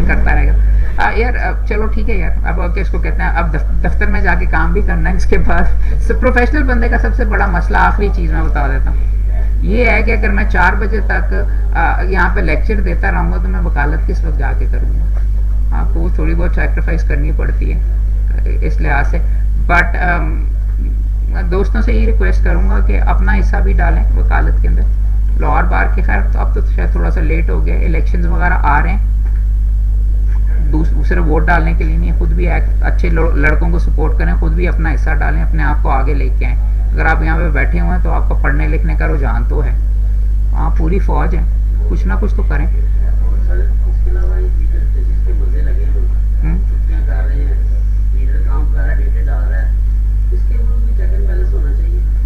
करता रहेगा यार। चलो ठीक है यार, अब किसको कहते हैं, अब दफ्तर में जाके काम भी करना है। इसके बाद प्रोफेशनल बंदे का सबसे बड़ा मसला, आखिरी चीज मैं बता देता हूँ, ये है कि अगर मैं 4 बजे तक यहाँ पे लेक्चर देता रहूंगा तो मैं वकालत किस वक्त जाके करूंगा। आपको वो थोड़ी बहुत सैक्रिफाइस करनी पड़ती है इस लिहाज से। बट दोस्तों से ये रिक्वेस्ट करूंगा कि अपना हिस्सा भी डालें वकालत के अंदर। लाहौर बार के खैर तो अब तो शायद थोड़ा सा लेट हो गया, इलेक्शन वगैरह आ रहे हैं, दूसरे वोट डालने के लिए नहीं, खुद भी अच्छे लड़कों को सपोर्ट करें, खुद भी अपना हिस्सा डालें, अपने आप को आगे लेके आएं। अगर आप यहाँ पे बैठे हुए हैं तो आपका पढ़ने लिखने का रुझान तो है, आप पूरी फौज है, कुछ ना कुछ तो करें।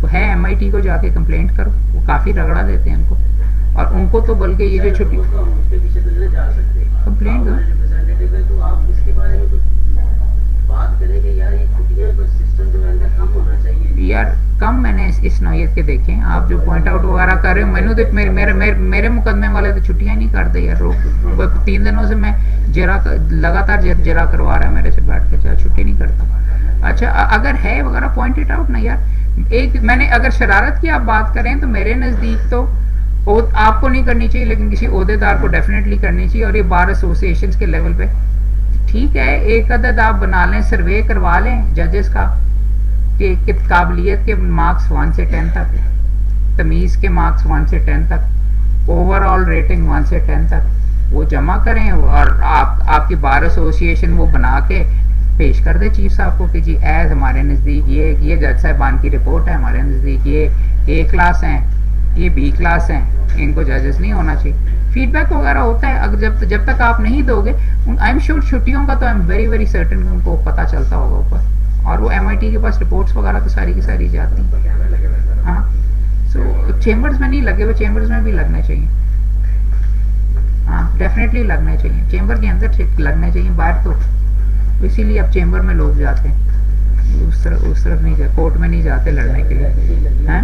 है MIT को जाके कंप्लेंट करो, वो काफी रगड़ा देते हैं उनको, और उनको तो बल्कि ये जो छुट्टी कंप्लेंट करो। तो आप इसके बारे में कुछ बात करें कि यार ये छुट्टियां पर सिस्टम जो है कम होना चाहिए यार। कम मैंने इस नौयत के देखे हैं, आप जो पॉइंट आउट वगैरह कर रहे हो, मैंने तो मेरे मुकदमे वाले तो छुट्टियां नहीं करते यार। 3 दिनों से मैं लगातार जरा करवा रहा है मेरे से बैठ के, छुट्टी नहीं करता। अच्छा अगर है वगैरह पॉइंट इट आउट ना यार। एक मैंने अगर शरारत की आप बात करें तो मेरे नजदीक तो आपको नहीं करनी चाहिए, लेकिन किसी ओहदेदार को डेफिनेटली करनी चाहिए, और ये बार एसोसिएशंस के लेवल पे ठीक है। एक अदद आप बना लें, सर्वे करवा लें जजेस का कि काबिलियत के मार्क्स 1 से 10 तक, तमीज के मार्क्स 1 से 10 तक, ओवरऑल रेटिंग 1 से 10 तक, वो जमा करें और आपकी बार एसोसिएशन वो बना के पेश कर दे चीफ साहब को कि जी एज हमारे नज़दीक ये जज साहबान की रिपोर्ट है, हमारे नज़दीक ये A क्लास हैं, ये B क्लास हैं, इनको जजेस नहीं होना चाहिए। फीडबैक वगैरह होता है, अगर जब तक आप नहीं दोगे, आई एम श्योर छुट्टियों का तो आई एम वेरी सर्टेन उनको पता चलता होगा ऊपर, और वो MIT के पास रिपोर्ट्स वगैरह तो सारी की सारी जाती हैं। हाँ, सो चेम्बर्स में नहीं लगे हुए, चेम्बर्स में भी लगने चाहिए। हाँ डेफिनेटली लगने चाहिए, चेम्बर के अंदर लगने चाहिए, बाहर तो इसीलिए अब चेम्बर में लोग जाते हैं, उस तरफ नहीं जाते, कोर्ट में नहीं जाते लड़ने के लिए। हैं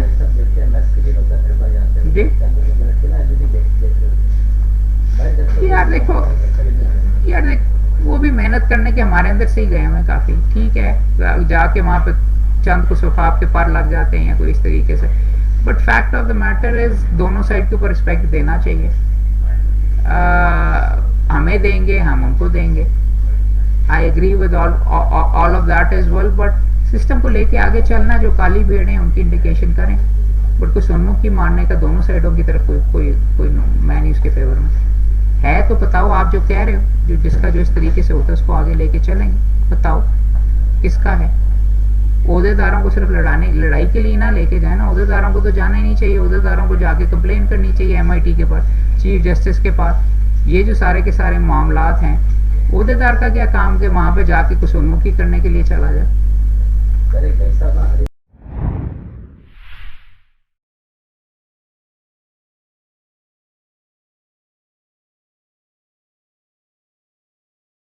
जी यार देखो वो भी मेहनत करने के हमारे अंदर से ही गए हुए काफी, ठीक है, जाके वहां पे चंद कुछ वफाक के पर लग जाते हैं या कोई इस तरीके से, but fact of the matter is दोनों साइड के ऊपर रिस्पेक्ट देना चाहिए। हमें देंगे, हम उनको देंगे, I agree with all of that as well, but system को लेके आगे चलना, जो काली भेड़ है उनकी इंडिकेशन करें, बट कोई सुन्मुखी मारने का दोनों साइडों की तरफ कोई मैं नहीं उसके फेवर में है। تو بتاؤ, آپ جو کہہ رہے ہو, جو جس کا جو اس طریقے سے ہوتا ہے اس کو آگے لے کے چلیں گے, بتاؤ کس کا ہے. عہدے داروں کو صرف لڑائی کے لیے نہ لے کے جائیں نا, عہدے داروں کو تو جانا ہی نہیں چاہیے, عہدے داروں کو جا کے کمپلین کرنی چاہیے MIT کے پاس, چیف جسٹس کے پاس. یہ جو سارے کے سارے معاملات ہیں, عہدے دار کا کیا کام کہ وہاں پہ جا کے کسونمکی کرنے کے لیے چلا جائے.